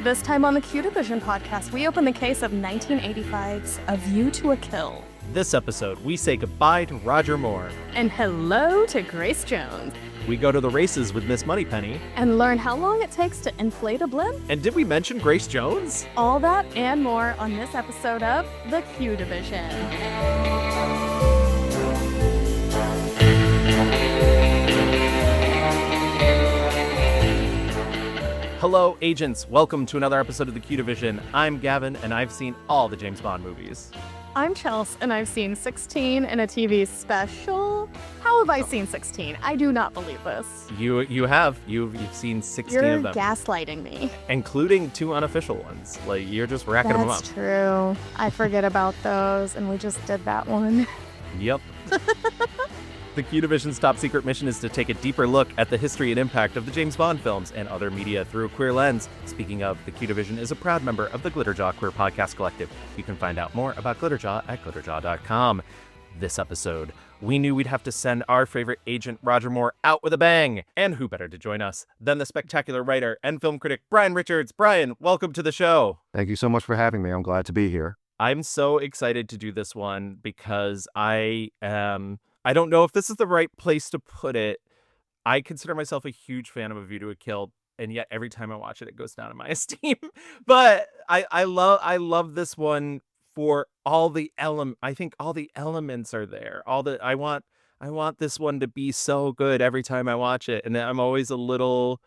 This time on the Q Division podcast, we open the case of 1985's A View to a Kill. This episode, we say goodbye to Roger Moore. And hello to Grace Jones. We go to the races with Miss Moneypenny. And learn how long it takes to inflate a blimp. And did we mention Grace Jones? All that and more on this episode of the Q Division. Hello, agents. Welcome to another episode of the Q Division. I'm Gavin, and I've seen all the James Bond movies. I'm Chelsea, and I've seen 16 in a TV special. How have I seen 16? I do not believe this. You've seen 16 You're of them. gaslighting me. Including 2 unofficial ones. Like, you're just racking them up. That's true. I forget about those, and we just did that one. Yep. The Q Division's top secret mission is to take a deeper look at the history and impact of the James Bond films and other media through a queer lens. Speaking of, the Q Division is a proud member of the Glitterjaw Queer Podcast Collective. You can find out more about Glitterjaw at glitterjaw.com. This episode, we knew we'd have to send our favorite agent, Roger Moore, out with a bang. And who better to join us than the spectacular writer and film critic, Brian Richards. Brian, welcome to the show. Thank you so much for having me. I'm glad to be here. I'm so excited to do this one because I don't know if this is the right place to put it. I consider myself a huge fan of A View to a Kill, and yet every time I watch it, it goes down in my esteem. But I love this one for all the I think all the elements are there. I want this one to be so good every time I watch it, and I'm always a little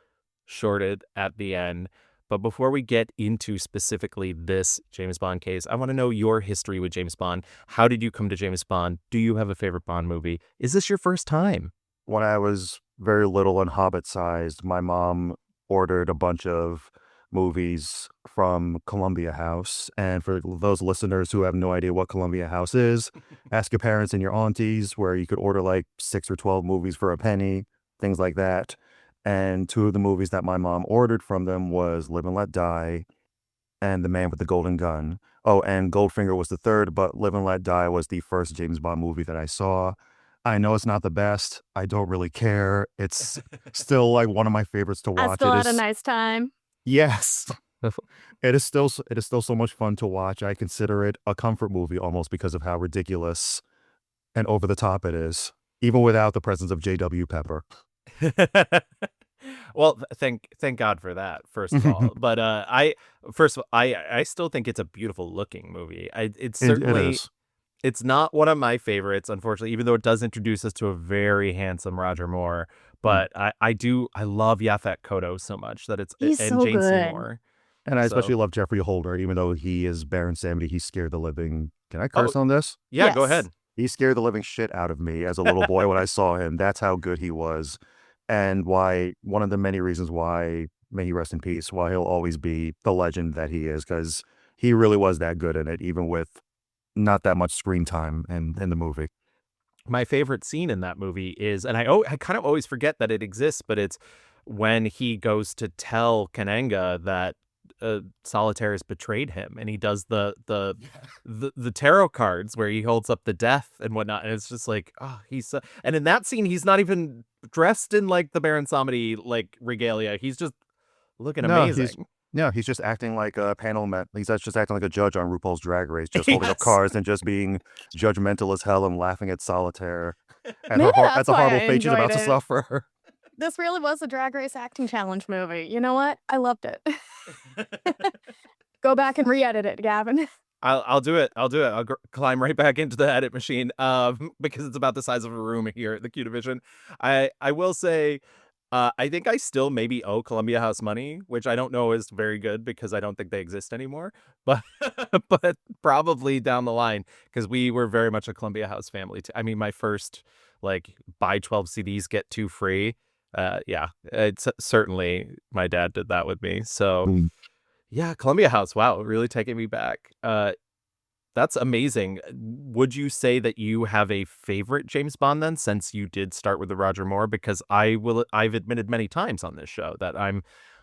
shorted at the end. But before we get into specifically this James Bond case, I want to know your history with James Bond. How did you come to James Bond? Do you have a favorite Bond movie? Is this your first time? When I was very little and Hobbit-sized, my mom ordered a bunch of movies from Columbia House. And for those listeners who have no idea what Columbia House is, ask your parents and your aunties, where you could order like 6 or 12 movies for a penny, things like that. And 2 of the movies that my mom ordered from them was Live and Let Die and The Man with the Golden Gun. Oh, and Goldfinger was the third, but Live and Let Die was the first James Bond movie that I saw. I know it's not the best. I don't really care. It's still like one of my favorites to watch. I still had a nice time. Yes. It is still so much fun to watch. I consider it a comfort movie almost because of how ridiculous and over the top it is, even without the presence of J.W. Pepper. Well, thank God for that, first of all. But I still think it's a beautiful looking movie. It's certainly it is. It's not one of my favorites, unfortunately, even though it does introduce us to a very handsome Roger Moore. But I love Yaphet Kotto so much that He's and so Jane good. Seymour. And I especially love Jeffrey Holder, even though he is Baron Samedi. He scared the living. Can I curse on this? Yeah, Yes. Go ahead. He scared the living shit out of me as a little boy when I saw him. That's how good he was. And why one of the many reasons why, may he rest in peace, why he'll always be the legend that he is, because he really was that good in it, even with not that much screen time in the movie. My favorite scene in that movie is, and I kind of always forget that it exists, but it's when he goes to tell Kananga that Solitaire has betrayed him, and he does the tarot cards where he holds up the death and whatnot, and it's just like, oh, and in that scene he's not even dressed in like the Baron Samedi like regalia. He's just looking amazing. He's just acting like a he's just acting like a judge on RuPaul's Drag Race, just holding up Yes. cards and just being judgmental as hell and laughing at Solitaire and Maybe at that's the why horrible I fate she's about to enjoyed it. suffer. This really was a Drag Race acting challenge movie. You know what? I loved it. Go back and re-edit it, Gavin. I'll do it. I'll climb right back into the edit machine because it's about the size of a room here at the Q Division. I will say I think I still maybe owe Columbia House money, which I don't know is very good because I don't think they exist anymore. But but probably down the line, because we were very much a Columbia House family. I mean, my first like buy 12 CDs, get 2 free. Yeah, it's certainly my dad did that with me. So yeah, Columbia House. Wow, really taking me back. That's amazing. Would you say that you have a favorite James Bond then, since you did start with the Roger Moore? Because I've admitted many times on this show that I'm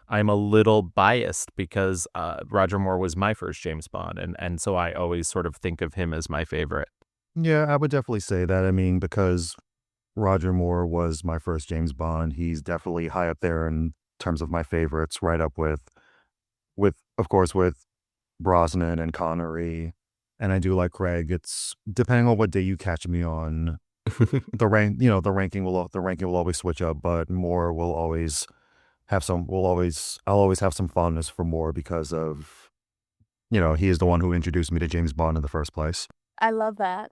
a little biased because Roger Moore was my first James Bond, and so I always sort of think of him as my favorite. Yeah, I would definitely say that. I mean, because Roger Moore was my first James Bond, he's definitely high up there in terms of my favorites, right up with of course, with Brosnan and Connery, and I do like Craig. It's depending on what day you catch me on. The ranking will always switch up, but Moore will always I'll always have some fondness for Moore because of, he is the one who introduced me to James Bond in the first place. I love that.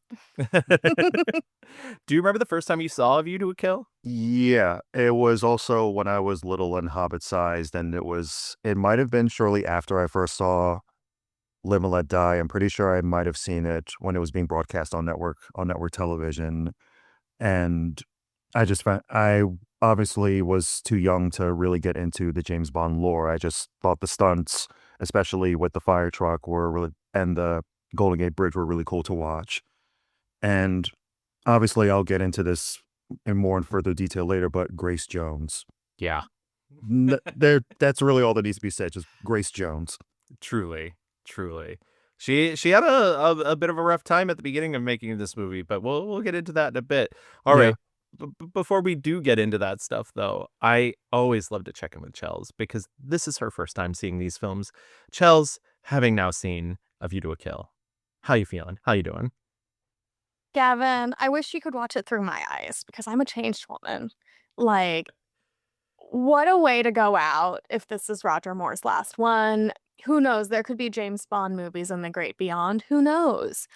Do you remember the first time you saw A View to a Kill? Yeah, it was also when I was little and hobbit-sized, and it might have been shortly after I first saw Live and Let Die. I'm pretty sure I might have seen it when it was being broadcast on network television, and I obviously was too young to really get into the James Bond lore. I just thought the stunts, especially with the fire truck, and the Golden Gate Bridge were really cool to watch. And obviously, I'll get into this in further detail later, but Grace Jones. Yeah, That's really all that needs to be said, just Grace Jones. truly. She had a bit of a rough time at the beginning of making this movie, but we'll get into that in a bit. All Yeah. right. Before we do get into that stuff, though, I always love to check in with Chels because this is her first time seeing these films. Chels, having now seen A View to a Kill, how you feeling? How you doing? Gavin, I wish you could watch it through my eyes because I'm a changed woman. Like, what a way to go out if this is Roger Moore's last one. Who knows? There could be James Bond movies in the great beyond. Who knows?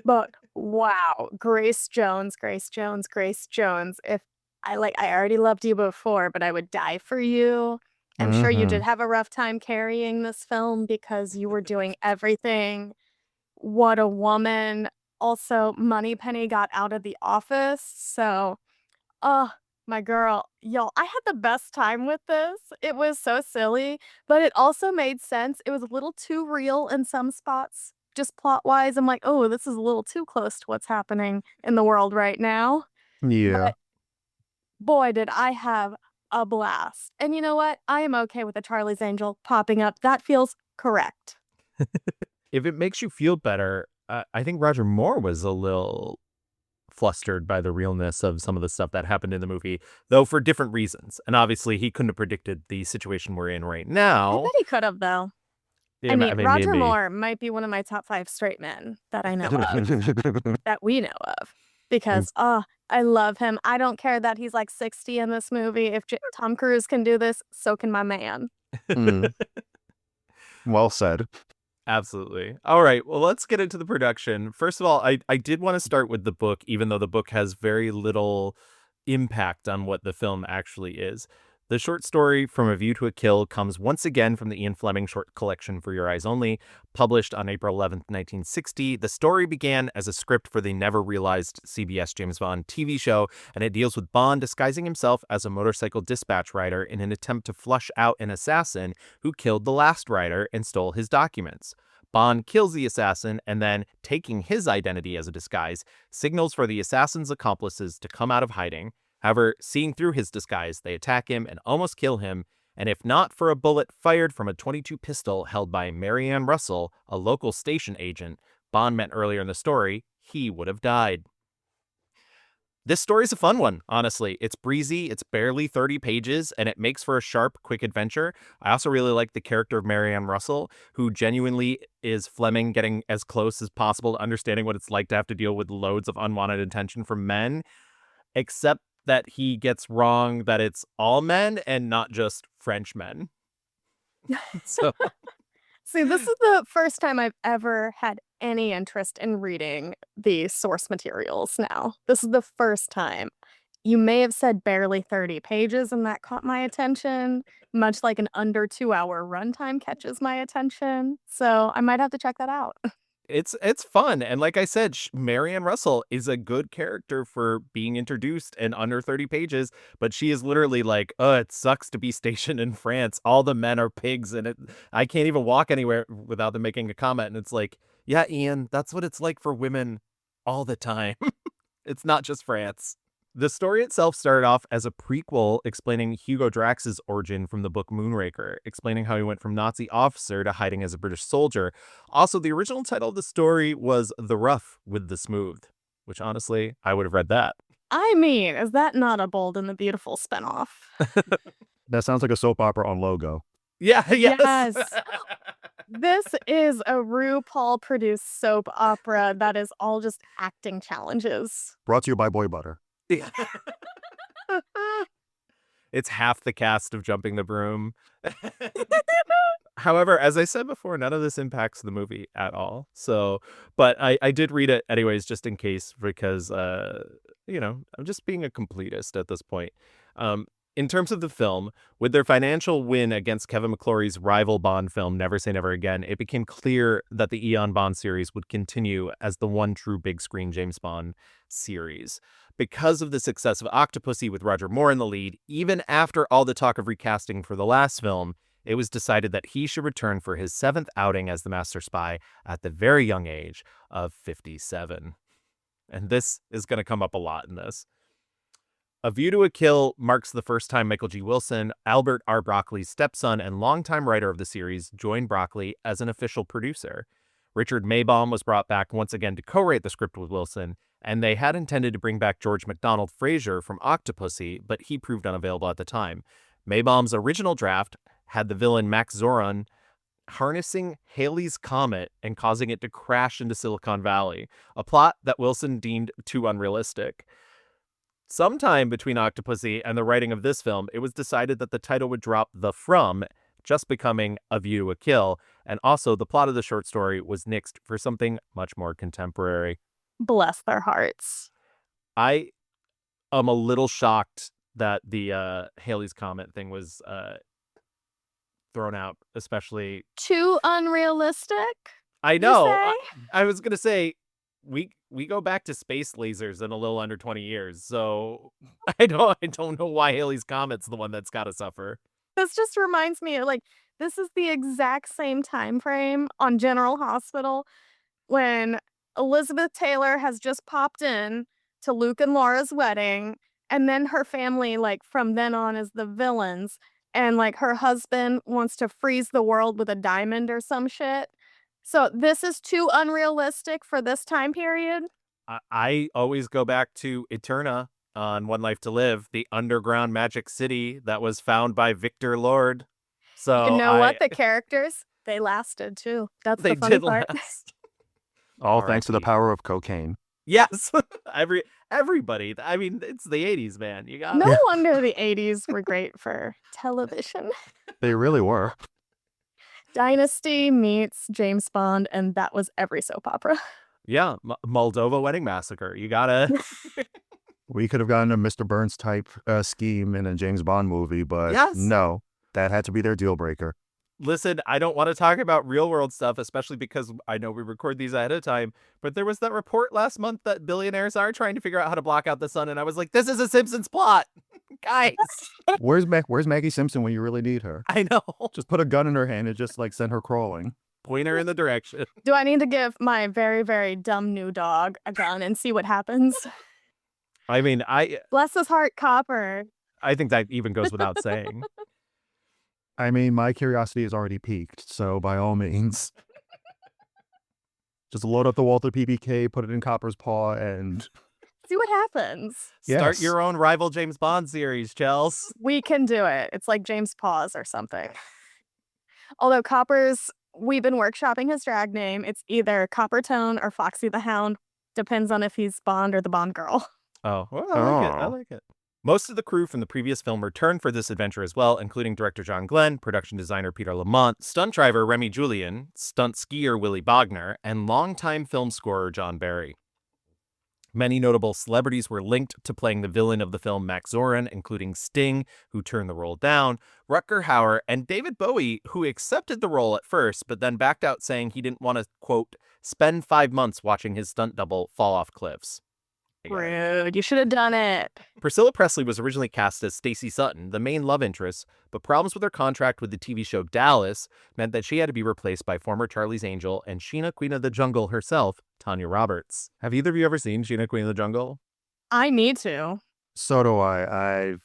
But wow, Grace Jones. If I already loved you before, but I would die for you. I'm sure you did have a rough time carrying this film because you were doing everything. What a woman. Also, Moneypenny got out of The Office, so oh, my girl, y'all, I had the best time with this. It was so silly, but it also made sense. It was a little too real in some spots, just plot-wise. I'm like, "Oh, this is a little too close to what's happening in the world right now." Yeah. But boy, did I have a blast. And you know what? I am okay with a Charlie's Angel popping up. That feels correct. If it makes you feel better, I think Roger Moore was a little flustered by the realness of some of the stuff that happened in the movie, though for different reasons. And obviously, he couldn't have predicted the situation we're in right I now. bet he could have, though. Yeah, I mean, Roger maybe. Moore might be one of my top 5 straight men that I know of, that we know of, because, I love him. I don't care that he's, like, 60 in this movie. If Tom Cruise can do this, so can my man. Well said. Absolutely. All right. Well, let's get into the production. First of all, I did want to start with the book, even though the book has very little impact on what the film actually is. The short story From A View to a Kill comes once again from the Ian Fleming short collection For Your Eyes Only, published on April 11th, 1960. The story began as a script for the never-realized CBS James Bond TV show, and it deals with Bond disguising himself as a motorcycle dispatch rider in an attempt to flush out an assassin who killed the last rider and stole his documents. Bond kills the assassin and then, taking his identity as a disguise, signals for the assassin's accomplices to come out of hiding. However, seeing through his disguise, they attack him and almost kill him, and if not for a bullet fired from a .22 pistol held by Marianne Russell, a local station agent Bond met earlier in the story, he would have died. This story's a fun one, honestly. It's breezy, it's barely 30 pages, and it makes for a sharp, quick adventure. I also really like the character of Marianne Russell, who genuinely is Fleming getting as close as possible to understanding what it's like to have to deal with loads of unwanted attention from men, except that he gets wrong that it's all men and not just French men. So See, this is the first time I've ever had any interest in reading the source materials now. This is the first time. You may have said barely 30 pages, and that caught my attention, much like an under 2-hour runtime catches my attention. So I might have to check that out. it's fun, and like I said, Marianne Russell is a good character for being introduced in under 30 pages, but she is literally like, it sucks to be stationed in France. All the men are pigs, and I can't even walk anywhere without them making a comment. And it's like, yeah, Ian, that's what it's like for women all the time. It's not just France. The story itself started off as a prequel explaining Hugo Drax's origin from the book Moonraker, explaining how he went from Nazi officer to hiding as a British soldier. Also, the original title of the story was The Rough with the Smooth, which honestly, I would have read that. I mean, is that not a Bold and the Beautiful spinoff? That sounds like a soap opera on Logo. Yeah, yes. Yes. This is a RuPaul produced soap opera that is all just acting challenges. Brought to you by Boy Butter. Yeah. It's half the cast of Jumping the Broom. However, as I said before, none of this impacts the movie at all. So, but I did read it anyways, just in case, because, I'm just being a completist at this point. In terms of the film, with their financial win against Kevin McClory's rival Bond film, Never Say Never Again, it became clear that the Eon Bond series would continue as the one true big screen James Bond series. Because of the success of Octopussy with Roger Moore in the lead, even after all the talk of recasting for the last film, it was decided that he should return for his 7th outing as the Master Spy at the very young age of 57. And this is going to come up a lot in this. A View to a Kill marks the first time Michael G. Wilson, Albert R. Broccoli's stepson and longtime writer of the series, joined Broccoli as an official producer. Richard Maybaum was brought back once again to co-write the script with Wilson, and they had intended to bring back George MacDonald Fraser from Octopussy, but he proved unavailable at the time. Maybaum's original draft had the villain Max Zorin harnessing Halley's Comet and causing it to crash into Silicon Valley, a plot that Wilson deemed too unrealistic. Sometime between Octopussy and the writing of this film, it was decided that the title would drop the from, just becoming A View to a Kill, and also the plot of the short story was nixed for something much more contemporary. Bless their hearts. I am a little shocked that the Halley's Comet thing was thrown out, especially. Too unrealistic? I you know. say? I was gonna say we go back to space lasers in a little under 20 years, so I don't know why Halley's Comet's the one that's got to suffer. This just reminds me, like, this is the exact same time frame on General Hospital when Elizabeth Taylor has just popped in to Luke and Laura's wedding, and then her family, like, from then on is the villains, and, like, her husband wants to freeze the world with a diamond or some shit. So this is too unrealistic for this time period? I always go back to Eterna on One Life to Live, the underground magic city that was found by Victor Lord. So You know what? The characters, they lasted too. That's they the funny did part. last. All thanks to the R.I.P.. power of cocaine. Yes, everybody. I mean, it's the 80s, man. You got No it. wonder the 80s were great for television. They really were. Dynasty meets James Bond, and that was every soap opera. Yeah, Moldova Wedding Massacre. You gotta. We could have gotten a Mr. Burns type scheme in a James Bond movie, but Yes. no, that had to be their deal breaker. Listen, I don't want to talk about real world stuff, especially because I know we record these ahead of time, but there was that report last month that billionaires are trying to figure out how to block out the sun, and I was like, this is a Simpsons plot. Guys, Where's Maggie Simpson when you really need her? I know. Just put a gun in her hand and just like send her crawling. Point her in the direction. Do I need to give my very, very dumb new dog a gun and see what happens? I mean, Bless his heart, Copper. I think that even goes without saying. I mean, my curiosity is already piqued, so by all means. Just load up the Walther PPK, put it in Copper's paw, and See what happens. Start Yes. your own rival James Bond series, Chels. We can do it. It's like James Paws or something. Although Copper's, we've been workshopping his drag name. It's either Coppertone or Foxy the Hound. Depends on if he's Bond or the Bond girl. Oh, well, I like it. I Oh. like it. Most of the crew from the previous film returned for this adventure as well, including director John Glenn, production designer Peter Lamont, stunt driver Remy Julian, stunt skier Willie Bogner, and longtime film scorer John Barry. Many notable celebrities were linked to playing the villain of the film, Max Zorin, including Sting, who turned the role down, Rutger Hauer, and David Bowie, who accepted the role at first, but then backed out saying he didn't want to, quote, spend 5 months watching his stunt double fall off cliffs. Rude. You should have done it. Priscilla Presley was originally cast as Stacey Sutton, the main love interest, but problems with her contract with the TV show Dallas meant that she had to be replaced by former Charlie's Angel and Sheena Queen of the Jungle herself, Tanya Roberts. Have either of you ever seen Sheena Queen of the Jungle? I need to. So do I.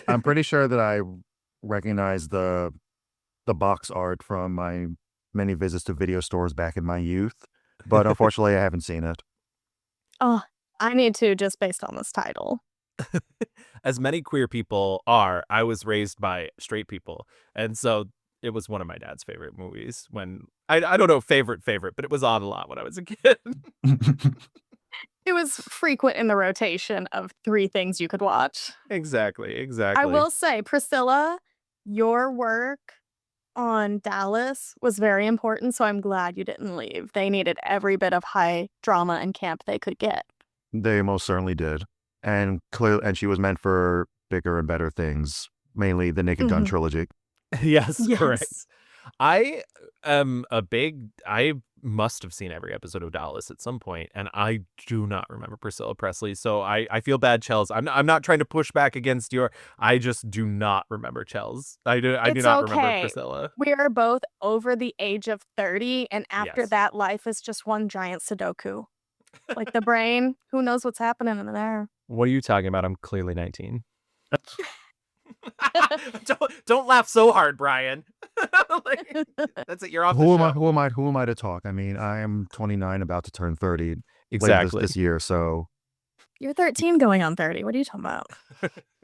I'm pretty sure that I recognize the box art from my many visits to video stores back in my youth, but unfortunately I haven't seen it. Oh, I need to just based on this title. As many queer people are, I was raised by straight people. And so it was one of my dad's favorite movies when I don't know favorite, but it was on a lot when I was a kid. It was frequent in the rotation of 3 things you could watch. Exactly. I will say, Priscilla, your work on Dallas was very important, so I'm glad you didn't leave. They needed every bit of high drama and camp they could get. They most certainly did. And she was meant for bigger and better things, mainly the Naked Gun Mhm. trilogy. Yes, correct. Yes. I I must have seen every episode of Dallas at some point, and I do not remember Priscilla Presley. So I feel bad, Chels. I'm not trying to push back against your. I just do not remember Chels. I do It's not remember okay. Priscilla. We are both over the age of 30, and after Yes. that, life is just one giant Sudoku. Like the brain, who knows what's happening in there? What are you talking about? I'm clearly 19. don't laugh so hard, Brian. Like, that's it. You're off the Who show. who am I to talk? I mean, I am 29, about to turn 30 later Exactly. this year, so You're 13 going on 30. What are you talking about?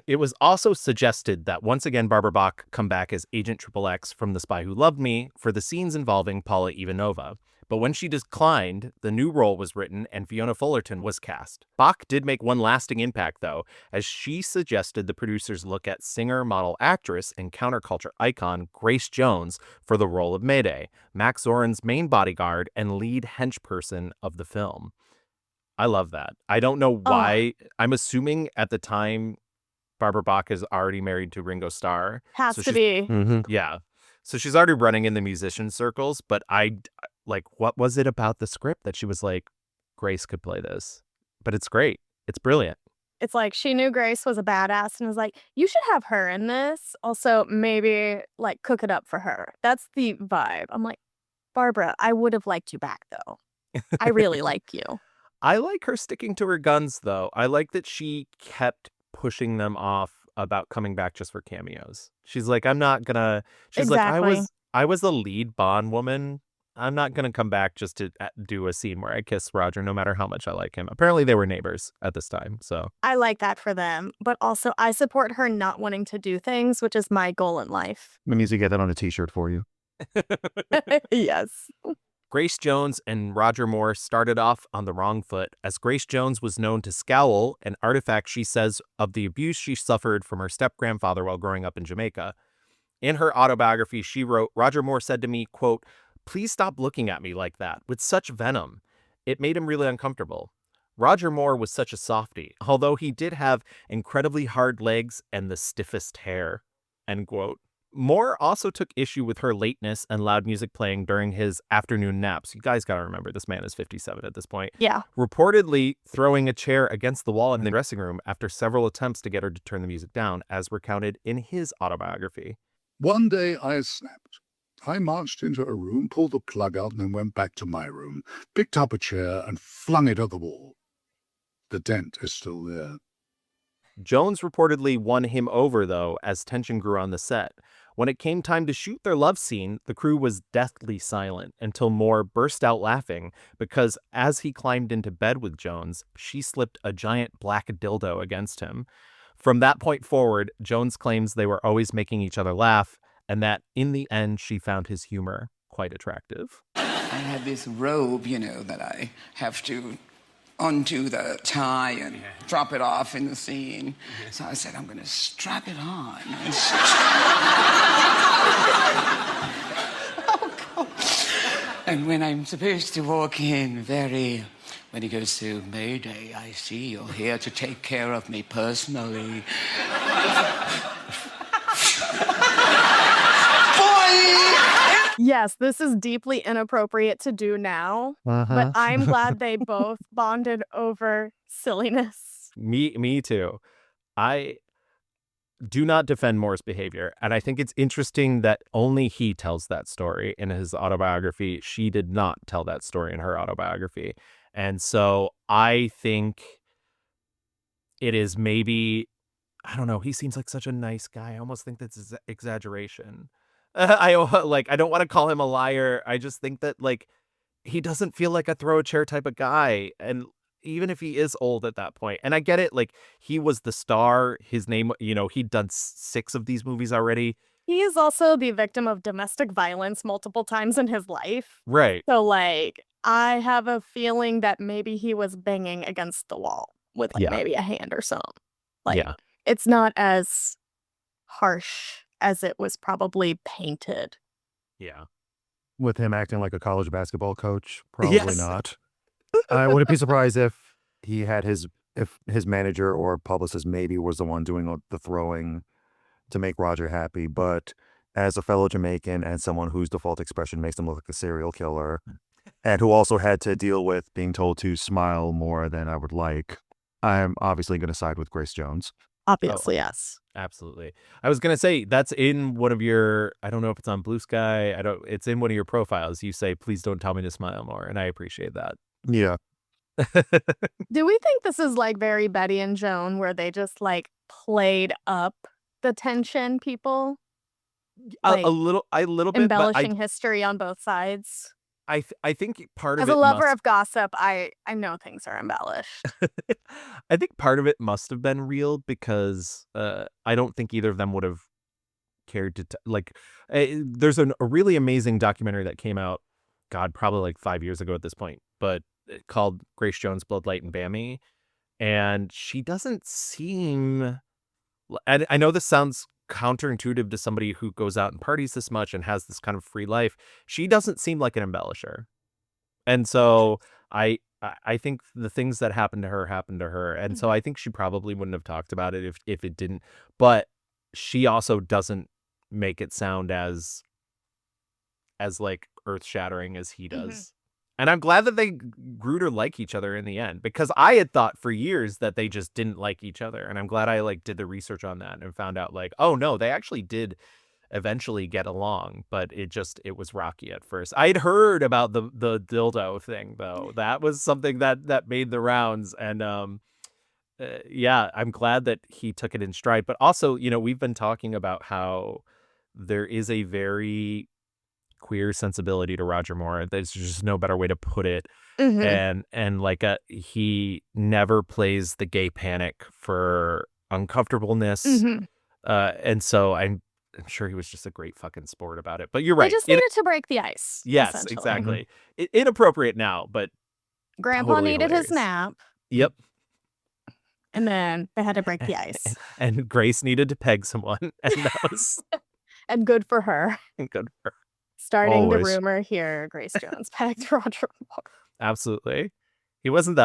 It was also suggested that once again Barbara Bach come back as Agent XXX from The Spy Who Loved Me for the scenes involving Paula Ivanova. But when she declined, the new role was written and Fiona Fullerton was cast. Bach did make one lasting impact, though, as she suggested the producers look at singer, model, actress, and counterculture icon Grace Jones for the role of Mayday, Max Zorin's main bodyguard and lead henchperson of the film. I love that. I don't know why. I'm assuming at the time Barbara Bach is already married to Ringo Starr. Has So to she's- be. Yeah. So she's already running in the musician circles, but what was it about the script that she was like, Grace could play this? But it's great. It's brilliant. It's like she knew Grace was a badass and was like, you should have her in this. Also, maybe like cook it up for her. That's the vibe. I'm like, Barbara, I would have liked you back though. I really like you. I like her sticking to her guns, though. I like that she kept pushing them off about coming back just for cameos. She's like, I'm not gonna. She's like, Exactly. I was the lead Bond woman. I'm not gonna come back just to do a scene where I kiss Roger, no matter how much I like him. Apparently, they were neighbors at this time, so I like that for them. But also, I support her not wanting to do things, which is my goal in life. that means you get that on a t-shirt for you. Yes. Grace Jones and Roger Moore started off on the wrong foot, as Grace Jones was known to scowl, an artifact she says of the abuse she suffered from her step-grandfather while growing up in Jamaica. In her autobiography, she wrote, Roger Moore said to me, quote, "Please stop looking at me like that, with such venom." It made him really uncomfortable. Roger Moore was such a softie, although he did have incredibly hard legs and the stiffest hair, end quote. Moore also took issue with her lateness and loud music playing during his afternoon naps. You guys got to remember, this man is 57 at this point. Yeah. Reportedly throwing a chair against the wall in the dressing room after several attempts to get her to turn the music down, as recounted in his autobiography. One day I snapped. I marched into a room, pulled the plug out, and then went back to my room, picked up a chair, and flung it at the wall. The dent is still there. Jones reportedly won him over, though, as tension grew on the set. When it came time to shoot their love scene, the crew was deathly silent until Moore burst out laughing because as he climbed into bed with Jones, she slipped a giant black dildo against him. From that point forward, Jones claims they were always making each other laugh and that in the end she found his humor quite attractive. I had this robe, that I have to undo the tie and drop it off in the scene. So I said, I'm going to strap it on. And when I'm supposed to walk in when he goes to Mayday, I see you're here to take care of me personally. Yes, this is deeply inappropriate to do now, but I'm glad they both bonded over silliness. Me too. I do not defend Moore's behavior, and I think it's interesting that only he tells that story in his autobiography. She did not tell that story in her autobiography. And so I think it is maybe, I don't know, he seems like such a nice guy. I almost think that's exaggeration. I don't want to call him a liar. I just think that he doesn't feel like a throw a chair type of guy. And even if he is old at that point, and I get it, he was the star, his name, he'd done 6 of these movies already. He is also the victim of domestic violence multiple times in his life. Right. So, like, I have a feeling that maybe he was banging against the wall with, like, Yeah. maybe a hand or something. Like, Yeah. it's not as harsh as it was probably painted. Yeah. With him acting like a college basketball coach, probably Yes. not. I wouldn't be surprised if he had if his manager or publicist maybe was the one doing the throwing to make Roger happy. But as a fellow Jamaican and someone whose default expression makes them look like a serial killer, and who also had to deal with being told to smile more than I would like, I'm obviously going to side with Grace Jones. Obviously, yes. Absolutely. I was gonna say that's in one of your. I don't know if it's on Blue Sky. I don't. It's in one of your profiles. You say, "Please don't tell me to smile more," and I appreciate that. Yeah. Do we think this is like very Betty and Joan, where they just like played up the tension, people? Like, a little bit, but embellishing history on both sides? I think part of As it a lover must, of gossip, I know things are embellished. I think part of it must have been real because I don't think either of them would have cared to there's a really amazing documentary that came out, God, probably like 5 years ago at this point, but called Grace Jones, Blood, Light, and Bammy, and she doesn't seem. And I know this sounds counterintuitive to somebody who goes out and parties this much and has this kind of free life. She doesn't seem like an embellisher. And so I think the things that happened to her. And so I think she probably wouldn't have talked about it if it didn't. But she also doesn't make it sound as like earth-shattering as he does. And I'm glad that they grew to like each other in the end, because I had thought for years that they just didn't like each other. And I'm glad I like did the research on that and found out like, oh no, they actually did eventually get along, but it was rocky at first. I'd heard about the dildo thing though. That was something that made the rounds. And yeah, I'm glad that he took it in stride. But also, we've been talking about how there is a very queer sensibility to Roger Moore. There's just no better way to put it. And like he never plays the gay panic for uncomfortableness. And so I'm sure he was just a great fucking sport about it. But you're right. They just needed to break the ice. Yes, essentially. exactly. Inappropriate now, but Grandpa totally needed hilarious. his nap. Yep. And then they had to break the ice. And Grace needed to peg someone, and that was And good for her. good for her. Starting the Always. rumor here, Grace Jones pegged Roger Moore. Absolutely. He wasn't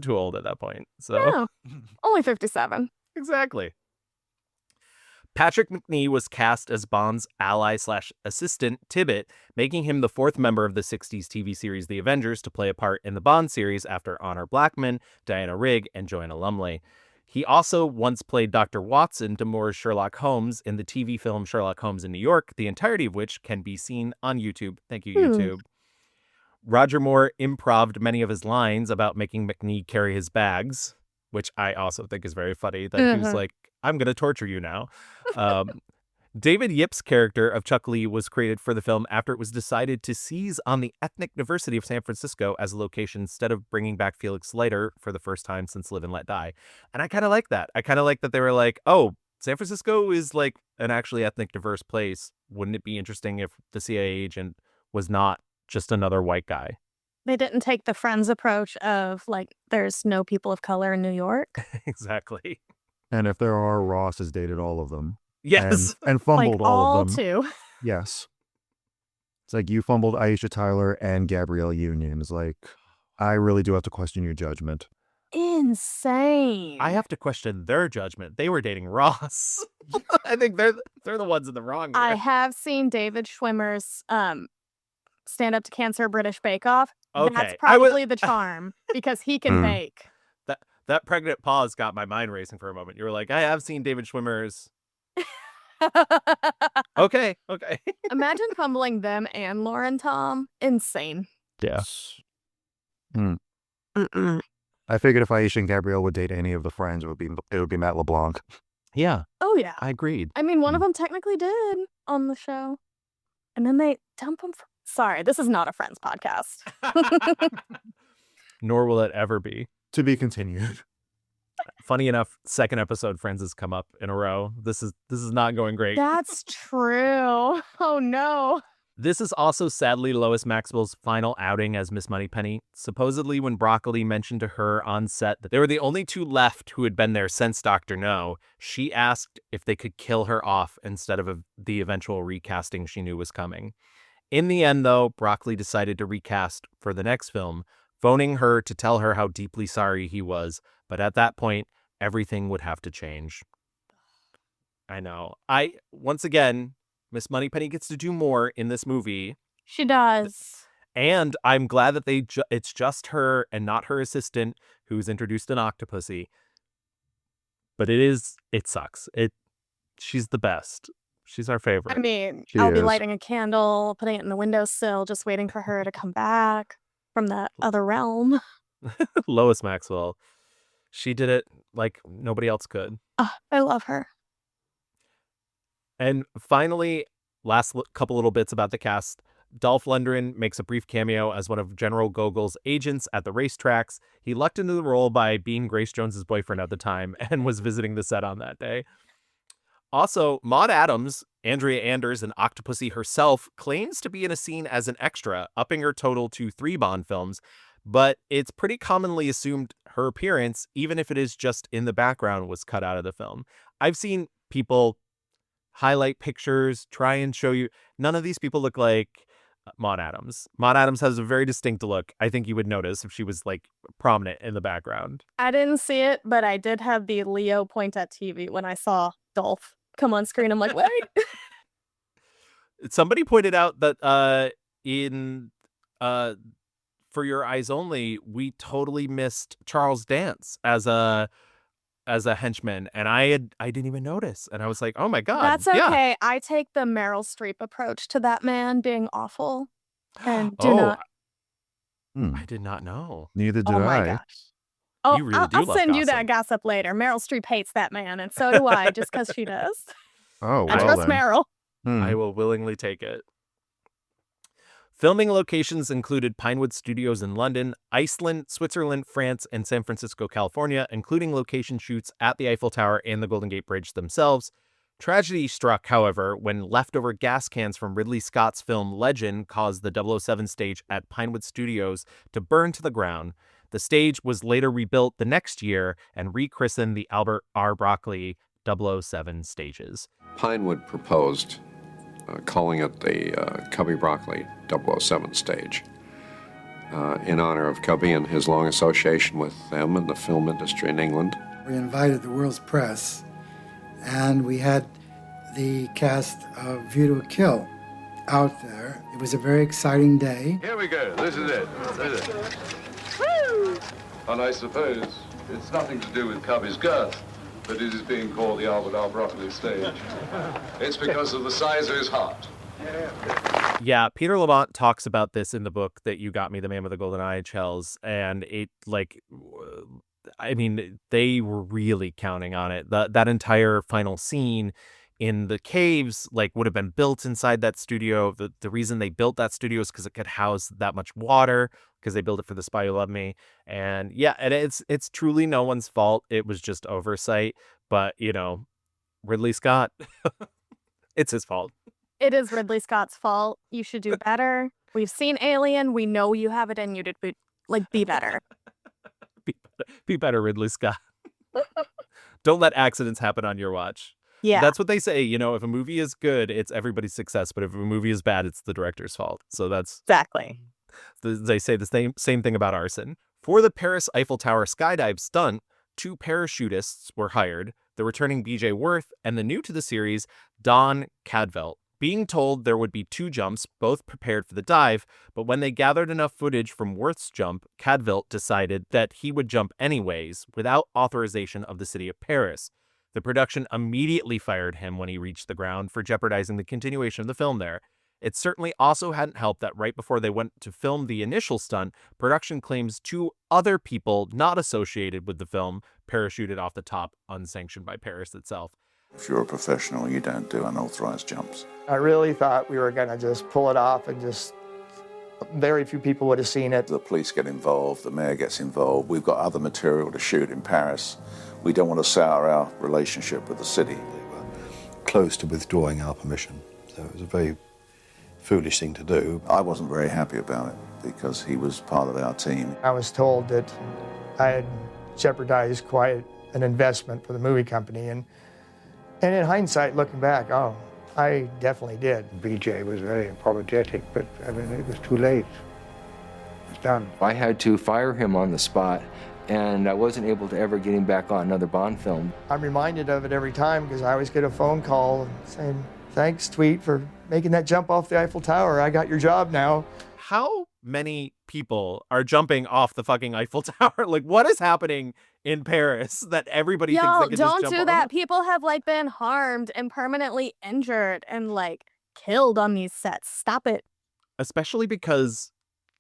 too old at that point. So No, only 57. exactly. Patrick Macnee was cast as Bond's ally/assistant, Tibbet, making him the fourth member of the 60s TV series The Avengers to play a part in the Bond series after Honor Blackman, Diana Rigg, and Joanna Lumley. He also once played Dr. Watson to Moore's Sherlock Holmes in the TV film Sherlock Holmes in New York, the entirety of which can be seen on YouTube. Thank you, YouTube. Roger Moore improv'd many of his lines about making Macnee carry his bags, which I also think is very funny, that he was like, I'm going to torture you now. David Yip's character of Chuck Lee was created for the film after it was decided to seize on the ethnic diversity of San Francisco as a location instead of bringing back Felix Leiter for the first time since Live and Let Die. And I kind of like that. I kind of like that they were like, oh, San Francisco is like an actually ethnic diverse place. Wouldn't it be interesting if the CIA agent was not just another white guy? They didn't take the Friends approach of like, there's no people of color in New York. Exactly. And if there are, Ross has dated all of them. Yes. And fumbled Like all of them. two. Yes. It's like you fumbled Aisha Tyler and Gabrielle Union. It's like, I really do have to question your judgment. Insane. I have to question their judgment. They were dating Ross. I think they're the ones in the wrong here. I have seen David Schwimmer's Stand Up to Cancer British Bake Off. Okay. That's probably the charm because he can bake. That pregnant pause got my mind racing for a moment. You were like, I have seen David Schwimmer's. Okay. Imagine fumbling them and Lauren Tom. Insane. Yeah. I figured if Aisha and Gabrielle would date any of the friends, it would be Matt LeBlanc. Yeah. Oh, yeah. I agreed. I mean, one of them technically did on the show. And then they dump him. Sorry, this is not a Friends podcast. Nor will it ever be. To be continued. funny enough, second episode Friends has come up in a row. This is not going great. That's true. Oh no. This is also sadly Lois Maxwell's final outing as Miss Moneypenny. Supposedly, when Broccoli mentioned to her on set that they were the only two left who had been there since Dr. No, she asked if they could kill her off instead of the eventual recasting she knew was coming. In the end, though, Broccoli decided to recast for the next film, phoning her to tell her how deeply sorry he was, but at that point, everything would have to change. I know. Once again, Miss Moneypenny gets to do more in this movie, She does. and I'm glad that it's just her and not her assistant who's introduced an Octopussy. But it sucks. She's the best. She's our favorite. I mean, She I'll be is. lighting a candle, putting it in the windowsill, just waiting for her to come back from that other realm. Lois Maxwell. She did it like nobody else could. I love her. And finally, couple little bits about the cast. Dolph Lundgren makes a brief cameo as one of General Gogol's agents at the racetracks. He lucked into the role by being Grace Jones's boyfriend at the time and was visiting the set on that day. Also, Maud Adams, Andrea Anders, and Octopussy herself, claims to be in a scene as an extra, upping her total to 3 Bond films, but it's pretty commonly assumed her appearance, even if it is just in the background, was cut out of the film. I've seen people highlight pictures, try and show you. None of these people look like Maud Adams. Maud Adams has a very distinct look. I think you would notice if she was like prominent in the background. I didn't see it, but I did have the Leo point at TV when I saw Dolph come on screen. I'm like, wait. Somebody pointed out that in For Your Eyes Only, we totally missed Charles Dance as a henchman, and I didn't even notice, and I was like, oh my god, That's yeah. okay. I take the Meryl Streep approach to that man being awful. And do Oh, not. I did not know. Neither did Oh my I. gosh. Oh, You really I'll, do I'll love send you that gossip. gossip later. Meryl Streep hates that man, and so do I, just because she does. Oh, I well trust then. Meryl. I will willingly take it. Filming locations included Pinewood Studios in London, Iceland, Switzerland, France, and San Francisco, California, including location shoots at the Eiffel Tower and the Golden Gate Bridge themselves. Tragedy struck, however, when leftover gas cans from Ridley Scott's film Legend caused the 007 stage at Pinewood Studios to burn to the ground. The stage was later rebuilt the next year and rechristened the Albert R. Broccoli 007 stages. Pinewood proposed calling it the Cubby Broccoli 007 stage in honor of Cubby and his long association with them and the film industry in England. We invited the world's press, and we had the cast of View to a Kill out there. It was a very exciting day. Here we go. This is it. And I suppose it's nothing to do with Cubby's girth, but it is being called the Albert R. Broccoli stage. It's because of the size of his heart. Yeah, Peter Lamont talks about this in the book that you got me, The Man with the Golden Eye, Chels, and it, like, I mean, they were really counting on it. That entire final scene in the caves, like, would have been built inside that studio. The reason they built that studio is because it could house that much water, because they built it for The Spy Who Loved Me. And yeah, and it's truly no one's fault. It was just oversight. But, you know, Ridley Scott, it's his fault. It is Ridley Scott's fault. You should do better. We've seen Alien. We know you have it in you to be better. Be better, Ridley Scott. Don't let accidents happen on your watch. Yeah. That's what they say. You know, if a movie is good, it's everybody's success. But if a movie is bad, it's the director's fault. So that's Exactly. they say the same thing about arson. For the Paris Eiffel Tower skydive stunt, 2 parachutists were hired, the returning BJ Worth and the new to the series, Don Cadvelt. Being told there would be 2 jumps, both prepared for the dive, but when they gathered enough footage from Worth's jump, Cadvelt decided that he would jump anyways, without authorization of the city of Paris. The production immediately fired him when he reached the ground for jeopardizing the continuation of the film there. It certainly also hadn't helped that right before they went to film the initial stunt, production claims 2 other people not associated with the film parachuted off the top, unsanctioned by Paris itself. If you're a professional, you don't do unauthorized jumps. I really thought we were going to just pull it off and just very few people would have seen it. The police get involved, the mayor gets involved. We've got other material to shoot in Paris. We don't want to sour our relationship with the city. Close to withdrawing our permission. So it was a very foolish thing to do. I wasn't very happy about it because he was part of our team. I was told that I had jeopardized quite an investment for the movie company, and in hindsight, looking back, oh, I definitely did. BJ was very apologetic, but I mean, it was too late. It's done. I had to fire him on the spot, and I wasn't able to ever get him back on another Bond film. I'm reminded of it every time because I always get a phone call saying, thanks, Tweet, for making that jump off the Eiffel Tower. I got your job now. How many people are jumping off the fucking Eiffel Tower? Like, what is happening in Paris that everybody thinks they can just don't jump do on? that. People have like been harmed and permanently injured and like killed on these sets. Stop it. Especially because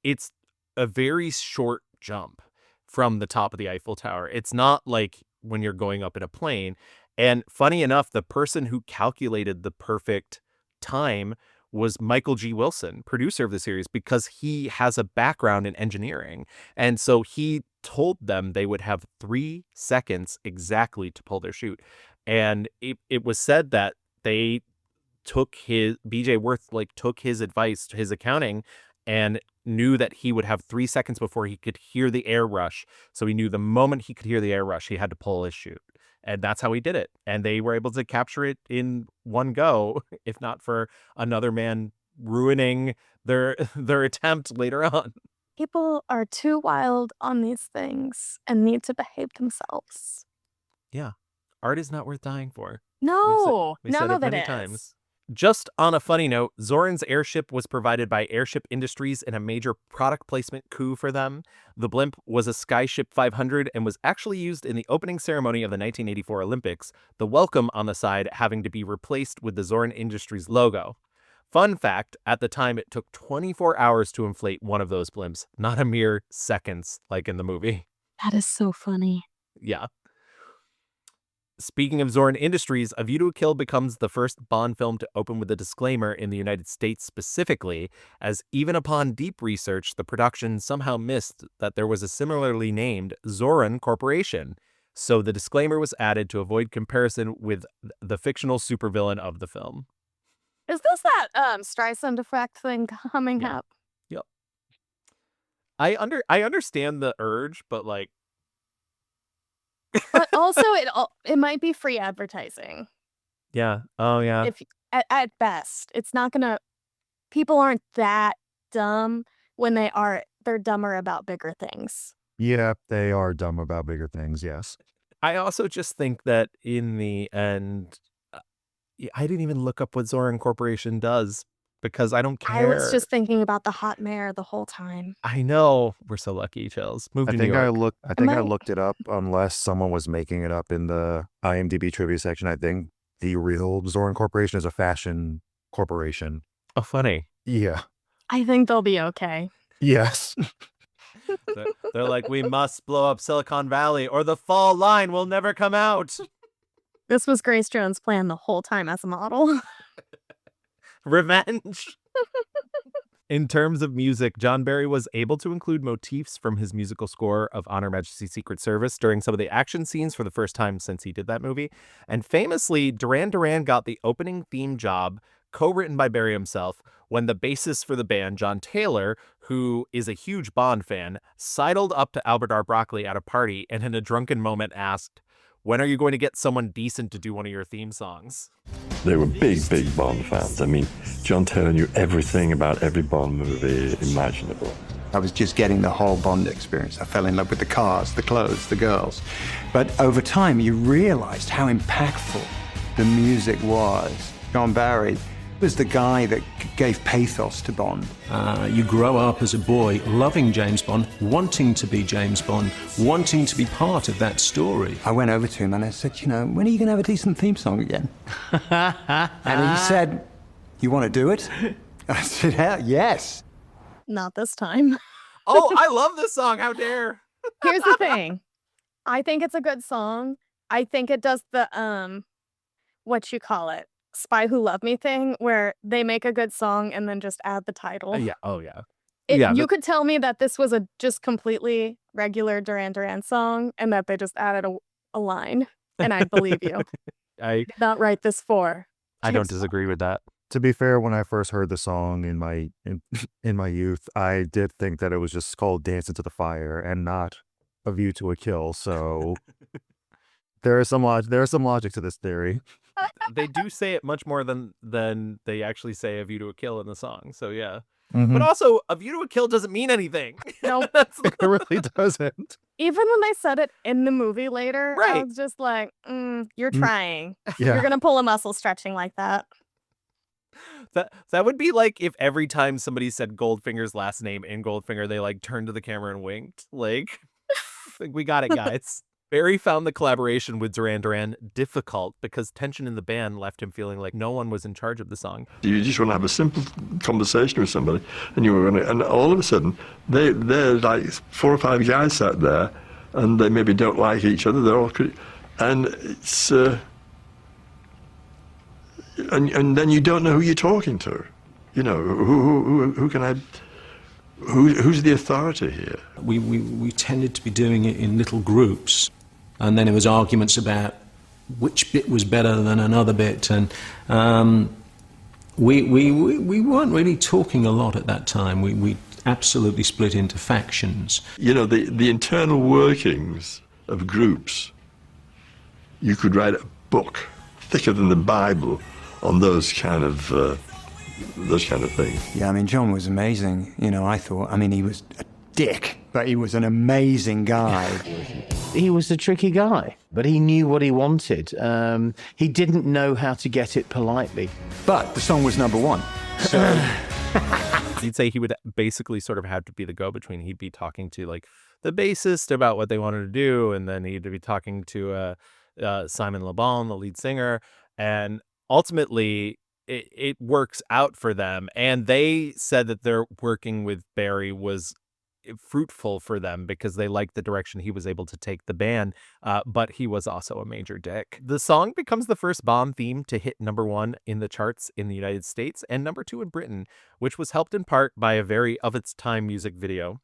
it's a very short jump from the top of the Eiffel Tower. It's not like when you're going up in a plane. And funny enough, the person who calculated the perfect time was Michael G. Wilson, producer of the series, because he has a background in engineering. And so he told them they would have 3 seconds exactly to pull their chute. And it was said that they took BJ Worth took his advice to his accounting and knew that he would have 3 seconds before he could hear the air rush. So he knew the moment he could hear the air rush, he had to pull his chute. And that's how he did it. And they were able to capture it in one go, if not for another man ruining their attempt later on. People are too wild on these things and need to behave themselves. Yeah. Art is not worth dying for. No, We said none it of it many is. times. Just on a funny note, Zoran's airship was provided by Airship Industries in a major product placement coup for them. The blimp was a Skyship 500 and was actually used in the opening ceremony of the 1984 Olympics, the welcome on the side having to be replaced with the Zoran Industries logo. Fun fact, at the time it took 24 hours to inflate one of those blimps, not a mere seconds like in the movie. That is so funny. Yeah. Speaking of Zoran Industries, A View to a Kill becomes the first Bond film to open with a disclaimer in the United States specifically, as even upon deep research, the production somehow missed that there was a similarly named Zoran Corporation. So the disclaimer was added to avoid comparison with the fictional supervillain of the film. Is this that Streisand effect thing coming up? Yep. I understand the urge, but like, But also, it might be free advertising. yeah. Oh, yeah. If at best, it's not gonna. People aren't that dumb when they're dumber about bigger things. Yeah, they are dumb about bigger things, yes. I also just think that in the end, I didn't even look up what Zoran Corporation does because I don't care. I was just thinking about the hot mare the whole time. I know. We're so lucky, Chills. Move I to think New I York. looked it up unless someone was making it up in the IMDb trivia section. I think the real Zoran Corporation is a fashion corporation. Oh, funny. Yeah. I think they'll be okay. Yes. They're like, we must blow up Silicon Valley or the fall line will never come out. This was Grace Jones' plan the whole time as a model. Revenge. In terms of music, John Barry was able to include motifs from his musical score of On Her Majesty's Secret Service during some of the action scenes for the first time since he did that movie. And famously, Duran Duran got the opening theme job, co-written by Barry himself, when the bassist for the band, John Taylor, who is a huge Bond fan, sidled up to Albert R. Broccoli at a party and in a drunken moment asked, "When are you going to get someone decent to do one of your theme songs?" They were big Bond fans. I mean, John Taylor knew everything about every Bond movie imaginable. I was just getting the whole Bond experience. I fell in love with the cars, the clothes, the girls. But over time, you realized how impactful the music was. John Barry was the guy that gave pathos to Bond. You grow up as a boy loving James Bond, wanting to be James Bond, wanting to be part of that story. I went over to him and I said, when are you going to have a decent theme song again? And he said, you want to do it? I said, hell, yes. Not this time. Oh, I love this song. How dare. Here's the thing. I think it's a good song. I think it does the what you call it, Spy Who Loved Me thing, where they make a good song and then just add the title. Yeah. Oh, yeah. You could tell me that this was a just completely regular Duran Duran song and that they just added a line, and I'd believe you. I Did not write this for. I don't James disagree with that. To be fair, when I first heard the song in my youth, I did think that it was just called "Dance into the Fire" and not "A View to a Kill." So there is some logic to this theory. They do say it much more than they actually say "A View to a Kill" in the song. So yeah. Mhm. But also, "A View to a Kill" doesn't mean anything. No, That's It really doesn't. even when they said it in the movie later, I Right. was just like, you're trying. Yeah. You're gonna pull a muscle stretching like that. That would be like if every time somebody said Goldfinger's last name in Goldfinger, they like turned to the camera and winked. Like we got it, guys. Barry found the collaboration with Duran Duran difficult because tension in the band left him feeling like no one was in charge of the song. You just want to have a simple conversation with somebody, and and all of a sudden, they're like 4 or 5 guys sat there, and they maybe don't like each other. They're all, and it's, and then you don't know who you're talking to. You know, who can I? Who's the authority here? We tended to be doing it in little groups, and then there was arguments about which bit was better than another bit, and we weren't really talking a lot at that time. We absolutely split into factions. You know, the internal workings of groups. You could write a book thicker than the Bible on those kind of things. Yeah, I mean, John was amazing. You know, I thought, I mean, he was a dick, but he was an amazing guy. He was a tricky guy, but he knew what he wanted. He didn't know how to get it politely. But the song was #1. So You'd say he would basically sort of have to be the go-between. He'd be talking to like the bassist about what they wanted to do, and then he'd be talking to Simon Le Bon, the lead singer, and ultimately it works out for them. And they said that their working with Barry was fruitful for them because they liked the direction he was able to take the band, but he was also a major dick. The song becomes the first Bond theme to hit #1 in the charts in the United States and #2 in Britain, which was helped in part by a very of its time music video.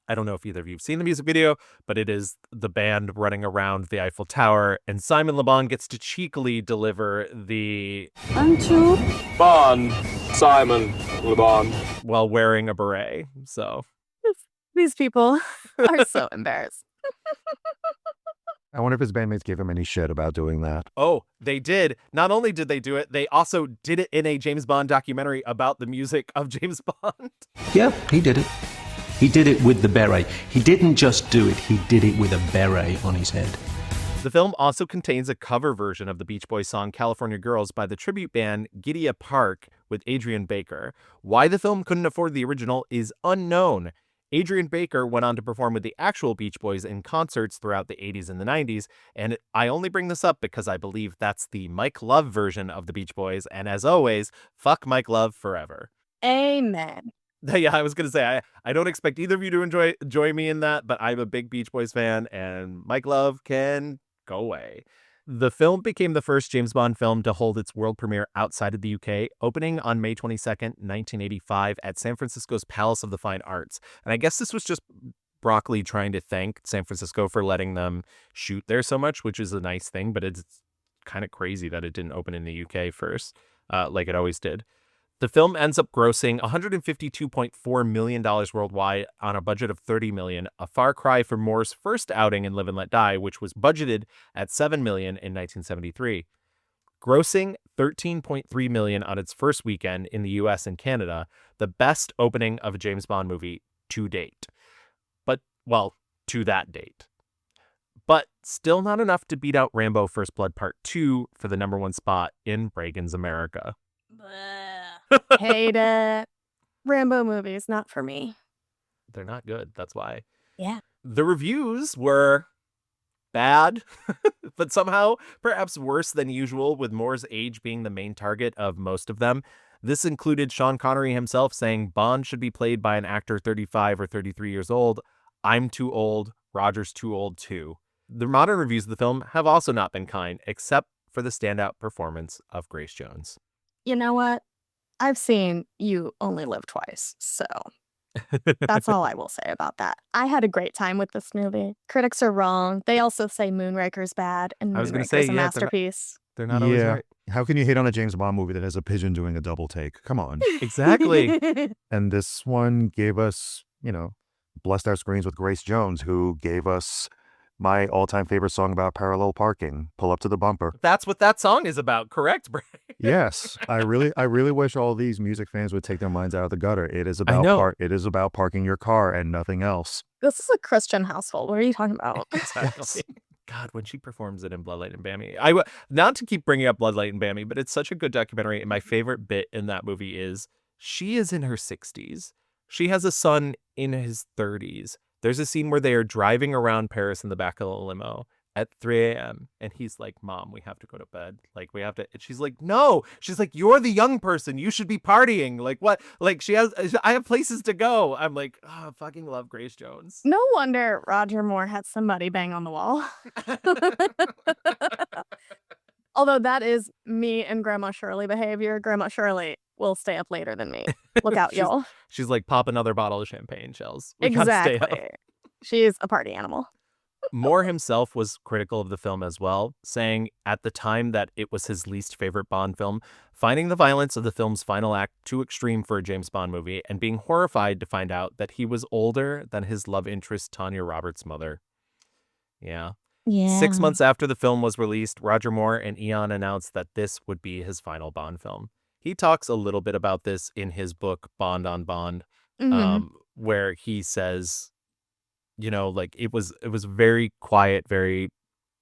I don't know if either of you have seen the music video, but it is the band running around the Eiffel Tower, and Simon Le Bon gets to cheekily deliver the Unto Bond, Simon Le Bon, while wearing a beret. So These people are so embarrassed. I wonder if his bandmates gave him any shit about doing that. Oh, they did. Not only did they do it, they also did it in a James Bond documentary about the music of James Bond. Yeah, he did it. He did it with the beret. He didn't just do it, he did it with a beret on his head. The film also contains a cover version of the Beach Boys song California Girls by the tribute band Gidea Park with Adrian Baker. Why the film couldn't afford the original is unknown. Adrian Baker went on to perform with the actual Beach Boys in concerts throughout the 80s and the 90s, and I only bring this up because I believe that's the Mike Love version of the Beach Boys, and as always, fuck Mike Love forever. Amen. Yeah, I was going to say, I don't expect either of you to join me in that, but I'm a big Beach Boys fan, and Mike Love can go away. The film became the first James Bond film to hold its world premiere outside of the UK, opening on May 22nd, 1985 at San Francisco's Palace of the Fine Arts. And I guess this was just Broccoli trying to thank San Francisco for letting them shoot there so much, which is a nice thing, but it's kind of crazy that it didn't open in the UK first, like it always did. The film ends up grossing $152.4 million worldwide on a budget of $30 million, a far cry from Moore's first outing in Live and Let Die, which was budgeted at $7 million in 1973. Grossing $13.3 million on its first weekend in the US and Canada, the best opening of a James Bond movie to date. But, well, to that date. But still not enough to beat out Rambo First Blood Part 2 for the #1 spot in Reagan's America. Hate it. Rambo movies, not for me. They're not good. That's why. Yeah. The reviews were bad, but somehow perhaps worse than usual, with Moore's age being the main target of most of them. This included Sean Connery himself saying Bond should be played by an actor 35 or 33 years old. I'm too old. Roger's too old too. The modern reviews of the film have also not been kind, except for the standout performance of Grace Jones. You know what? I've seen You Only Live Twice, so That's all I will say about that. I had a great time with this movie. Critics are wrong. They also say Moonraker's bad, and I was gonna say, Moonraker's a yeah, masterpiece. they're not always Yeah. right. How can you hate on a James Bond movie that has a pigeon doing a double take? Come on. Exactly. And this one gave us, blessed our screens with Grace Jones, who gave us my all-time favorite song about parallel parking, Pull Up to the Bumper. That's what that song is about, correct, Bray? Yes, I really wish all these music fans would take their minds out of the gutter. It is I know. about it is about parking your car and nothing else. This is a Christian household. What are you talking about? Exactly. God, when she performs it in Bloodlight and Bammy, not to keep bringing up Bloodlight and Bammy, but it's such a good documentary. And my favorite bit in that movie is she is in her 60s. She has a son in his 30s. There's a scene where they are driving around Paris in the back of a limo at 3 a.m. And he's like, Mom, we have to go to bed. Like, we have to. And she's like, no. She's like, you're the young person. You should be partying. Like, what? Like, I have places to go. I'm like, oh, I fucking love Grace Jones. No wonder Roger Moore had somebody bang on the wall. Although that is me and Grandma Shirley behavior. Grandma Shirley will stay up later than me. Look out, y'all. She's like, pop another bottle of champagne, Shells. We gotta stay up. Exactly. She's a party animal. Moore himself was critical of the film as well, saying at the time that it was his least favorite Bond film, finding the violence of the film's final act too extreme for a James Bond movie, and being horrified to find out that he was older than his love interest, Tanya Roberts' mother. Yeah. 6 months after the film was released, Roger Moore and Eon announced that this would be his final Bond film. He talks a little bit about this in his book, Bond on Bond, where he says, like it was very quiet,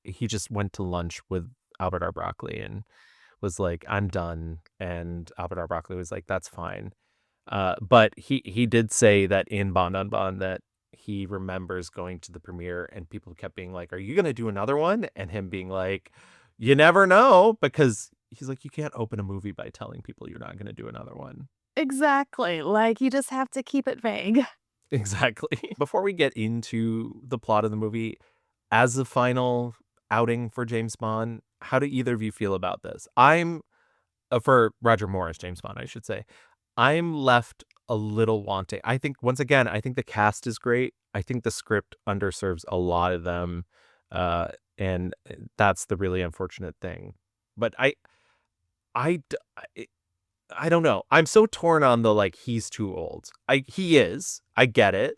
he just went to lunch with Albert R. Broccoli and was like, I'm done. And Albert R. Broccoli was like, that's fine. But he did say that in Bond on Bond that he remembers going to the premiere and people kept being like, are you going to do another one? And him being like, you never know, because he's like, you can't open a movie by telling people you're not going to do another one. Exactly. Like, you just have to keep it vague. Exactly. Before we get into the plot of the movie, as the final outing for James Bond, how do either of you feel about this? I'm, for Roger Moore as James Bond, I should say, I'm left a little wanting. I think, once again, I think the cast is great. I think the script underserves a lot of them. And that's the really unfortunate thing. But I don't know. I'm so torn on the, like, he's too old. He is. I get it.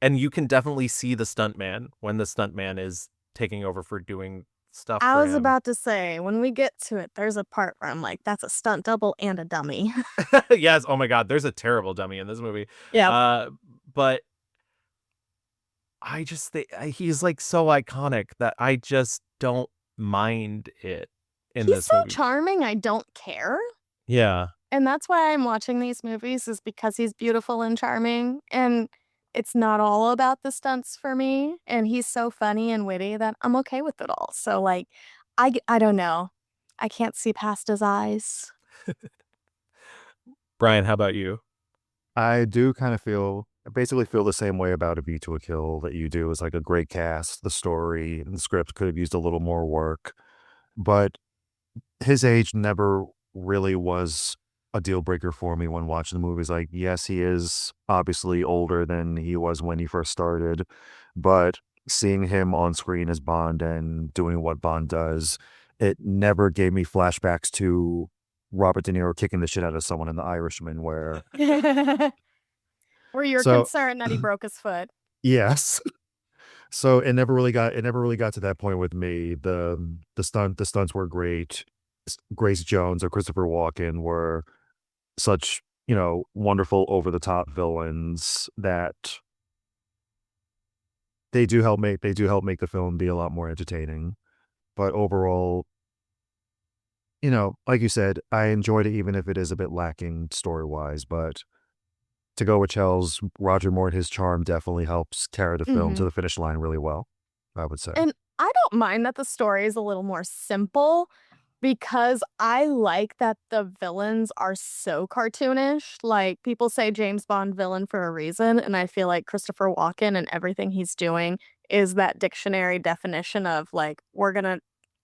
And you can definitely see the stuntman when the stuntman is taking over for doing stuff I for was him. about to say, when we get to it, there's a part where I'm like, that's a stunt double and a dummy. Yes. Oh my God. There's a terrible dummy in this movie. Yeah. But I just think he's like so iconic that I just don't mind it in He's this so movie. charming, I don't care. Yeah. And that's why I'm watching these movies, is because he's beautiful and charming. And it's not all about the stunts for me. And he's so funny and witty that I'm okay with it all. So, like, I don't know. I can't see past his eyes. Brian, how about you? I basically feel the same way about A View to a Kill that you do. It's like a great cast. The story and the script could have used a little more work. But his age never really was a deal breaker for me when watching the movies. Like, yes, he is obviously older than he was when he first started, but seeing him on screen as Bond and doing what Bond does, it never gave me flashbacks to Robert De Niro kicking the shit out of someone in The Irishman, where Where you're So- concerned that he broke his foot. yes. So it never really got to that point with me. The stunts were great. Grace Jones or Christopher Walken were such, wonderful over the top villains that they do help make the film be a lot more entertaining. But overall, like you said, I enjoyed it even if it is a bit lacking story-wise, but to go with Chell's, Roger Moore and his charm definitely helps carry the film to the finish line really well, I would say. And I don't mind that the story is a little more simple, because I like that the villains are so cartoonish. Like, people say James Bond villain for a reason, and I feel like Christopher Walken and everything he's doing is that dictionary definition of, like, we're gonna,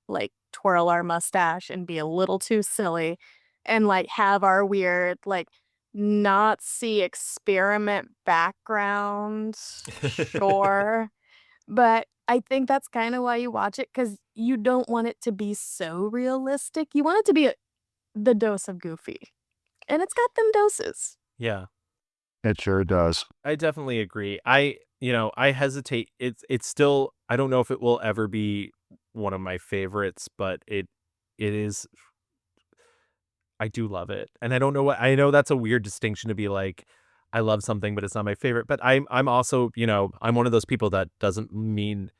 like, twirl our mustache and be a little too silly and, like, have our weird, like, Nazi experiment background, sure. But I think that's kind of why you watch it because you don't want it to be so realistic. You want it to be the dose of goofy. And it's got them doses. Yeah. It sure does. I definitely agree. I hesitate. It's still, I don't know if it will ever be one of my favorites, but it is. I do love it. And I don't know I know that's a weird distinction to be like, I love something, but it's not my favorite. But I'm also, I'm one of those people that doesn't mean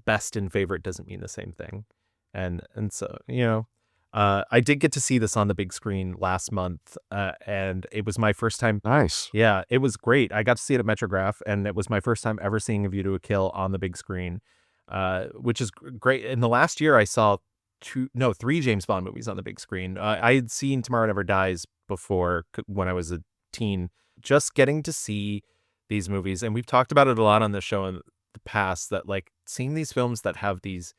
best and favorite doesn't mean the same thing. And so, I did get to see this on the big screen last month, and it was my first time. Nice. Yeah, it was great. I got to see it at Metrograph, and it was my first time ever seeing A View to a Kill on the big screen, which is great. In the last year, I saw three James Bond movies on the big screen. I had seen Tomorrow Never Dies before when I was a teen. Just getting to see these movies, and we've talked about it a lot on the show in the past, that like seeing these films that have these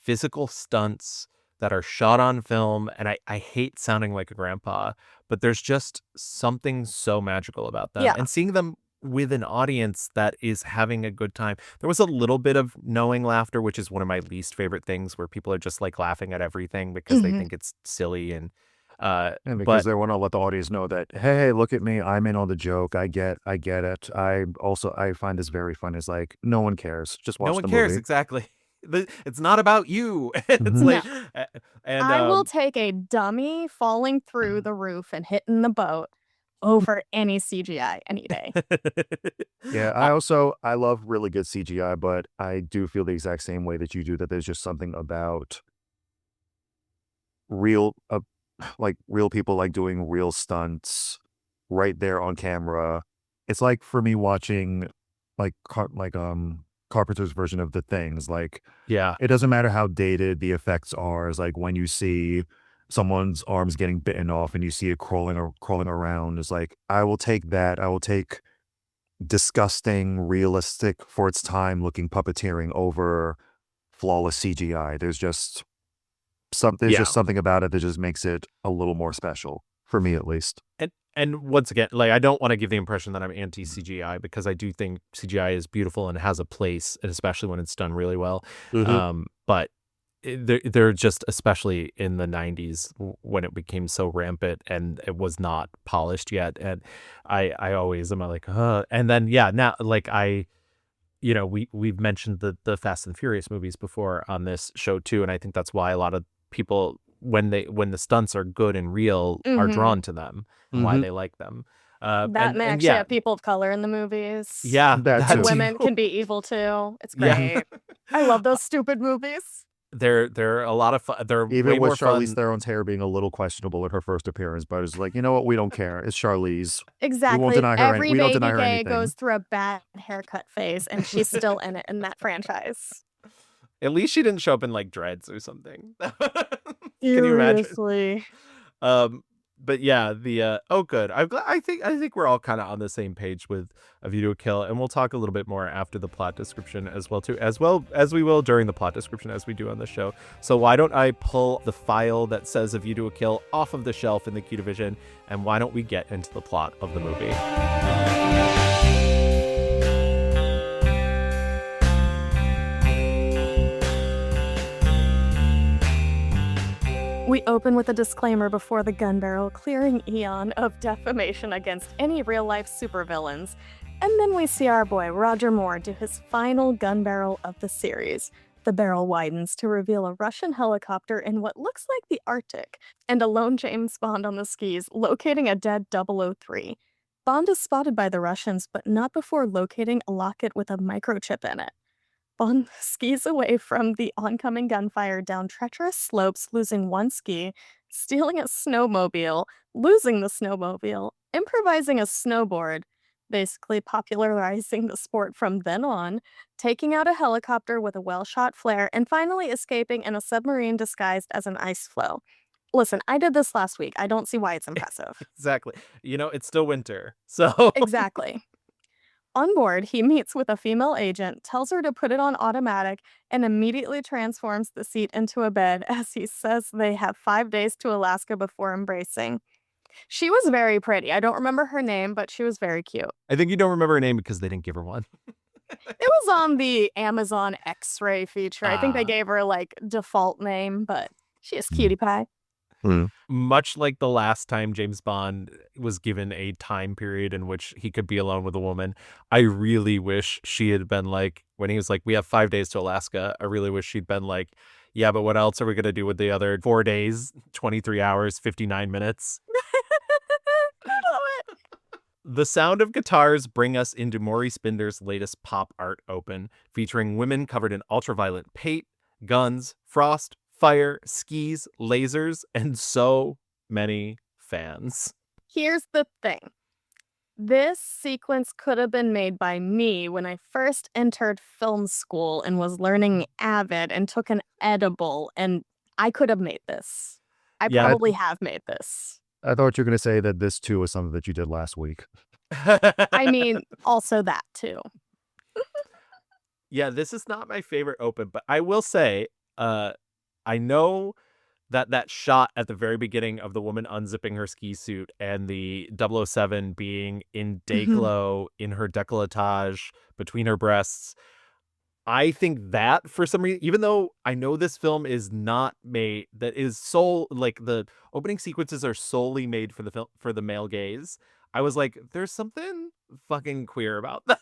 physical stunts that are shot on film, and I hate sounding like a grandpa, but there's just something so magical about them. Yeah. And seeing them with an audience that is having a good time. There was a little bit of knowing laughter, which is one of my least favorite things, where people are just like laughing at everything because they think it's silly and And because but they want to let the audience know that, hey, look at me, I'm in on the joke. I get it. I find this very fun. It's like no one cares. Just watch no one the cares movie. exactly. It's not about you. It's Mhm. like No. and I will take a dummy falling through the roof and hitting the boat over any CGI any day. Yeah, I love really good CGI, but I do feel the exact same way that you do, that there's just something about real like real people like doing real stunts right there on camera. It's like for me watching like Carpenter's version of The Things. Like Yeah. it doesn't matter how dated the effects are. It's like when you see someone's arms getting bitten off and you see it crawling around. It's like I will take that. I will take disgusting, realistic for its time looking puppeteering over flawless CGI. There's just Yeah. something about it that just makes it a little more special for me, at least. And once again, like I don't want to give the impression that I'm anti CGI, because I do think CGI is beautiful and has a place, and especially when it's done really well. But they're just, especially in the 90s when it became so rampant and it was not polished yet, and I always am like, and then now like we've mentioned the Fast and Furious movies before on this show too, and I think that's why a lot of people, when the stunts are good and real, are drawn to them, and why they like them. That And may actually have people of color in the movies. yeah, That too. Women can be evil too. It's Yeah. great. I love those stupid movies. they're a lot of fun. They're way Even more with Charlize fun. Theron's hair being a little questionable in her first appearance, but it's like, you know what? We don't care. It's Charlize. Exactly. deny her any- Every we don't baby deny her gay anything. goes through a bad haircut phase, and she's still in it in that franchise. At least she didn't show up in like dreads or something. Can you imagine? Seriously. But yeah, good. I think we're all kind of on the same page with A View to a Kill, and we'll talk a little bit more after the plot description as well as we will during the plot description, as we do on the show. So why don't I pull the file that says A View to a Kill off of the shelf in the Q Division, and why don't we get into the plot of the movie? We open with a disclaimer before the gun barrel, clearing Eon of defamation against any real-life supervillains. And then we see our boy Roger Moore do his final gun barrel of the series. The barrel widens to reveal a Russian helicopter in what looks like the Arctic, and a lone James Bond on the skis locating a dead 003. Bond is spotted by the Russians, but not before locating a locket with a microchip in it. Bond skis away from the oncoming gunfire down treacherous slopes, losing one ski, stealing a snowmobile, losing the snowmobile, improvising a snowboard, basically popularizing the sport from then on, taking out a helicopter with a well-shot flare, and finally escaping in a submarine disguised as an ice floe. Listen, I did this last week. I don't see why it's impressive. Exactly. It's still winter, so Exactly. On board, he meets with a female agent, tells her to put it on automatic, and immediately transforms the seat into a bed as he says they have 5 days to Alaska before embracing. She was very pretty. I don't remember her name, but she was very cute. I think you don't remember her name because they didn't give her one. It was on the Amazon X-ray feature. I think they Ah. gave her like default name, but she is cutie pie. Much like the last time James Bond was given a time period in which he could be alone with a woman, I really wish she had been like, when he was like, we have 5 days to Alaska, I really wish she'd been like, yeah, but what else are we going to do with the other 4 days, 23 hours, 59 minutes? I love it. The sound of guitars bring us into Maurice Binder's latest pop art open, featuring women covered in ultraviolet paint, guns, frost, fire, skis, lasers, and so many fans. Here's the thing. This sequence could have been made by me when I first entered film school and was learning Avid and took an edible, and I could have made this. I Yeah, I- probably have made this. I thought you were going to say that this too was something that you did last week. I mean, also that too. Yeah, this is not my favorite open, but I will say, I know that shot at the very beginning of the woman unzipping her ski suit and the 007 being in Dayglow in her décolletage between her breasts. I think that for some reason, even though I know this film is not made, that is like the opening sequences are solely made for the film for the male gaze. I was like, there's something fucking queer about that.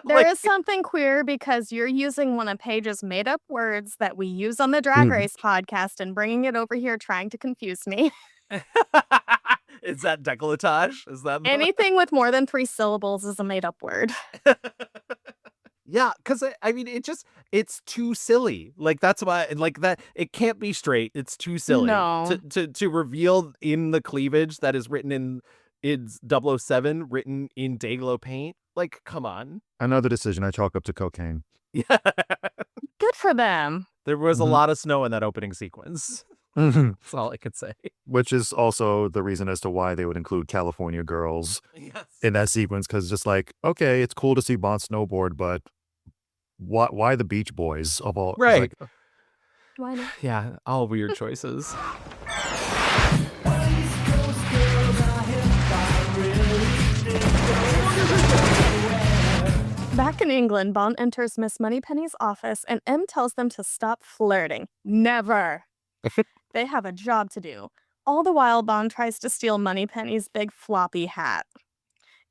There is Like, something queer because you're using one of Paige's made up words that we use on the Drag Race podcast and bringing it over here trying to confuse me. is that décolletage? Is that the- Anything with more than 3 syllables is a made up word. Yeah, because I mean, it's too silly. Like that's why, like that, it can't be straight. It's too silly No. to reveal in the cleavage that is written in it's 007 written in Dayglow paint. Like, come on. Another decision I chalk up to cocaine. Yeah, Good for them. there was a Mhm. lot of snow in that opening sequence. That's all I could say. Which is also the reason as to why they would include California Girls Yes. in that sequence. Because just like, okay, it's cool to see Bond snowboard, but why the Beach Boys of all? it's Right. like, Why not? Yeah, all weird choices. Back in England, Bond enters Miss Moneypenny's office and M tells them to stop flirting. Never. They have a job to do. All the while, Bond tries to steal Moneypenny's big floppy hat.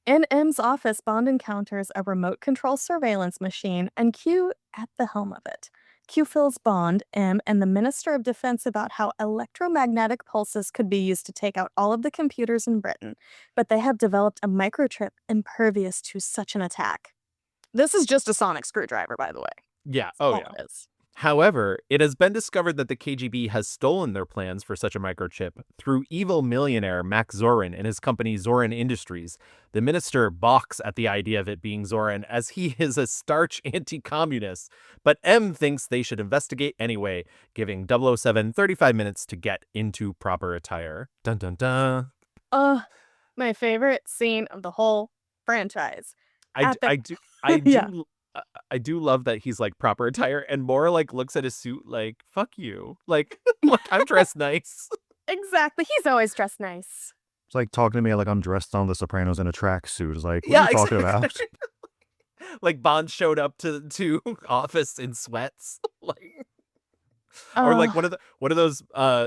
In M's office, Bond encounters a remote control surveillance machine and Q at the helm of it. Q fills Bond, M, and the Minister of Defense about how electromagnetic pulses could be used to take out all of the computers in Britain, but they have developed a microchip impervious to such an attack. This is just a sonic screwdriver, by the way. Yeah. All Oh, yeah. it is. However, it has been discovered that the KGB has stolen their plans for such a microchip through evil millionaire Max Zorin and his company Zorin Industries. The minister balks at the idea of it being Zorin as he is a starch anti-communist, but M thinks they should investigate anyway, giving 007 35 minutes to get into proper attire. Dun dun dun. My favorite scene of the whole franchise. I At the- do Yeah. I do love that he's like proper attire and more like looks at his suit like fuck you. Like I'm dressed nice. Exactly. He's always dressed nice. it's like talking to me like I'm dressed on The Sopranos in a tracksuit. It's like, what Yeah, are you talking about? exactly. Like Bond showed up to office in sweats. Like or like Ugh. one of those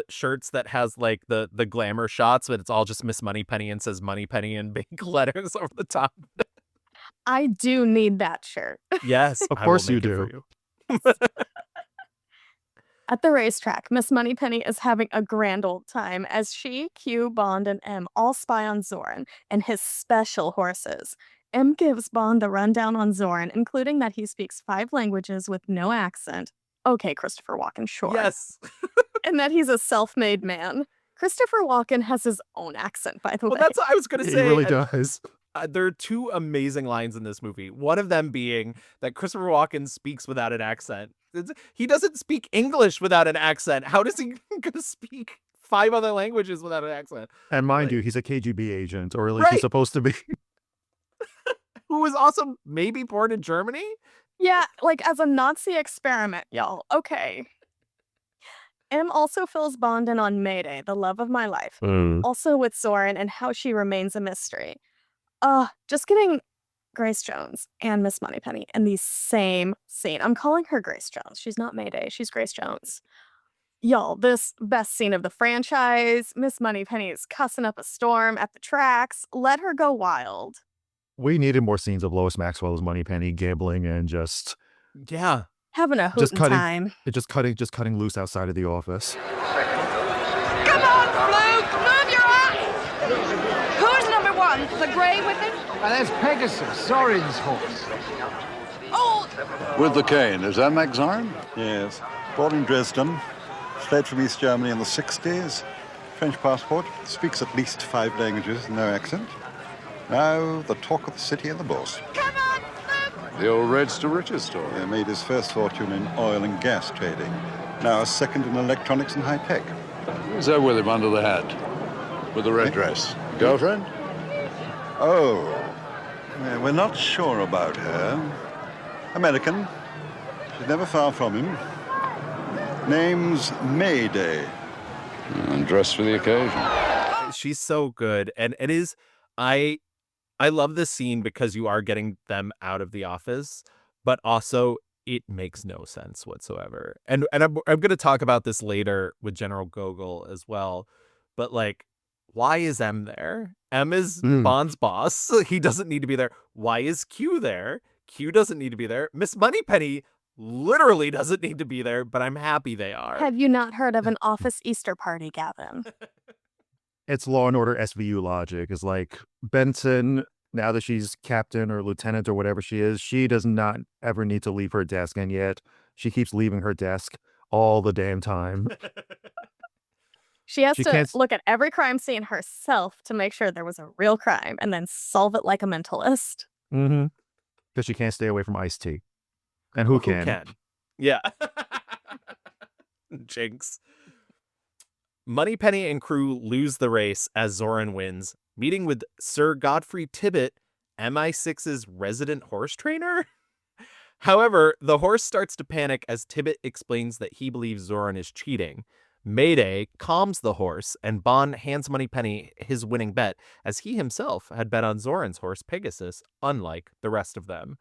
shirts that has like the glamour shots, but it's all just Miss Moneypenny and says Moneypenny in big letters over the top. I do need that shirt. Yes, Of I will course you make it for do. you. At the racetrack, Miss Moneypenny is having a grand old time as she, Q, Bond, and M all spy on Zorin and his special horses. M gives Bond the rundown on Zorin, including that he speaks 5 languages with no accent. Okay, Christopher Walken, sure. Yes. And that he's a self-made man. Christopher Walken has his own accent, by the Well, way. that's what I was going to He say. really does. There are 2 amazing lines in this movie. One of them being that Christopher Walken speaks without an accent. He doesn't speak English without an accent. How does he going to speak 5 other languages without an accent? And mind Like- you, he's a KGB agent, or at least Right. he's supposed to be. Who was also maybe born in Germany? Yeah, like as a Nazi experiment, y'all. Okay. Em also fills Bond in on Mayday, the love of my life. Also with Zoran and how she remains a mystery. Just getting Grace Jones and Miss Moneypenny in the same scene. I'm calling her Grace Jones. She's not Mayday. She's Grace Jones. Y'all, this best scene of the franchise. Miss Moneypenny is cussing up a storm at the tracks. Let her go wild. We needed more scenes of Lois Maxwell as Moneypenny gambling and just Yeah. Having a just hootin' cutting time. just cutting loose outside of the office. Come on, Fluke! Move your ass! Who's number one? The grey with him? That's Pegasus, Zorin's horse. Oh! With the cane, is that Max Zorin? Yes. Born in Dresden, fled from East Germany in the 60s. French passport, speaks at least 5 languages, no accent. Now the talk of the city and the boss. Come on, The old rags to riches story. He made his first fortune in oil and gas trading. Now a second in electronics and high tech. Who's that with him under the hat? With the red dress? Girlfriend? Oh, we're not sure about her. American. She's never far from him. Name's Mayday. And dressed for the occasion. She's so good. And it is, I love this scene because you are getting them out of the office, but also it makes no sense whatsoever. And I'm going to talk about this later with General Gogol as well. But like, why is M there? M is Bond's boss. He doesn't need to be there. Why is Q there? Q doesn't need to be there. Miss Moneypenny literally doesn't need to be there, but I'm happy they are. Have you not heard of an office Easter party, Gavin? It's Law and Order SVU logic. Is like Benson, now that she's captain or lieutenant or whatever she is, she does not ever need to leave her desk, and yet she keeps leaving her desk all the damn time. She has She to can't- look at every crime scene herself to make sure there was a real crime and then solve it like a mentalist. Mm-hmm. Because she can't stay away from iced tea. And who can? Yeah. Jinx. Moneypenny and crew lose the race as Zoran wins, meeting with Sir Godfrey Tibbett, MI6's resident horse trainer. However, the horse starts to panic as Tibbett explains that he believes Zoran is cheating. Mayday calms the horse, and Bond hands Moneypenny his winning bet, as he himself had bet on Zoran's horse Pegasus, unlike the rest of them.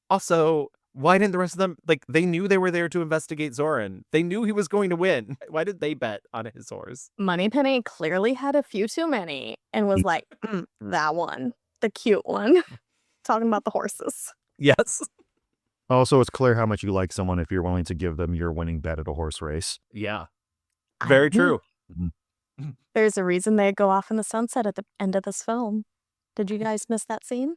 Also, why didn't the rest of them, like, they knew they were there to investigate Zoran. They knew he was going to win. Why did they bet on his horse? Moneypenny clearly had a few too many and was like, that one, the cute one. Talking about the horses. Yes. Also, it's clear how much you like someone if you're willing to give them your winning bet at a horse race. Yeah. Very true. There's a reason they go off in the sunset at the end of this film. Did you guys miss that scene?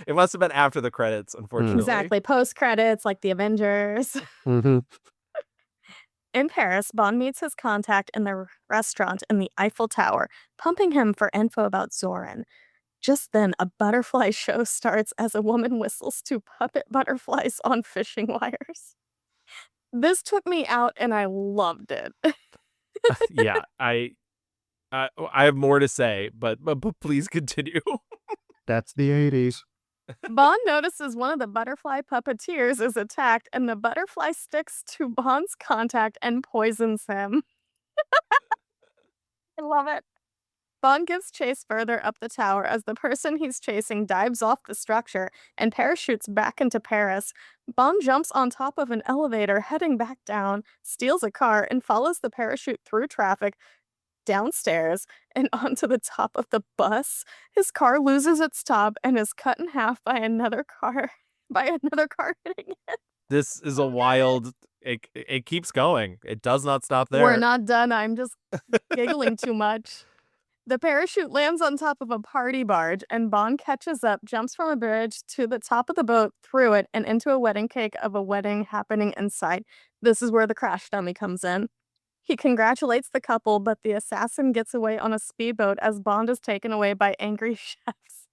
It must have been after the credits, unfortunately. Exactly. Post credits, like the Avengers. In Paris, Bond meets his contact in the restaurant in the Eiffel Tower, pumping him for info about Zoran. Just then, a butterfly show starts as a woman whistles to puppet butterflies on fishing wires. This took me out and I loved it. Yeah, I have more to say, but please continue. That's the 80s. Bond notices one of the butterfly puppeteers is attacked, and the butterfly sticks to Bond's contact and poisons him. I love it. Bond gives chase further up the tower as the person he's chasing dives off the structure and parachutes back into Paris. Bond jumps on top of an elevator heading back down, steals a car, and follows the parachute through traffic, downstairs, and onto the top of the bus. His car loses its top and is cut in half by another car hitting it. This is a wild, it keeps going. It does not stop there. We're not done. I'm just giggling too much. The parachute lands on top of a party barge, and Bond catches up, jumps from a bridge to the top of the boat, through it, and into a wedding cake of a wedding happening inside. This is where the crash dummy comes in. He congratulates the couple, but the assassin gets away on a speedboat as Bond is taken away by angry chefs.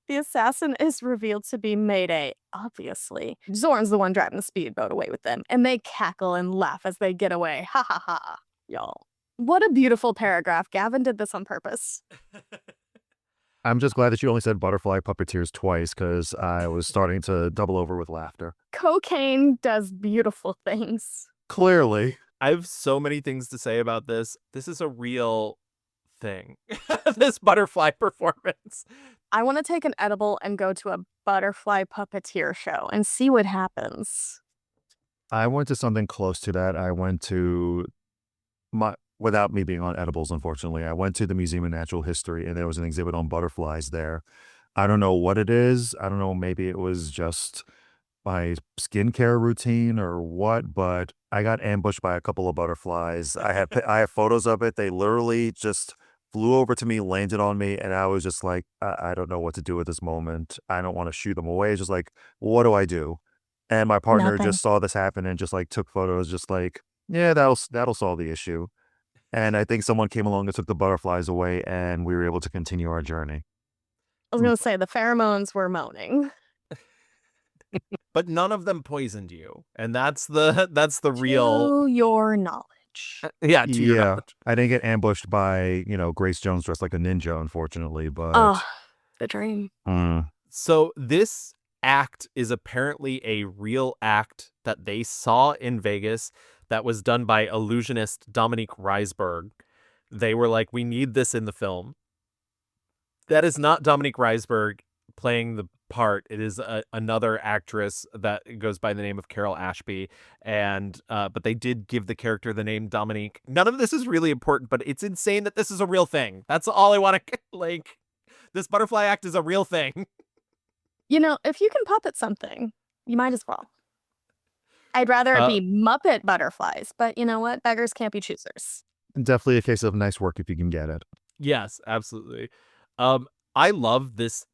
The assassin is revealed to be Mayday, obviously. Zoran's the one driving the speedboat away with them, and they cackle and laugh as they get away. Ha ha ha, y'all. What a beautiful paragraph. Gavin did this on purpose. I'm just glad that you only said butterfly puppeteers twice, because I was starting to double over with laughter. Cocaine does beautiful things. Clearly. I have so many things to say about this. This is a real thing. This butterfly performance. I want to take an edible and go to a butterfly puppeteer show and see what happens. I went to something close to that. I went to without me being on edibles, unfortunately, I went to the Museum of Natural History and there was an exhibit on butterflies there. I don't know what it is. I don't know. Maybe it was just my skincare routine or what, but I got ambushed by a couple of butterflies. I have photos of it. They literally just flew over to me, landed on me, and I was just like, I don't know what to do at this moment. I don't want to shoot them away. It's just like, what do I do? And my partner Nothing. just saw this happen and just like took photos, just like, yeah, that'll solve the issue. And I think someone came along and took the butterflies away, and we were able to continue our journey. I was going to say the pheromones were moaning. But none of them poisoned you. And that's the real To your knowledge. yeah, to your Yeah, knowledge. I didn't get ambushed by, Grace Jones dressed like a ninja, unfortunately, but Oh, the dream. So this act is apparently a real act that they saw in Vegas that was done by illusionist Dominique Reisberg. They were like, we need this in the film. That is not Dominique Reisberg playing the part. It is another actress that goes by the name of Carol Ashby, and but they did give the character the name Dominique. None of this is really important, but it's insane that this is a real thing. That's all I want to like. This butterfly act is a real thing. If you can puppet something, you might as well. I'd rather it be Muppet butterflies, but you know what? Beggars can't be choosers. definitely a case of nice work if you can get it. Yes, absolutely. I love this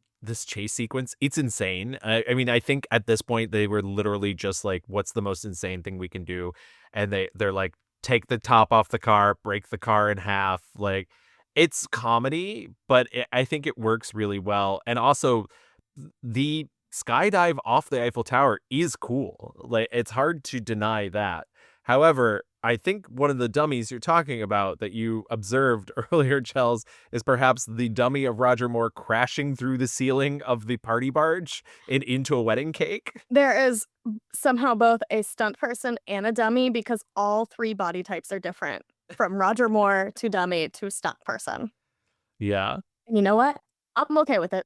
chase sequence. It's insane. I mean, I think at this point they were literally just like, what's the most insane thing we can do? And they're like, take the top off the car, break the car in half. Like, it's comedy, but I think it works really well. And also the skydive off the Eiffel Tower is cool. Like, it's hard to deny that. However, I think one of the dummies you're talking about that you observed earlier, Chels, is perhaps the dummy of Roger Moore crashing through the ceiling of the party barge and into a wedding cake. There is somehow both a stunt person and a dummy because all three body types are different, from Roger Moore to dummy to stunt person. Yeah. And you know what? I'm okay with it.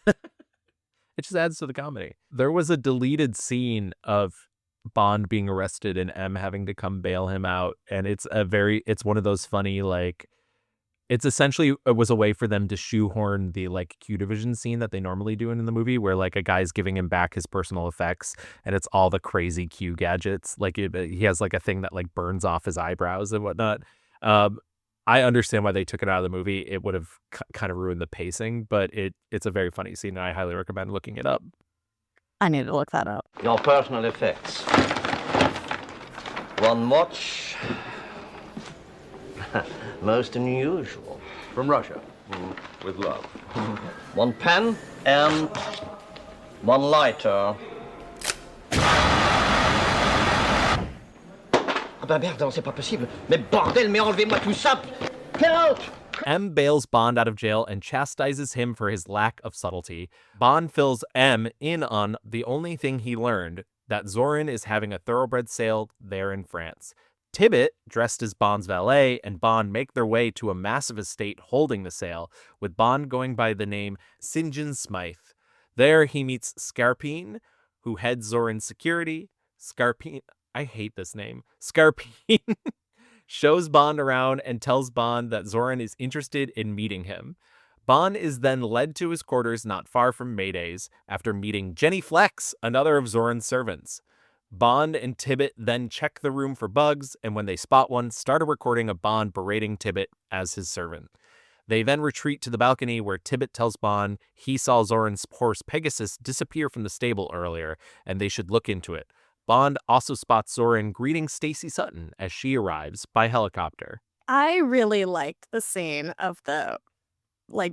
It just adds to the comedy. There was a deleted scene of Bond being arrested and M having to come bail him out, and it's one of those funny, like, it's essentially, it was a way for them to shoehorn the like Q Division scene that they normally do in the movie, where like a guy's giving him back his personal effects and it's all the crazy Q gadgets, like he has like a thing that like burns off his eyebrows and whatnot. I understand why they took it out of the movie. It would have kind of ruined the pacing, but it's a very funny scene and I highly recommend looking it up. I need to look that up. Your personal effects. One watch. Most unusual. From Russia. With love. One pen and one lighter. Ah bah merde, non, c'est pas possible. Mais bordel, mais enlevez-moi tout ça. Get out! M bails Bond out of jail and chastises him for his lack of subtlety. Bond fills M in on the only thing he learned, that Zorin is having a thoroughbred sale there in France. Tibbet, dressed as Bond's valet, and Bond make their way to a massive estate holding the sale, with Bond going by the name St. John Smythe. There he meets Scarpine, who heads Zorin's security. Scarpine, I hate this name. Scarpine shows Bond around and tells Bond that Zorin is interested in meeting him. Bond is then led to his quarters not far from Mayday's after meeting Jenny Flex, another of Zorin's servants. Bond and Tibbet then check the room for bugs, and when they spot one, start a recording of Bond berating Tibbet as his servant. They then retreat to the balcony where Tibbet tells Bond he saw Zorin's horse Pegasus disappear from the stable earlier, and they should look into it. Bond also spots Zorin greeting Stacey Sutton as she arrives by helicopter. I really liked the scene of the like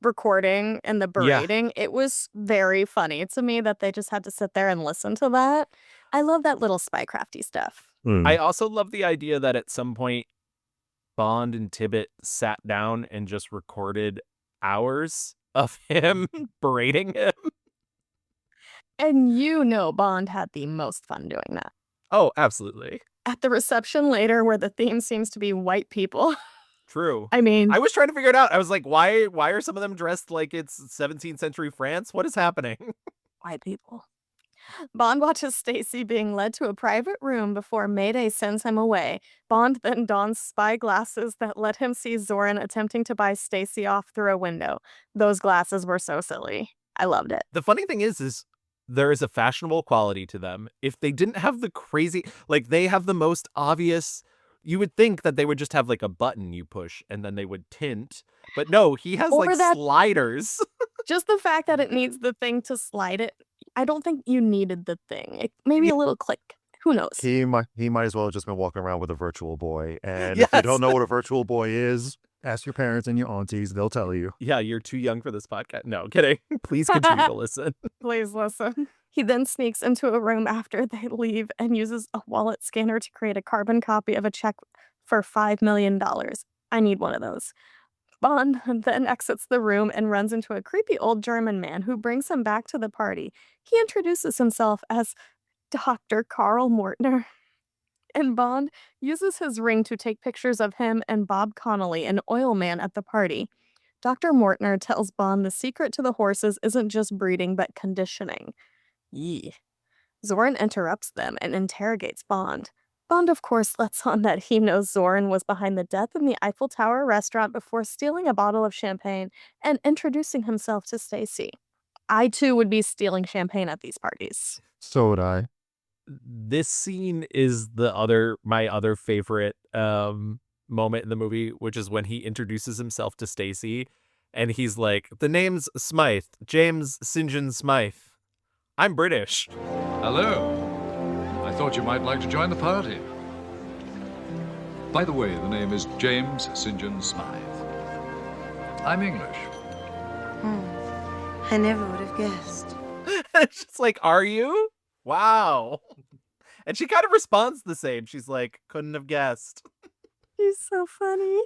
recording and the berating. It was very funny to me that they just had to sit there and listen to that. I love that little spycrafty stuff. I also love the idea that at some point Bond and Tibbet sat down and just recorded hours of him berating him. And Bond had the most fun doing that. Oh, absolutely. At the reception later, where the theme seems to be white people. True. I mean, I was trying to figure it out. I was like, why are some of them dressed like it's 17th century France? What is happening? white people. Bond watches Stacy being led to a private room before Mayday sends him away. Bond then dons spy glasses that let him see Zorin attempting to buy Stacy off through a window. Those glasses were so silly. I loved it. The funny thing is there is a fashionable quality to them. If they didn't have the crazy, like they have the most obvious, you would think that they would just have like a button you push and then they would tint. But no, he has Or like that- sliders. Just the fact that it needs the thing to slide it, I don't think you needed the thing. Maybe a little click. Who knows? He might as well have just been walking around with a virtual boy. And if Yes. you don't know what a virtual boy is, ask your parents and your aunties. They'll tell you. Yeah, you're too young for this podcast. No, kidding. Please continue to listen. Please listen. He then sneaks into a room after they leave and uses a wallet scanner to create a carbon copy of a check for $5 million. I need one of those. Bond then exits the room and runs into a creepy old German man who brings him back to the party. He introduces himself as Dr. Karl Mortner. And Bond uses his ring to take pictures of him and Bob Connolly, an oil man at the party. Dr. Mortner tells Bond the secret to the horses isn't just breeding, but conditioning. Yee. Zorin interrupts them and interrogates Bond. Bond, of course, lets on that he knows Zorin was behind the death in the Eiffel Tower restaurant before stealing a bottle of champagne and introducing himself to Stacy. I, too, would be stealing champagne at these parties. So would I. This scene is my other favorite moment in the movie, which is when he introduces himself to Stacy and he's like, the name's Smythe, James St. John Smythe. I'm British. Hello. I thought you might like to join the party. By the way, the name is James St. John Smythe. I'm English. I never would have guessed. It's just like, are you? Wow. And she kind of responds the same. She's like, couldn't have guessed. He's so funny.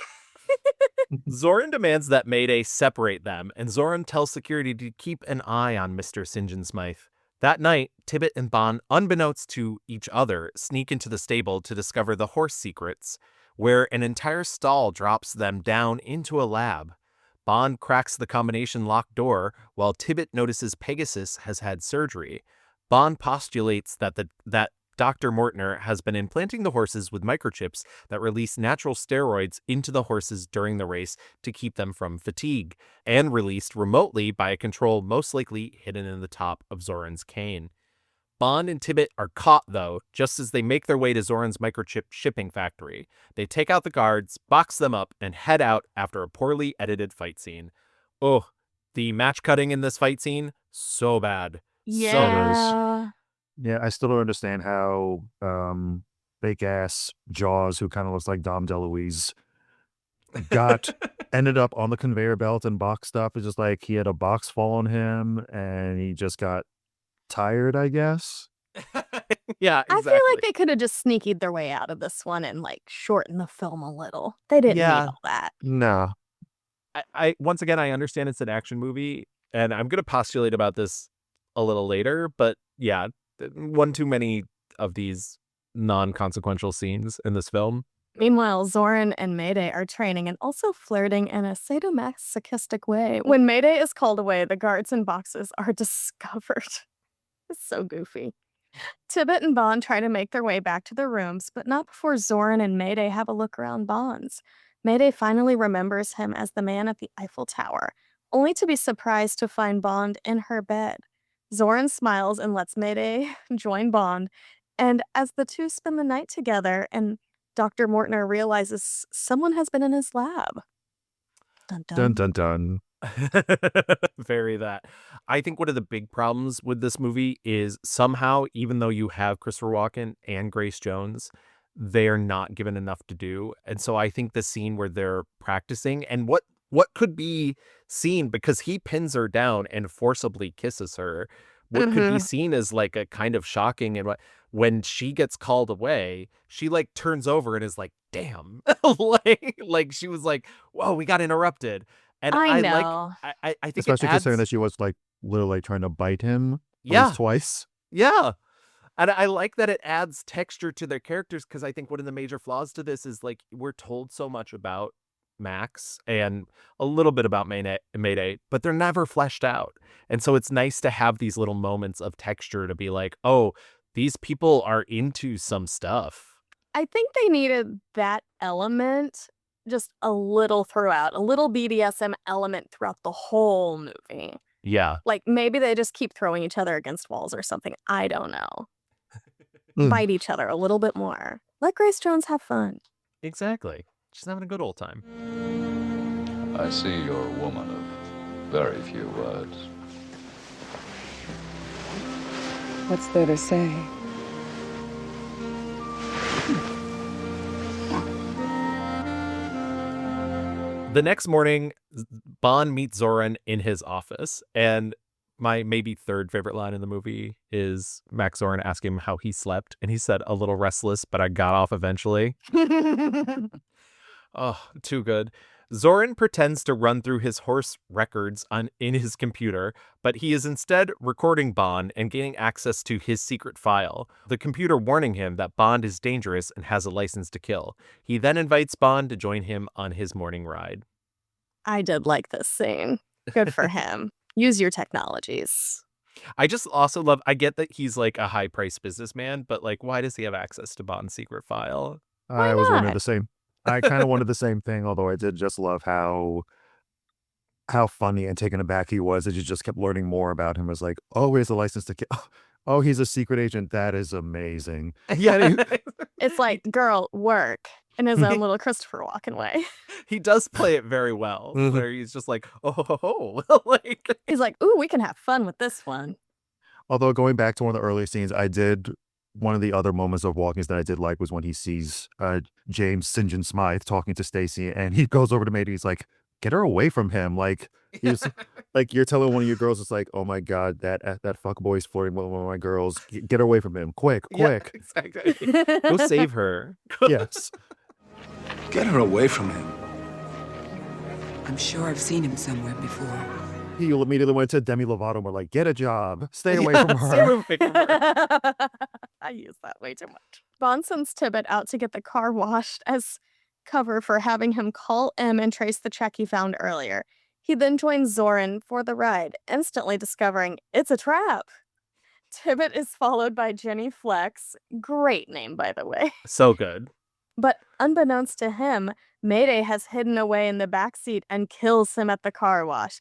Zorin demands that Mayday separate them, and Zorin tells security to keep an eye on Mr. St. John Smythe. That night, Tibbet and Bond, unbeknownst to each other, sneak into the stable to discover the horse secrets, where an entire stall drops them down into a lab. Bond cracks the combination locked door, while Tibbet notices Pegasus has had surgery. Bond postulates that Dr. Mortner has been implanting the horses with microchips that release natural steroids into the horses during the race to keep them from fatigue, and released remotely by a control most likely hidden in the top of Zorin's cane. Bond and Tibbet are caught, though, just as they make their way to Zorin's microchip shipping factory. They take out the guards, box them up, and head out after a poorly edited fight scene. Oh, the match cutting in this fight scene, so bad. Yeah. Yeah, I still don't understand how fake ass Jaws, who kind of looks like Dom DeLuise, ended up on the conveyor belt and boxed up. It's just like he had a box fall on him and he just got tired, I guess. Yeah, exactly. I feel like they could have just sneakied their way out of this one and like shortened the film a little. They didn't need all that. No. I once again, I understand it's an action movie, and I'm going to postulate about this a little later, but yeah, one too many of these non-consequential scenes in this film. Meanwhile, Zorin and Mayday are training and also flirting in a sadomasochistic way. When Mayday is called away, the guards and boxes are discovered. It's so goofy. Tibbet and Bond try to make their way back to their rooms, but not before Zorin and Mayday have a look around Bond's. Mayday finally remembers him as the man at the Eiffel Tower, only to be surprised to find Bond in her bed. Zorin smiles and lets Mayday join Bond, and as the two spend the night together, and Dr. Mortner realizes someone has been in his lab. Dun dun. Dun dun dun. Very that. I think one of the big problems with this movie is somehow, even though you have Christopher Walken and Grace Jones, they are not given enough to do. And so I think the scene where they're practicing and what could be seen, because he pins her down and forcibly kisses her, what could be seen as like a kind of shocking, and when she gets called away, she like turns over and is like, damn, like she was like, whoa, we got interrupted. And I know. I think especially it adds, considering that she was like literally trying to bite him at Yeah. least twice. Yeah. And I like that it adds texture to their characters, because I think one of the major flaws to this is like we're told so much about Max and a little bit about Mayday, but they're never fleshed out. And so it's nice to have these little moments of texture to be like, oh, these people are into some stuff. I think they needed that element just a little throughout, a little BDSM element throughout the whole movie. Yeah. Like maybe they just keep throwing each other against walls or something. I don't know. Mm. Bite each other a little bit more. Let Grace Jones have fun. Exactly. She's having a good old time. I see you're a woman of very few words. What's there to say? The next morning, Bond meets Zoran in his office, and my maybe third favorite line in the movie is Max Zorin asking him how he slept, and he said, "A little restless, but I got off eventually." Oh, too good. Zorin pretends to run through his horse records in his computer, but he is instead recording Bond and gaining access to his secret file, the computer warning him that Bond is dangerous and has a license to kill. He then invites Bond to join him on his morning ride. I did like this scene. Good for him. Use your technologies. I just also love, I get that he's like a high-priced businessman, but like, why does he have access to Bond's secret file? I was wondering not? the same. I kind of wanted the same thing, although I did just love how funny and taken aback he was as you just kept learning more about him. It was like, oh, he has a license to kill. Oh, he's a secret agent. That is amazing. Yeah, It's like, girl, work. In his own little Christopher Walken way. he does play it very well, where he's just like, oh, like, He's like, ooh, we can have fun with this one. Although going back to one of the earlier scenes, one of the other moments of Walking's that I did like was when he sees James St. John Smythe talking to Stacy, and he goes over to Mayday. He's like, get her away from him. Like, he's like, you're telling one of your girls, it's like, oh my God, that fuckboy's flirting with one of my girls. Get her away from him. Quick. yeah, exactly. Go save her. Yes. Get her away from him. I'm sure I've seen him somewhere before. He immediately went to Demi Lovato and were like, get a job. Stay away from Stay her. away from her. I use that way too much. Bond sends Tibbet out to get the car washed as cover for having him call M and trace the check he found earlier. He then joins Zorin for the ride, instantly discovering it's a trap. Tibbet is followed by Jenny Flex. Great name, by the way. So good. But unbeknownst to him, Mayday has hidden away in the backseat and kills him at the car wash.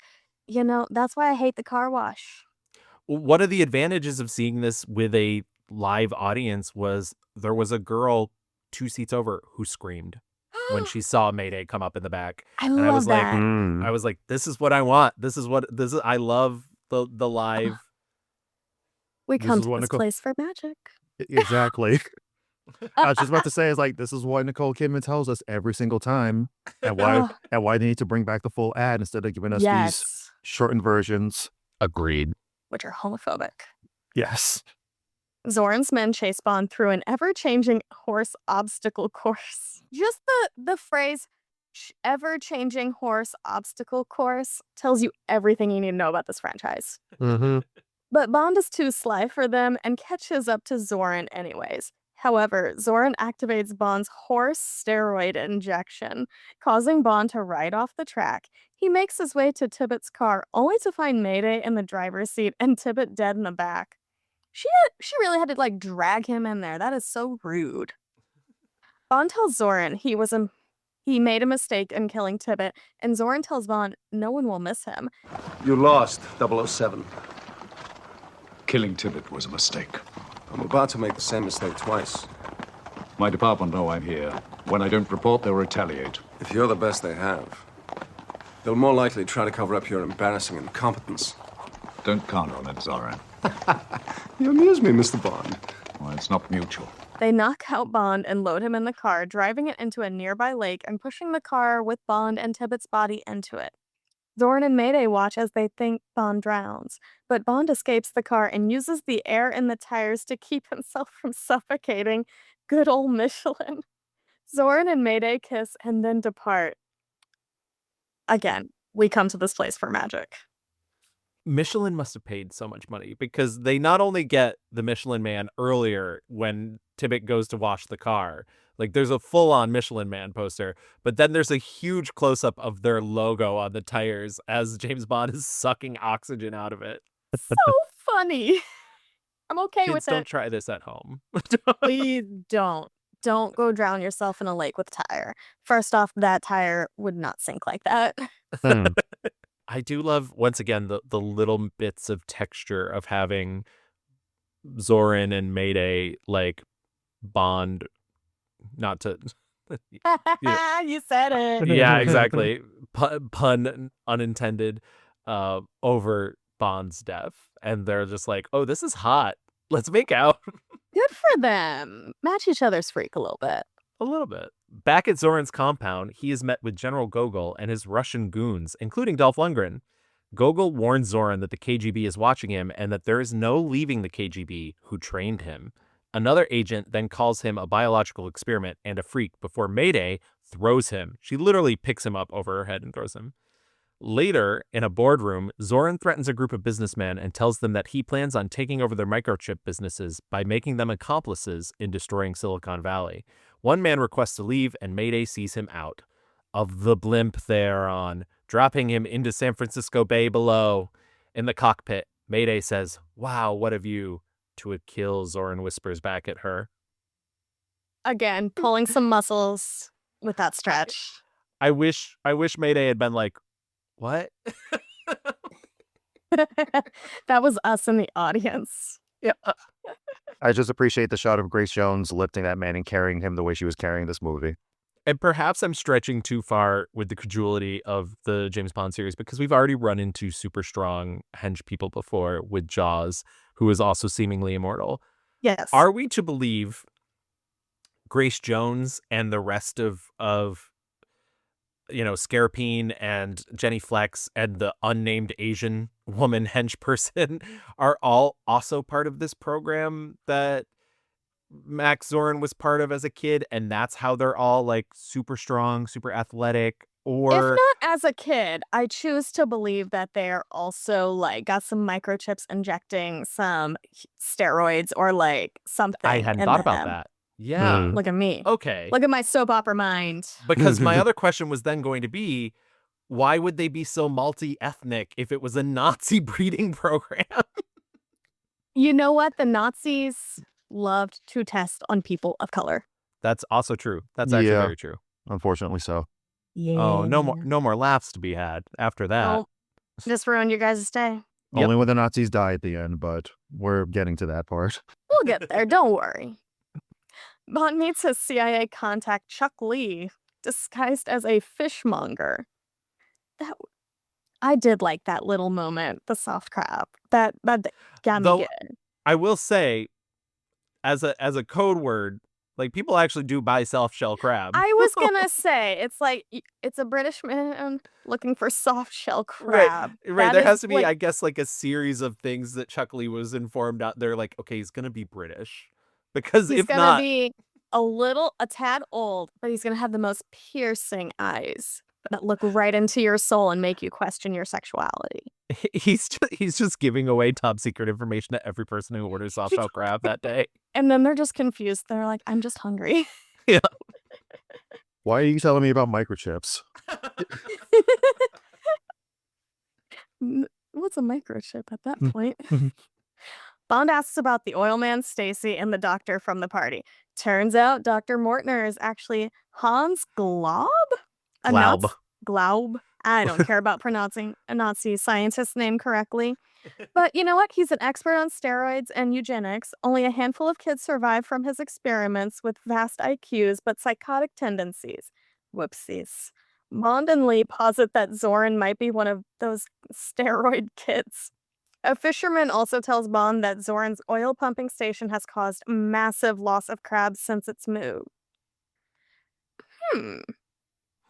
You know, that's why I hate the car wash. One of the advantages of seeing this with a live audience was there was a girl 2 seats over who screamed when she saw Mayday come up in the back. I And I love was that. like, I was like, this is what I want. I love the live. We This come is to what this Nicole- place for magic. Exactly. I was just about to say, is like, this is what Nicole Kidman tells us every single time, and why they need to bring back the full ad instead of giving us these Yes, shortened versions. Agreed. which are homophobic. Yes. Zoran's men chase Bond through an ever-changing horse obstacle course. Just the phrase ever-changing horse obstacle course tells you everything you need to know about this franchise. Mm-hmm. But Bond is too sly for them and catches up to Zoran anyways. However, Zoran activates Bond's horse steroid injection, causing Bond to ride off the track. He makes his way to Tibbet's car, only to find Mayday in the driver's seat and Tibbet dead in the back. She really had to like drag him in there. That is so rude. Bond tells Zoran he made a mistake in killing Tibbet, and Zoran tells Bond no one will miss him. You lost, 007. Killing Tibbet was a mistake. I'm about to make the same mistake twice. My department know I'm here. When I don't report, they'll retaliate. If you're the best they have, they'll more likely try to cover up your embarrassing incompetence. Don't count on it, Zoran. You amuse me, Mr. Bond. Well, it's not mutual. They knock out Bond and load him in the car, driving it into a nearby lake and pushing the car with Bond and Tibbet's body into it. Zoran and Mayday watch as they think Bond drowns, but Bond escapes the car and uses the air in the tires to keep himself from suffocating. Good old Michelin. Zoran and Mayday kiss and then depart. Again, we come to this place for magic. Michelin must have paid so much money because they not only get the Michelin Man earlier when Tippett goes to wash the car, like there's a full-on Michelin Man poster, but then there's a huge close-up of their logo on the tires as James Bond is sucking oxygen out of it. So funny. I'm okay Kids, with don't it. try this at home. Please don't. Don't go drown yourself in a lake with a tire. First off, that tire would not sink like that. Hmm. I do love, once again, the little bits of texture of having Zorin and Mayday like bond, not to yeah, You said it. yeah, exactly. Pun unintended, over Bond's death. And they're just like, oh, this is hot. Let's make out. Good for them. Match each other's freak a little bit. A little bit. Back at Zorin's compound, he is met with General Gogol and his Russian goons, including Dolph Lundgren. Gogol warns Zorin that the KGB is watching him and that there is no leaving the KGB who trained him. Another agent then calls him a biological experiment and a freak before Mayday throws him. She literally picks him up over her head and throws him. Later, in a boardroom, Zorin threatens a group of businessmen and tells them that he plans on taking over their microchip businesses by making them accomplices in destroying Silicon Valley. One man requests to leave, and Mayday sees him out of the blimp they're on, dropping him into San Francisco Bay below. In the cockpit, Mayday says, "Wow, what a view," to a kill, Zorin whispers back at her. Again, pulling some muscles with that stretch. I wish Mayday had been like, what? That was us in the audience. Yeah. I just appreciate the shot of Grace Jones lifting that man and carrying him the way she was carrying this movie. And perhaps I'm stretching too far with the credulity of the James Bond series because we've already run into super strong hench people before with Jaws, who is also seemingly immortal. Yes. Are we to believe Grace Jones and the rest of Scarpine and Jenny Flex and the unnamed Asian woman hench person are all also part of this program that Max Zorin was part of as a kid, and that's how they're all like super strong, super athletic? Or If not as a kid, I choose to believe that they're also like got some microchips injecting some steroids or like something. I hadn't in thought about them. that. Yeah. Look at me. Okay. Look at my soap opera mind. Because my other question was then going to be, why would they be so multi-ethnic if it was a Nazi breeding program? You know what? The Nazis loved to test on people of color. That's also true. That's actually very true. Unfortunately so. Yeah. Oh, no more laughs to be had after that. Oh, just ruined your guys' day. Only when the Nazis die at the end, but we're getting to that part. We'll get there. Don't worry. Bond meets his CIA contact Chuck Lee, disguised as a fishmonger. I did like that little moment, the soft crab. That got me Though, good. I will say, as a code word, like people actually do buy soft shell crab. I was gonna say it's like it's a British man looking for soft shell crab. Right. That There is, has to be, like, I guess, like a series of things that Chuck Lee was informed out. They're like, okay, he's gonna be British, because he's if gonna not, be a tad old, but he's gonna have the most piercing eyes that look right into your soul and make you question your sexuality. he's just giving away top secret information to every person who orders soft shell crab that day. And then they're just confused. They're like, I'm just hungry. Yeah. Why are you telling me about microchips? What's a microchip at that point? Bond asks about the oil man, Stacy, and the doctor from the party. Turns out Dr. Mortner is actually Hans Glaub? Glaub. I don't care about pronouncing a Nazi scientist's name correctly. But you know what? He's an expert on steroids and eugenics. Only a handful of kids survive from his experiments with vast IQs but psychotic tendencies. Whoopsies. Bond and Lee posit that Zorin might be one of those steroid kids. A fisherman also tells Bond that Zorin's oil pumping station has caused massive loss of crabs since its move.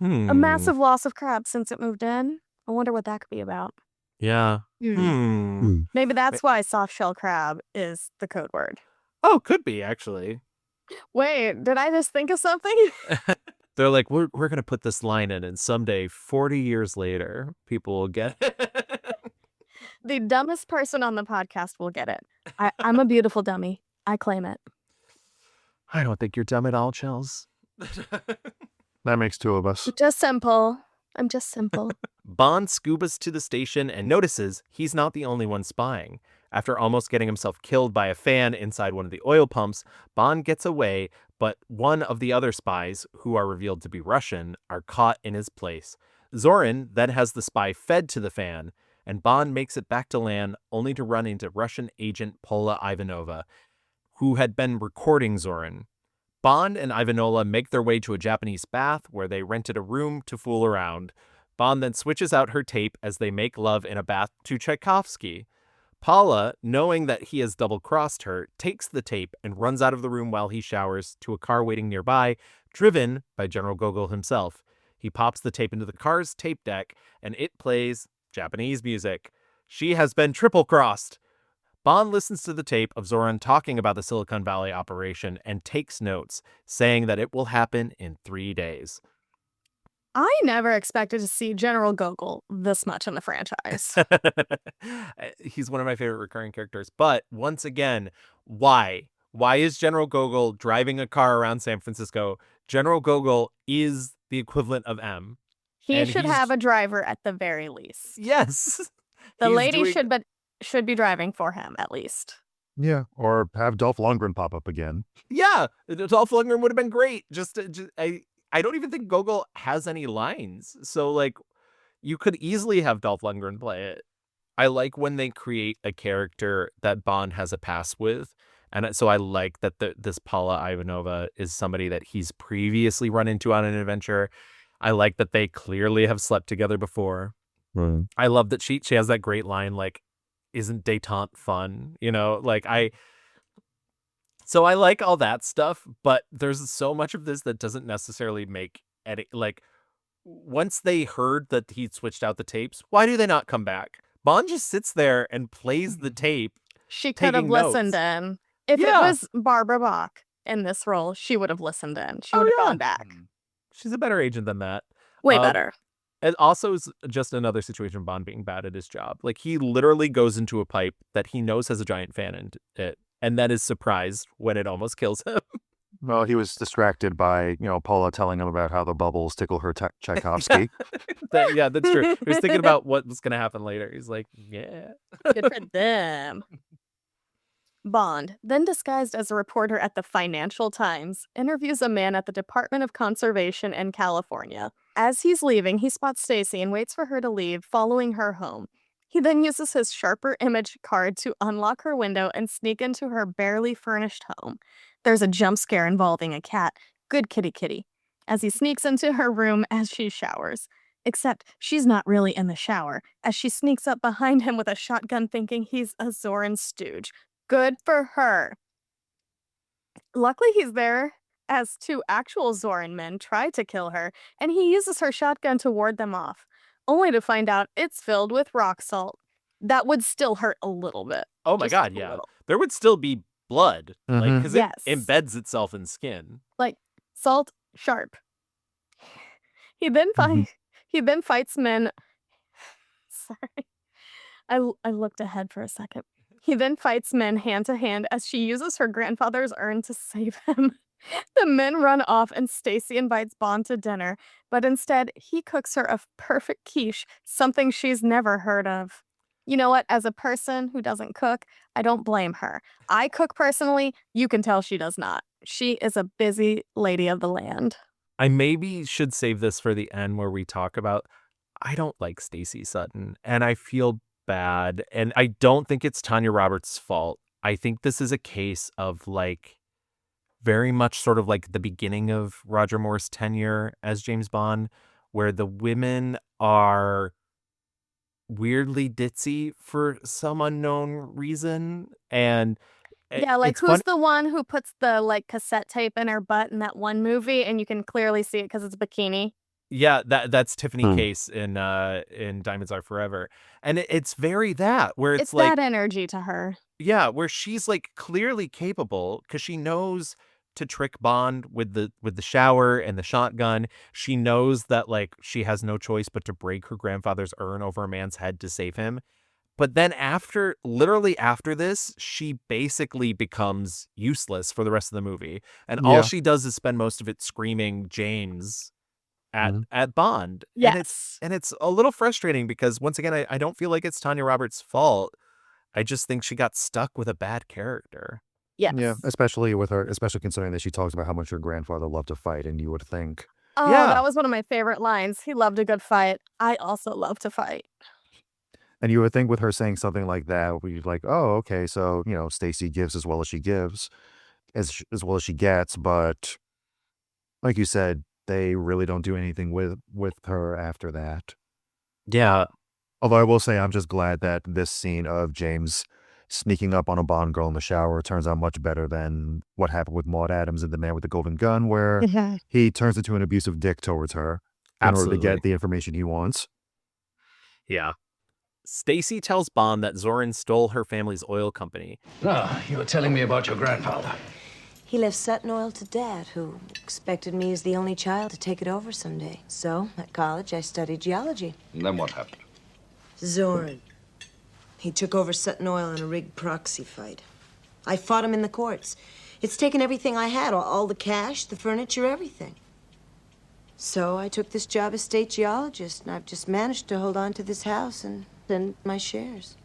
A massive loss of crabs since it moved in? I wonder what that could be about. Yeah. Maybe that's why soft shell crab is the code word. Oh, could be actually. Wait, did I just think of something? They're like, we're gonna put this line in, and someday, 40 years later, people will get it. The dumbest person on the podcast will get it. I'm a beautiful dummy. I claim it. I don't think you're dumb at all, Chels. That makes two of us. Just simple. I'm just simple. Bond scubas to the station and notices he's not the only one spying. After almost getting himself killed by a fan inside one of the oil pumps, Bond gets away, but one of the other spies, who are revealed to be Russian, are caught in his place. Zorin then has the spy fed to the fan, and Bond makes it back to land only to run into Russian agent Paula Ivanova, who had been recording Zorin. Bond and Ivanola make their way to a Japanese bath where they rented a room to fool around. Bond then switches out her tape as they make love in a bath to Tchaikovsky. Paula, knowing that he has double-crossed her, takes the tape and runs out of the room while he showers to a car waiting nearby, driven by General Gogol himself. He pops the tape into the car's tape deck, and it plays Japanese music. She has been triple-crossed. Bond listens to the tape of Zorin talking about the Silicon Valley operation and takes notes, saying that it will happen in 3 days. I never expected to see General Gogol this much in the franchise. He's one of my favorite recurring characters. But once again, why? Why is General Gogol driving a car around San Francisco? General Gogol is the equivalent of M. He And should he's- have a driver at the very least. Yes. The He's lady doing- should be driving for him at least. Yeah, or have Dolph Lundgren pop up again. Yeah, Dolph Lundgren would have been great. I don't even think Gogol has any lines. So, like, you could easily have Dolph Lundgren play it. I like when they create a character that Bond has a past with. And so I like that this Paula Ivanova is somebody that he's previously run into on an adventure. I like that they clearly have slept together before. Right. I love that she has that great line, like, isn't détente fun? You know, like So I like all that stuff, but there's so much of this that doesn't necessarily make any, like, once they heard that he'd switched out the tapes, why do they not come back? Bond just sits there and plays the tape. She could have taking listened notes. in. If Yeah. it was Barbara Bach in this role, she would have listened in. She Oh, would have yeah. gone back. She's a better agent than that. Way Um, better. It also is just another situation of Bond being bad at his job. Like, he literally goes into a pipe that he knows has a giant fan in it, and then is surprised when it almost kills him. Well, he was distracted by, Paula telling him about how the bubbles tickle her Tchaikovsky. Yeah, that's true. He was thinking about what was going to happen later. He's like, yeah. Good for them. Bond, then disguised as a reporter at the Financial Times, interviews a man at the Department of Conservation in California. As he's leaving, he spots Stacy and waits for her to leave, following her home. He then uses his sharper image card to unlock her window and sneak into her barely furnished home. There's a jump scare involving a cat. Good kitty kitty. As he sneaks into her room as she showers. Except she's not really in the shower, as she sneaks up behind him with a shotgun thinking he's a Zorin stooge. Good for her. Luckily, he's there as two actual Zorin men try to kill her, and he uses her shotgun to ward them off, only to find out it's filled with rock salt. That would still hurt a little bit. Oh my Just God, a yeah. little. There would still be blood. Like, because Yes. it embeds itself in skin. Like salt, sharp. He then fights men. Sorry, I looked ahead for a second. He then fights men hand to hand as she uses her grandfather's urn to save him. The men run off and Stacy invites Bond to dinner, but instead he cooks her a perfect quiche, something she's never heard of. You know what? As a person who doesn't cook, I don't blame her. I cook personally. You can tell she does not. She is a busy lady of the land. I maybe should save this for the end where we talk about, I don't like Stacey Sutton, and I feel bad, and I don't think it's Tanya Roberts' fault. I think this is a case of, like, very much sort of like the beginning of Roger Moore's tenure as James Bond, where the women are weirdly ditzy for some unknown reason. And Yeah, like it's who's fun. the one who puts the like cassette tape in her butt in that one movie and you can clearly see it because it's a bikini? Yeah, that's Tiffany Case in Diamonds Are Forever. And it's very that, where it's like, that energy to her. yeah, where she's like clearly capable because she knows to trick Bond with the shower and the shotgun. She knows that, like, she has no choice but to break her grandfather's urn over a man's head to save him. But then literally after this, she basically becomes useless for the rest of the movie. And all Yeah. she does is spend most of it screaming James at Bond. Yes. And it's a little frustrating because once again, I don't feel like it's Tanya Roberts' fault. I just think she got stuck with a bad character. Yes. Yeah, especially considering that she talks about how much her grandfather loved to fight, and you would think, Oh, Yeah. that was one of my favorite lines. He loved a good fight. I also love to fight. with her saying something like that, we'd like, oh, okay, so Stacy gives as well as she gives, as well as she gets, but like you said, they really don't do anything with her after that. Yeah. Although I will say, I'm just glad that this scene of James sneaking up on a Bond girl in the shower turns out much better than what happened with Maud Adams and The Man with the Golden Gun, where he turns into an abusive dick towards her in order to Absolutely. get the information he wants. Yeah. Stacy tells Bond that Zorin stole her family's oil company. Ah, you were telling me about your grandfather. He left Sutton Oil to Dad, who expected me as the only child to take it over someday. So, at college, I studied geology. And then what happened? Zorin. He took over Sutton Oil in a rigged proxy fight. I fought him in the courts. It's taken everything I had, all the cash, the furniture, everything. So I took this job as state geologist, and I've just managed to hold on to this house and my shares.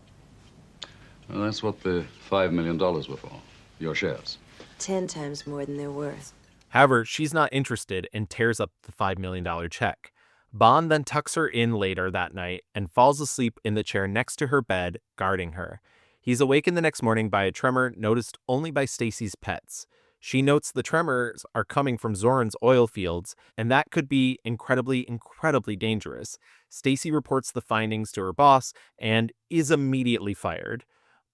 Well, that's what the $5 million were for. Your shares. 10 times more than they're worth. However, she's not interested and tears up the $5 million check. Bond then tucks her in later that night and falls asleep in the chair next to her bed, guarding her. He's awakened the next morning by a tremor noticed only by Stacy's pets. She notes the tremors are coming from Zorin's oil fields, and that could be incredibly, incredibly dangerous. Stacy reports the findings to her boss and is immediately fired.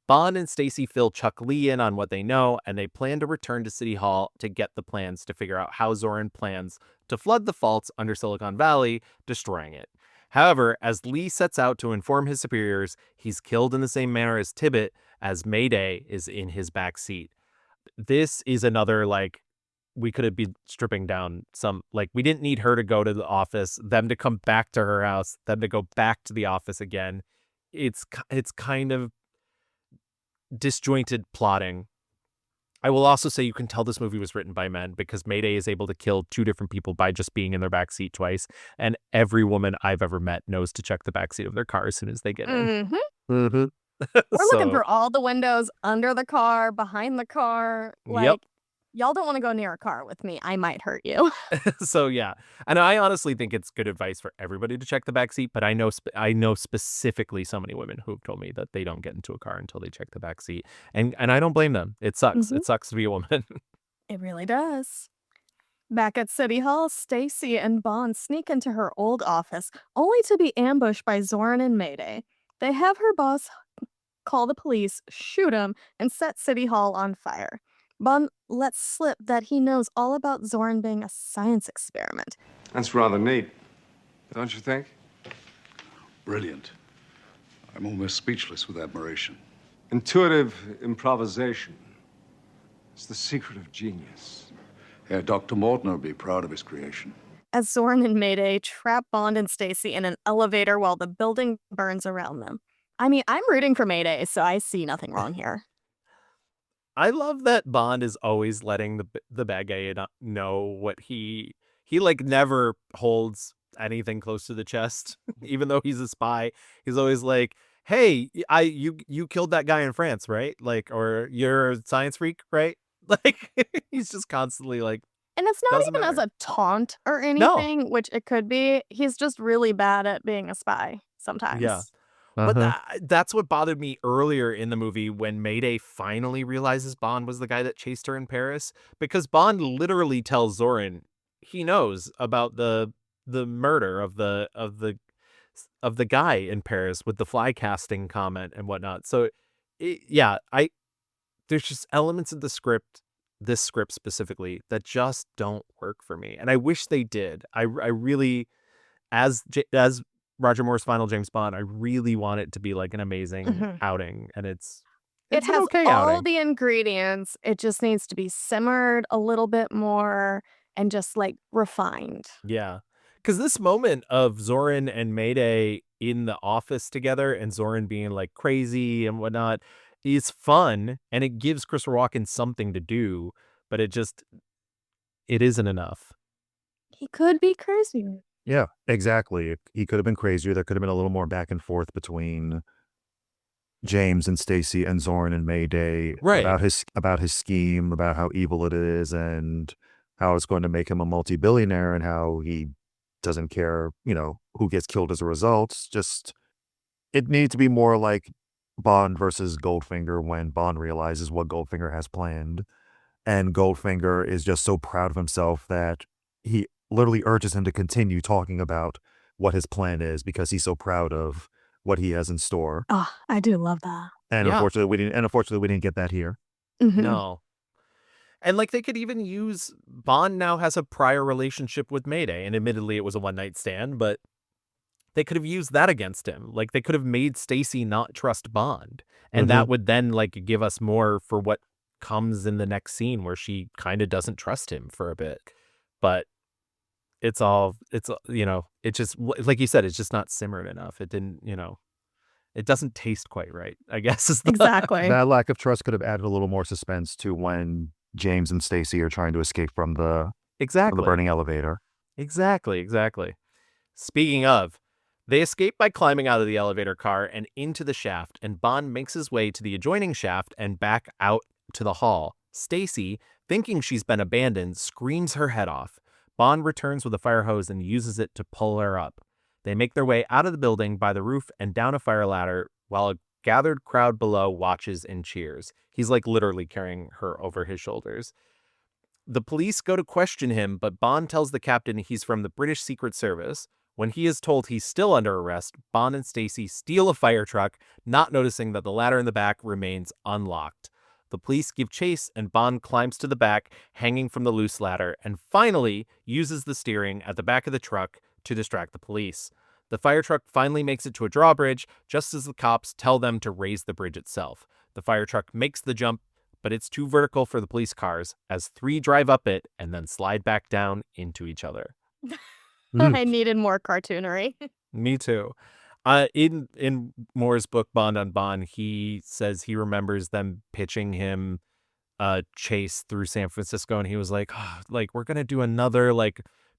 Bond and Stacy fill Chuck Lee in on what they know, and they plan to return to City Hall to get the plans to figure out how Zorin plans to flood the faults under Silicon Valley, destroying it. However, as Lee sets out to inform his superiors, he's killed in the same manner as Tibbet, as Mayday is in his back seat. This is another, we could have been stripping down some, we didn't need her to go to the office, them to come back to her house, them to go back to the office again. It's kind of disjointed plotting. I will also say you can tell this movie was written by men because Mayday is able to kill two different people by just being in their backseat twice. And every woman I've ever met knows to check the backseat of their car as soon as they get in. Mm-hmm. We're looking for all the windows under the car, behind the car. Yep. Y'all don't want to go near a car with me. I might hurt you. So yeah, and I honestly think it's good advice for everybody to check the back seat. But I know specifically so many women who've told me that they don't get into a car until they check the back seat, and I don't blame them. It sucks. Mhm. It sucks to be a woman. It really does. Back at City Hall, Stacy and Bond sneak into her old office, only to be ambushed by Zorin and Mayday. They have her boss call the police, shoot him, and set City Hall on fire. Bond lets slip that he knows all about Zorin being a science experiment. That's rather neat, don't you think? Brilliant. I'm almost speechless with admiration. Intuitive improvisation. It's the secret of genius. Herr Dr. Mortner would be proud of his creation. As Zorin and Mayday trap Bond and Stacy in an elevator while the building burns around them. I mean, I'm rooting for Mayday, so I see nothing wrong here. I love that Bond is always letting the bad guy know what he never holds anything close to the chest, even though he's a spy. He's always like, "Hey, you killed that guy in France, right? Or you're a science freak, right?" He's just constantly like. And it's not Doesn't even as matter. a taunt or anything, which it could be. He's just really bad at being a spy sometimes. Yeah. But that's what bothered me earlier in the movie when Mayday finally realizes Bond was the guy that chased her in Paris, because Bond literally tells Zorin he knows about the murder of the guy in Paris with the fly casting comment and whatnot. So there's just elements of this script specifically, that just don't work for me, and I wish they did. I really, as Roger Moore's final James Bond, I really want it to be like an amazing outing, and it It an has okay all outing. the ingredients. It just needs to be simmered a little bit more and just refined. Yeah, because this moment of Zorin and Mayday in the office together and Zoran being like crazy and whatnot is fun, and it gives Christopher Walken something to do, but it isn't enough. He could be crazier. Yeah, exactly. He could have been crazier. There could have been a little more back and forth between James and Stacy and Zoran and Mayday Right. about his scheme, about how evil it is, and how it's going to make him a multi-billionaire, and how he doesn't care, who gets killed as a result. Just it needs to be more like Bond versus Goldfinger, when Bond realizes what Goldfinger has planned, and Goldfinger is just so proud of himself that he literally urges him to continue talking about what his plan is, because he's so proud of what he has in store. Oh, I do love that. And Yeah. unfortunately, we didn't get that here. Mhm. No. And like they could even use Bond now has a prior relationship with Mayday, and admittedly it was a one-night stand, but they could have used that against him. Like they could have made Stacy not trust Bond, and that would then like give us more for what comes in the next scene, where she kind of doesn't trust him for a bit. But it just, like you said, it's just not simmered enough. It didn't, it doesn't taste quite right, I guess. Is the Exactly. That lack of trust could have added a little more suspense to when James and Stacy are trying to escape from the Exactly. burning elevator. Exactly. Speaking of, they escape by climbing out of the elevator car and into the shaft, and Bond makes his way to the adjoining shaft and back out to the hall. Stacy, thinking she's been abandoned, screams her head off. Bond returns with a fire hose and uses it to pull her up. They make their way out of the building by the roof and down a fire ladder, while a gathered crowd below watches and cheers. He's like literally carrying her over his shoulders. The police go to question him, but Bond tells the captain he's from the British Secret Service. When he is told he's still under arrest, Bond and Stacy steal a fire truck, not noticing that the ladder in the back remains unlocked. The police give chase, and Bond climbs to the back, hanging from the loose ladder, and finally uses the steering at the back of the truck to distract the police. The fire truck finally makes it to a drawbridge, just as the cops tell them to raise the bridge itself. The fire truck makes the jump, but it's too vertical for the police cars, as 3 drive up it and then slide back down into each other. I needed more cartoonery. Me too. In Moore's book, Bond on Bond, he says he remembers them pitching him a chase through San Francisco, and he was like, we're gonna do another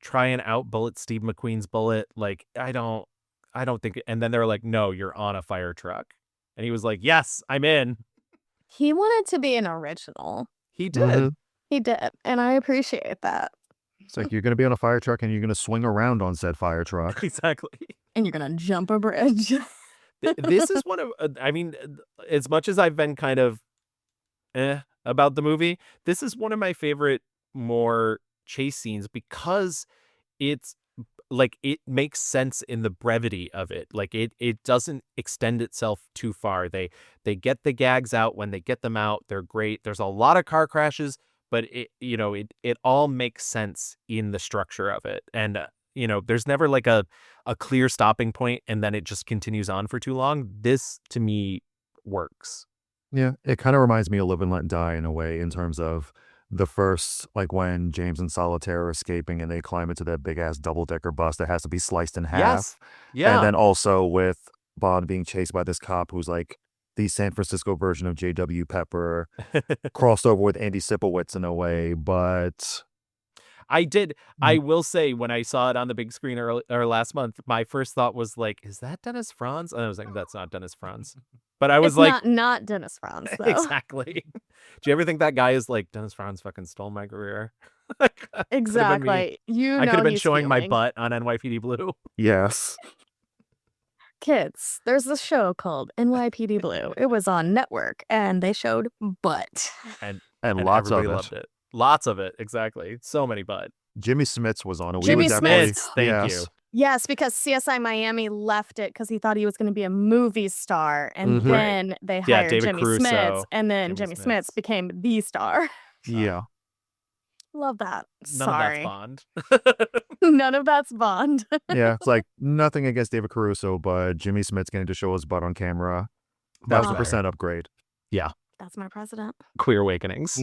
try and out-bullet Steve McQueen's bullet. Like, I don't think. And then they're like, no, you're on a fire truck, and he was like, yes, I'm in. He wanted to be an original. He did. He did, and I appreciate that. It's like, you're going to be on a fire truck and you're going to swing around on said fire truck. Exactly. And you're gonna jump a bridge. This is one of, as much as I've been kind of about the movie, this is one of my favorite more chase scenes, because it's like, it makes sense in the brevity of it. Like it doesn't extend itself too far. They get the gags out when they get them out. They're great. There's a lot of car crashes, but it all makes sense in the structure of it. And there's never like a clear stopping point and then it just continues on for too long. This to me works. Yeah, it kind of reminds me of Live and Let Die in a way, in terms of the first, like when James and Solitaire are escaping and they climb into that big ass double-decker bus that has to be sliced in half. Yes. Yeah. And then also with Bond being chased by this cop who's like the San Francisco version of J.W. Pepper, crossed over with Andy Sipowicz in a way, but... I will say, when I saw it on the big screen last month, my first thought was like, is that Dennis Franz? And I was like, that's not Dennis Franz. But I was it's not Dennis Franz, though. Exactly. Do you ever think that guy is like, Dennis Franz fucking stole my career? Exactly. I could have been showing my butt on NYPD Blue. Yes. Kids, there's this show called NYPD Blue. It was on network, and they showed butt. And lots of everybody it. loved it. Lots of it. Exactly. So many butt. Jimmy Smits was on it. Jimmy We would definitely- Smits. Thank you. Yes, because CSI Miami left it because he thought he was going to be a movie star, and Mhm. then they Yeah, hired David Jimmy Caruso, Smits, and then Jimmy Jimmy Smits became the star. Yeah. Love that. None Sorry. of that's Bond. None of that's Bond. Yeah, it's like nothing against David Caruso, but Jimmy Smits getting to show his butt on camera. That's 1,000% upgrade. Yeah. That's my president. Queer Awakenings.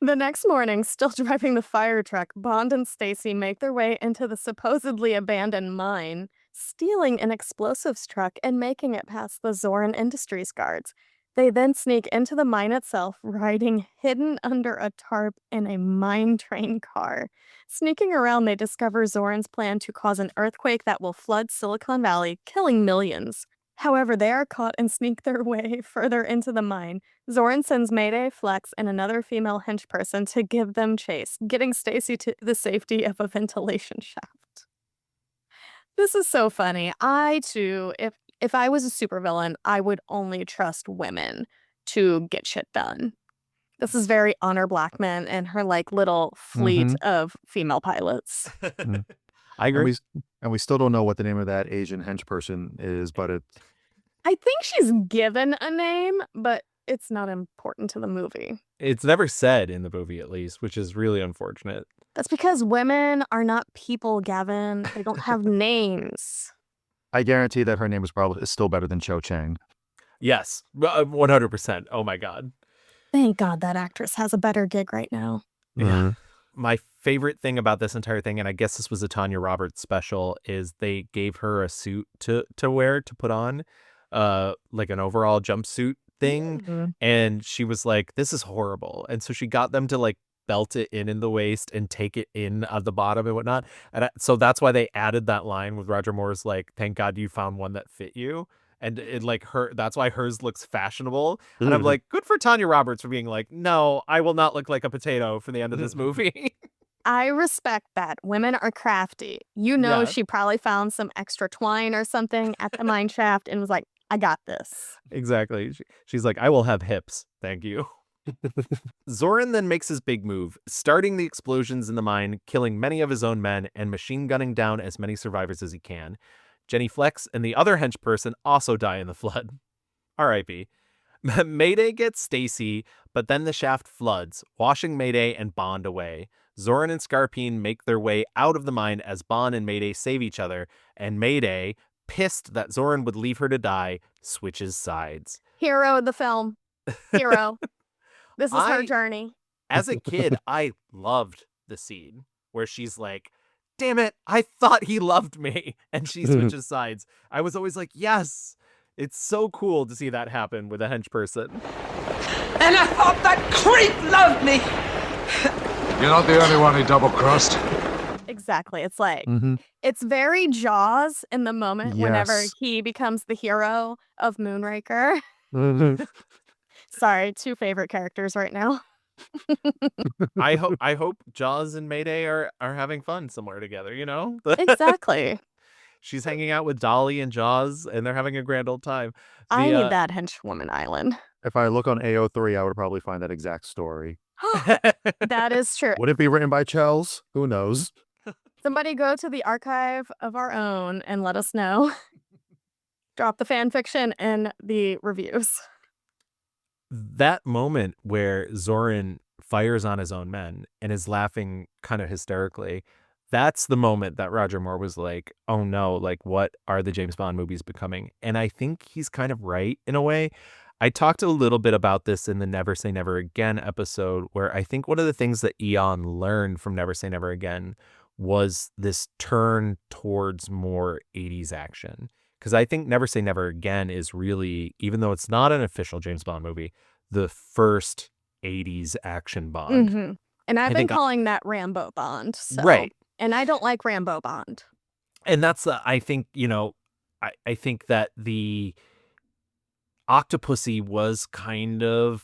The next morning, still driving the fire truck, Bond and Stacy make their way into the supposedly abandoned mine, stealing an explosives truck and making it past the Zoran Industries guards. They then sneak into the mine itself, riding hidden under a tarp in a mine train car. Sneaking around, they discover Zoran's plan to cause an earthquake that will flood Silicon Valley, killing millions. However, they are caught and sneak their way further into the mine. Zoran sends Mayday, Flex, and another female henchperson to give them chase, getting Stacy to the safety of a ventilation shaft. This is so funny. I too, if I was a supervillain, I would only trust women to get shit done. This is very Honor Blackman and her like little fleet of female pilots. I agree. And we still don't know what the name of that Asian henchperson is, but it. I think she's given a name, but it's not important to the movie. It's never said in the movie, at least, which is really unfortunate. That's because women are not people, Gavin. They don't have names. I guarantee that her name is still better than Cho Chang. Yes, 100%. Oh my God. Thank God that actress has a better gig right now. Yeah. My favorite thing about this entire thing, and I guess this was a Tanya Roberts special, is they gave her a suit to wear, to put on, like an overall jumpsuit thing. And she was like, this is horrible. And so she got them to like belt it in the waist and take it in at the bottom and whatnot. And so that's why they added that line with Roger Moore's like, thank God you found one that fit you. And it like that's why hers looks fashionable. And I'm like, good for Tanya Roberts for being like, no, I will not look like a potato for the end of this movie. I respect that. Women are crafty. You know, Yeah. she probably found some extra twine or something at the mine shaft and was like, I got this. Exactly. She's like, I will have hips. Thank you. Zoran then makes his big move, starting the explosions in the mine, killing many of his own men, and machine gunning down as many survivors as he can. Jenny Flex and the other henchperson also die in the flood. R.I.P. Mayday gets Stacy, but then the shaft floods, washing Mayday and Bond away. Zoran and Scarpine make their way out of the mine as Bond and Mayday save each other, and Mayday, pissed that Zoran would leave her to die, switches sides. Hero of the film. Hero. This is her journey. As a kid, I loved the scene where she's like, damn it, I thought he loved me. And she switches sides. I was always like, yes, it's so cool to see that happen with a hench person. And I thought that creep loved me. You're not the only one he double-crossed. Exactly. It's like, it's very Jaws in the moment whenever Yes. he becomes the hero of Moonraker. Sorry, two favorite characters right now. I hope Jaws and Mayday are having fun somewhere together, you know? Exactly. She's hanging out with Dolly and Jaws, and they're having a grand old time. I need that henchwoman island. If I look on AO3, I would probably find that exact story. That is true. Would it be written by Chels? Who knows? Somebody go to the archive of our own and let us know. Drop the fan fiction and the reviews. That moment where Zoran fires on his own men and is laughing kind of hysterically, that's the moment that Roger Moore was like, oh no, like what are the James Bond movies becoming? And I think he's kind of right in a way. I talked a little bit about this in the Never Say Never Again episode, where I think one of the things that Eon learned from Never Say Never Again was this turn towards more 80s action. Because I think Never Say Never Again is really, even though it's not an official James Bond movie, the first 80s action Bond. And I've been think calling that Rambo Bond. So. Right. And I don't like Rambo Bond. And that's, I think, you know, I think that the Octopussy was kind of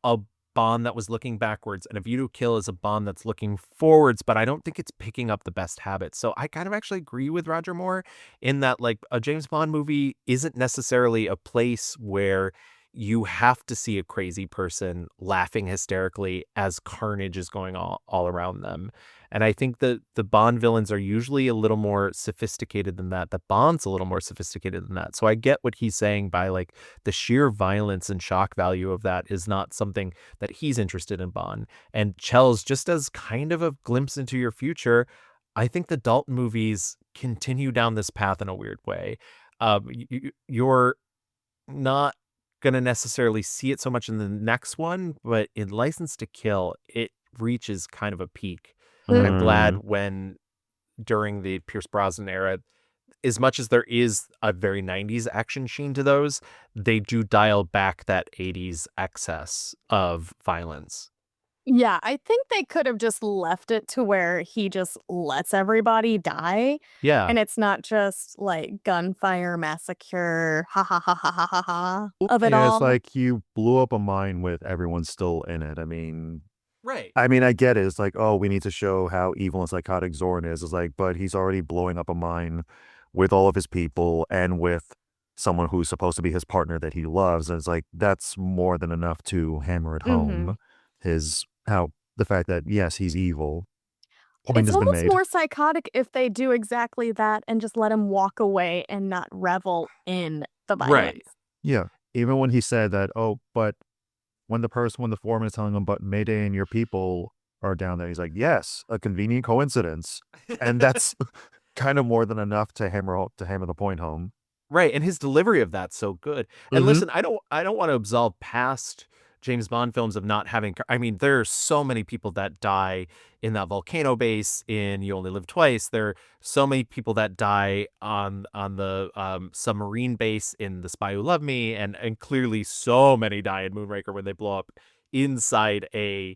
a Bond that was looking backwards, and A View to Kill is a Bond that's looking forwards, but I don't think it's picking up the best habits. So I kind of actually agree with Roger Moore in that, like, a James Bond movie isn't necessarily a place where you have to see a crazy person laughing hysterically as carnage is going all around them. And I think that the Bond villains are usually a little more sophisticated than that. The Bond's a little more sophisticated than that. So I get what he's saying by like the sheer violence and shock value of that is not something that he's interested in Bond. And Chels, just as kind of a glimpse into your future, I think the Dalton movies continue down this path in a weird way. You're not gonna necessarily see it so much in the next one, but in License to Kill, it reaches kind of a peak. And I'm glad when during the Pierce Brosnan era, as much as there is a very 90s action sheen to those, they do dial back that 80s excess of violence. Yeah, I think they could have just left it to where he just lets everybody die. Yeah. And it's not just like gunfire, massacre, ha ha ha ha ha ha ha of it Yeah, all. it's like you blew up a mine with everyone still in it. I mean, Right. I get it. It's like, oh, we need to show how evil and psychotic Zoran is. It's like, but he's already blowing up a mine with all of his people and with someone who's supposed to be his partner that he loves. And it's like, that's more than enough to hammer it home. The fact that, yes, he's evil. Point It's has been almost made. more psychotic if they do exactly that and just let him walk away and not revel in the violence. Right. Yeah. Even when he said that, oh, but when the foreman is telling him, but Mayday and your people are down there, he's like, yes, a convenient coincidence. And that's kind of more than enough to hammer the point home. Right, and his delivery of that's so good. And Mhm. listen, I don't want to absolve past James Bond films of not having. I mean, there are so many people that die in that volcano base in You Only Live Twice. There are so many people that die on the submarine base in The Spy Who Loved Me, and clearly so many die in Moonraker when they blow up inside a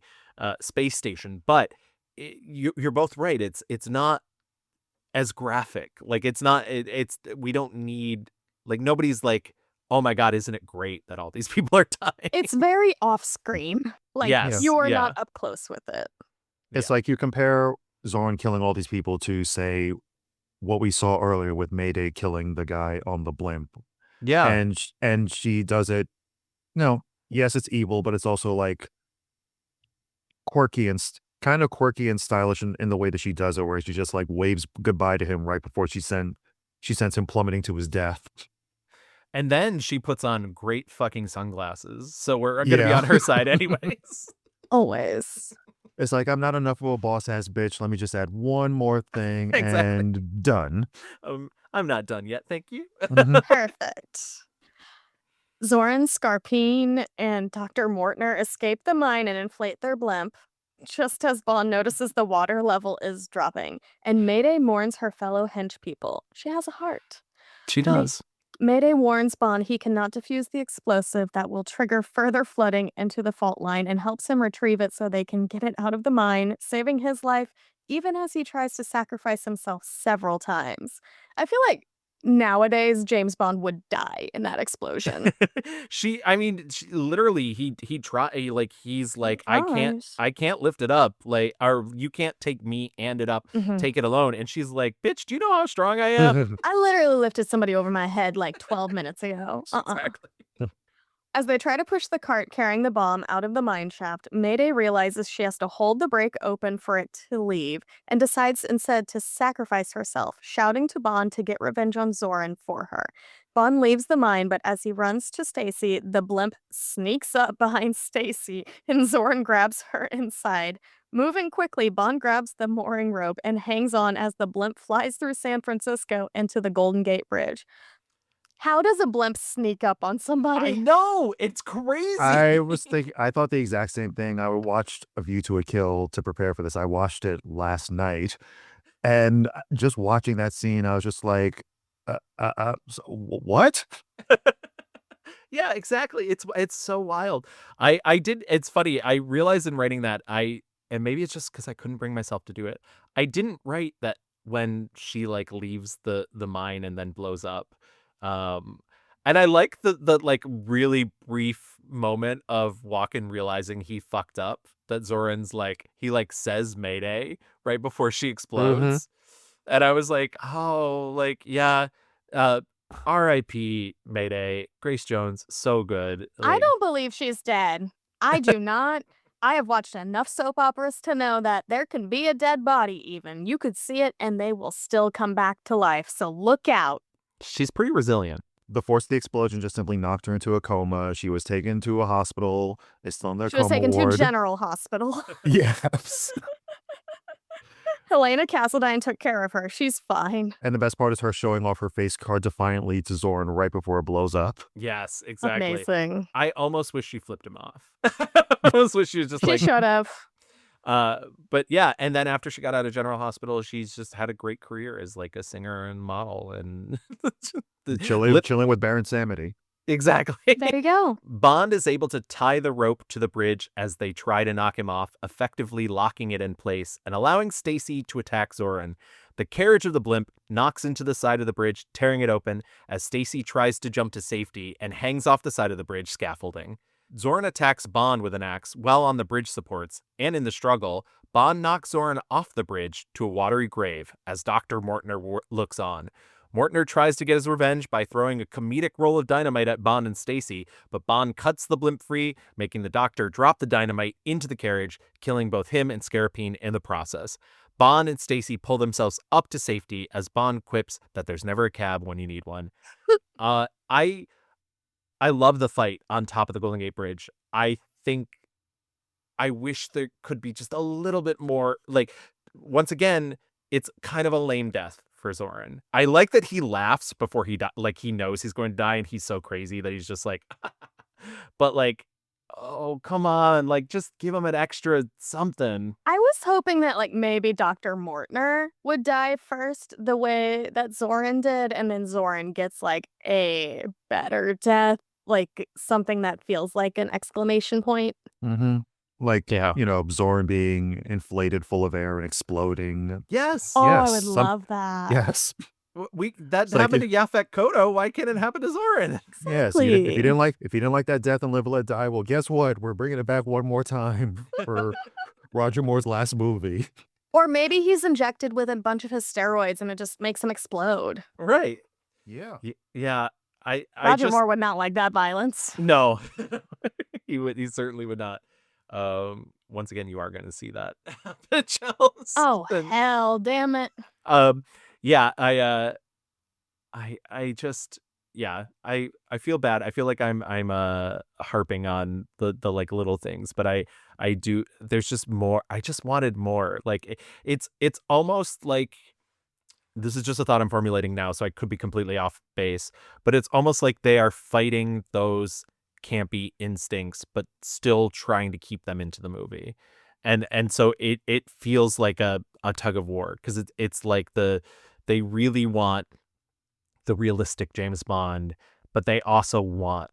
space station. But you're both right. It's not as graphic. Like it's not. It's we don't need like nobody's like, oh my God, isn't it great that all these people are dying? It's very off screen. Like Yes, you're yeah. not up close with it. It's like you compare Zoran killing all these people to, say, what we saw earlier with Mayday killing the guy on the blimp. Yeah. And she does it. No, yes, it's evil, but it's also like quirky and kind of quirky and stylish in the way that she does it, where she just like waves goodbye to him right before she sends him plummeting to his death. And then she puts on great fucking sunglasses. So we're going to be Yeah. on her side anyways. Always. It's like, I'm not enough of a boss ass bitch. Let me just add one more thing Exactly. and done. I'm not done yet. Thank you. Mhm. Perfect. Zoran, Scarpine, and Dr. Mortner escape the mine and inflate their blimp, just as Bond notices the water level is dropping, and Mayday mourns her fellow hench people. She has a heart. She does. Mayday warns Bond he cannot defuse the explosive that will trigger further flooding into the fault line and helps him retrieve it so they can get it out of the mine, saving his life even as he tries to sacrifice himself several times. I feel like nowadays James Bond would die in that explosion. She literally he like he's like Tries. I can't lift it up, like, or you can't take me and it up, Mhm. take it alone. And she's like, bitch, do you know how strong I am? I literally lifted somebody over my head like 12 minutes ago. Exactly. As they try to push the cart carrying the bomb out of the mine shaft, Mayday realizes she has to hold the brake open for it to leave and decides instead to sacrifice herself, shouting to Bond to get revenge on Zoran for her. Bond leaves the mine, but as he runs to Stacy, the blimp sneaks up behind Stacy and Zoran grabs her inside. Moving quickly, Bond grabs the mooring rope and hangs on as the blimp flies through San Francisco into the Golden Gate Bridge. How does a blimp sneak up on somebody? I know, it's crazy. I thought the exact same thing. I watched A View to a Kill to prepare for this. I watched it last night, and just watching that scene, I was just like, what? Yeah, exactly. It's so wild. It's funny. I realized in writing that and maybe it's just because I couldn't bring myself to do it. I didn't write that when she like leaves the mine and then blows up. And I like the like really brief moment of Walken realizing he fucked up, that Zoran's like, he like says Mayday right before she explodes. And I was like, oh, like, yeah, R.I.P. Mayday, Grace Jones, so good. I don't believe she's dead. I do not. I have watched enough soap operas to know that there can be a dead body even. You could see it and they will still come back to life. So look out. She's pretty resilient. The force of the explosion just simply knocked her into a coma. She was taken to a hospital. It's still in their She was coma taken ward. to General Hospital. Yes. Helena Castledine took care of her. She's fine. And the best part is her showing off her face card defiantly to Zoran right before it blows up. Yes, exactly. Amazing. I almost wish she flipped him off. I almost wish she was just She like. should have. But yeah, and then after she got out of General Hospital, she's just had a great career as like a singer and model and Chilling with Baron Samedi. Exactly. There you go. Bond is able to tie the rope to the bridge as they try to knock him off, effectively locking it in place and allowing Stacy to attack Zoran. The carriage of the blimp knocks into the side of the bridge, tearing it open as Stacy tries to jump to safety and hangs off the side of the bridge scaffolding. Zoran attacks Bond with an axe while on the bridge supports, and in the struggle, Bond knocks Zoran off the bridge to a watery grave as Dr. Mortner looks on. Mortner tries to get his revenge by throwing a comedic roll of dynamite at Bond and Stacy, but Bond cuts the blimp free, making the doctor drop the dynamite into the carriage, killing both him and Scarapine in the process. Bond and Stacy pull themselves up to safety as Bond quips that there's never a cab when you need one. I love the fight on top of the Golden Gate Bridge. I wish there could be just a little bit more, like, once again, it's kind of a lame death for Zoran. I like that he laughs before he like he knows he's going to die and he's so crazy that he's just like but like, oh come on, like just give him an extra something. I was hoping that like maybe Dr. Mortner would die first the way that Zoran did, and then Zoran gets like a better death, like something that feels like an exclamation point. Mm-hmm. Like, Yeah. Zoran being inflated full of air and exploding. Yes. Oh, Yes, I would love that. Yes. That It's like happened to Yaphet Kotto. Why can't it happen to Zoran? Yes. If you didn't like that death and Live and Let Die, well, guess what? We're bringing it back one more time for Roger Moore's last movie. Or maybe he's injected with a bunch of his steroids and it just makes him explode. Right. Yeah. Yeah. I Roger just Moore would not like that violence. No. He certainly would not. Once again, you are going to see that happen, Chels. Oh, hell damn it. Yeah, I just, yeah, I feel bad. I feel like I'm harping on the like little things, but I do, there's just more. I just wanted more. Like it's almost like, this is just a thought I'm formulating now, so I could be completely off base, but it's almost like they are fighting those campy instincts but still trying to keep them into the movie, and so it feels like a tug of war, because it's like they really want the realistic James Bond, but they also want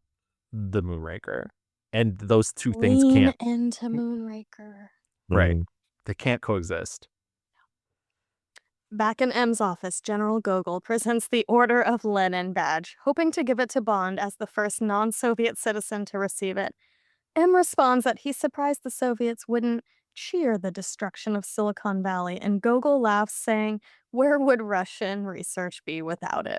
the Moonraker, and those two things Lean can't into Moonraker. right, they can't coexist. Back in M's office, General Gogol presents the Order of Lenin badge, hoping to give it to Bond as the first non-Soviet citizen to receive it. M responds that he's surprised the Soviets wouldn't cheer the destruction of Silicon Valley, and Gogol laughs, saying, "Where would Russian research be without it?"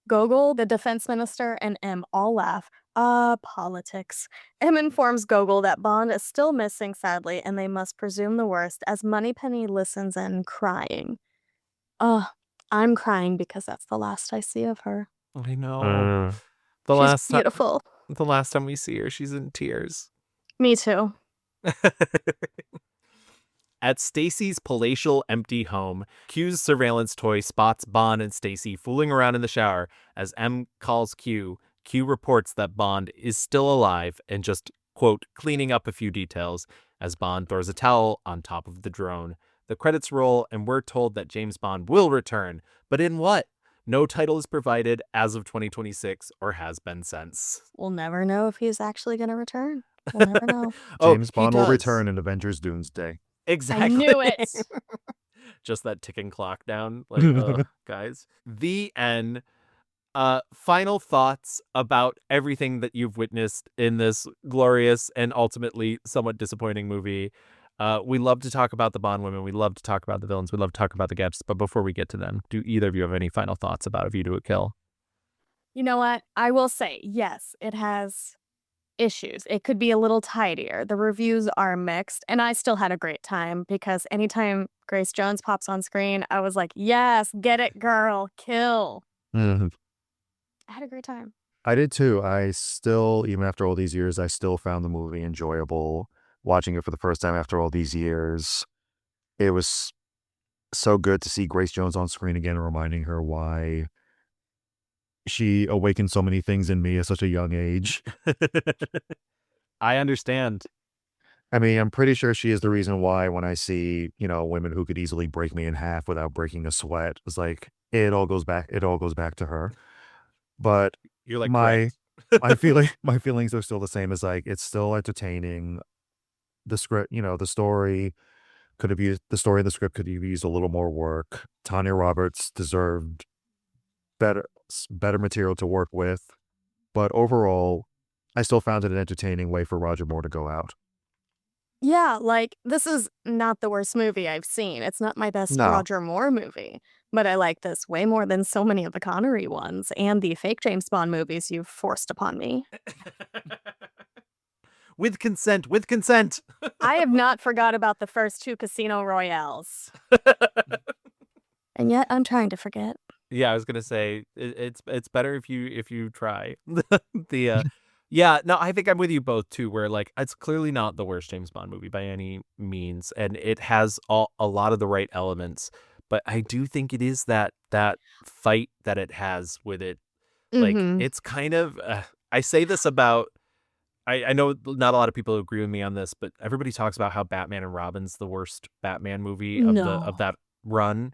Gogol, the defense minister, and M all laugh. Politics. M informs Gogol that Bond is still missing, sadly, and they must presume the worst, as Moneypenny listens in, crying. I'm crying because that's the last I see of her. I know. The She's last time, beautiful. the last time we see her, she's in tears. Me too. At Stacy's palatial empty home, Q's surveillance toy spots Bond and Stacy fooling around in the shower. As M calls Q, Q reports that Bond is still alive and just, quote, cleaning up a few details, as Bond throws a towel on top of the drone. The credits roll, and we're told that James Bond will return. But in what? No title is provided as of 2026 or has been since. We'll never know if he's actually going to return. We'll never know. James he Bond will does. return in Avengers Doomsday. Exactly. I knew it. Just that ticking clock down. Like, guys. The end. Final thoughts about everything that you've witnessed in this glorious and ultimately somewhat disappointing movie. We love to talk about the Bond women. We love to talk about the villains. We love to talk about the gaps. But before we get to them, do either of you have any final thoughts about A View to a Kill? You know what? I will say, yes, it has issues. It could be a little tidier. The reviews are mixed, and I still had a great time because anytime Grace Jones pops on screen, I was like, yes, get it, girl, kill. Mhm. I had a great time. I did too. I still, even after all these years, I still found the movie enjoyable. Watching it for the first time after all these years, it was so good to see Grace Jones on screen again, reminding her why she awakened so many things in me at such a young age. I understand. I mean, I'm pretty sure she is the reason why when I see, women who could easily break me in half without breaking a sweat, it's like it all goes back to her. But You're like, my correct. my feelings are still the same as like it's still entertaining. The script, the story and the script could have used a little more work. Tanya Roberts deserved better material to work with, but overall, I still found it an entertaining way for Roger Moore to go out. Yeah, like, this is not the worst movie I've seen. It's not my best No. Roger Moore movie, but I like this way more than so many of the Connery ones and the fake James Bond movies you've forced upon me. With consent, with consent. I have not forgot about the first 2 Casino Royales. And yet I'm trying to forget. Yeah, I was gonna say it's better if you try. Yeah, no, I think I'm with you both too. Where like it's clearly not the worst James Bond movie by any means, and it has a lot of the right elements. But I do think it is that fight that it has with it. Like Mhm. it's kind of. I say this about. I know not a lot of people agree with me on this, but everybody talks about how Batman and Robin's the worst Batman movie of No. that run.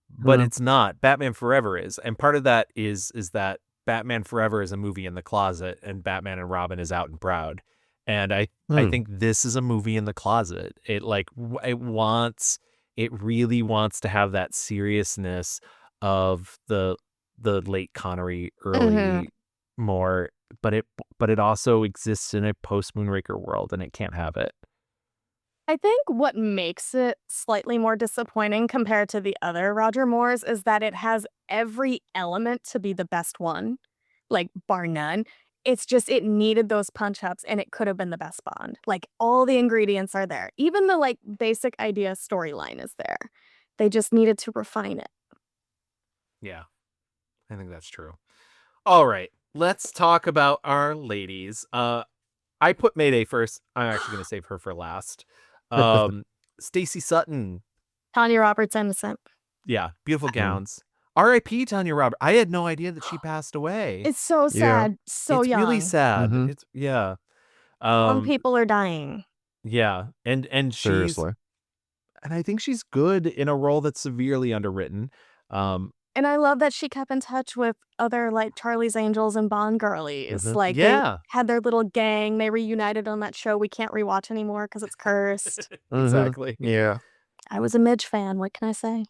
But it's not. Batman Forever is. And part of that is that Batman Forever is a movie in the closet and Batman and Robin is out and proud. And I think this is a movie in the closet. It like it really wants to have that seriousness of the late Connery, early Mhm. Moore, but it also exists in a post Moonraker world and it can't have it. I think what makes it slightly more disappointing compared to the other Roger Moores is that it has every element to be the best one, like, bar none. It's just it needed those punch-ups, and it could have been the best Bond. Like, all the ingredients are there. Even the, like, basic idea storyline is there. They just needed to refine it. Yeah, I think that's true. All right, let's talk about our ladies. I put Mayday first. I'm actually going to save her for last. Stacey Sutton. Tanya Roberts innocent. Yeah, beautiful gowns. R.I.P. Tanya Roberts. I had no idea that she passed away. It's so sad. So it's young. really sad. Mhm. It's yeah. Young people are dying. Yeah, and she's Seriously. and I think she's good in a role that's severely underwritten. And I love that she kept in touch with other, like, Charlie's Angels and Bond girlies. Mhm. Like, Yeah. they had their little gang. They reunited on that show we can't rewatch anymore because it's cursed. Exactly. Yeah. I was a Midge fan. What can I say?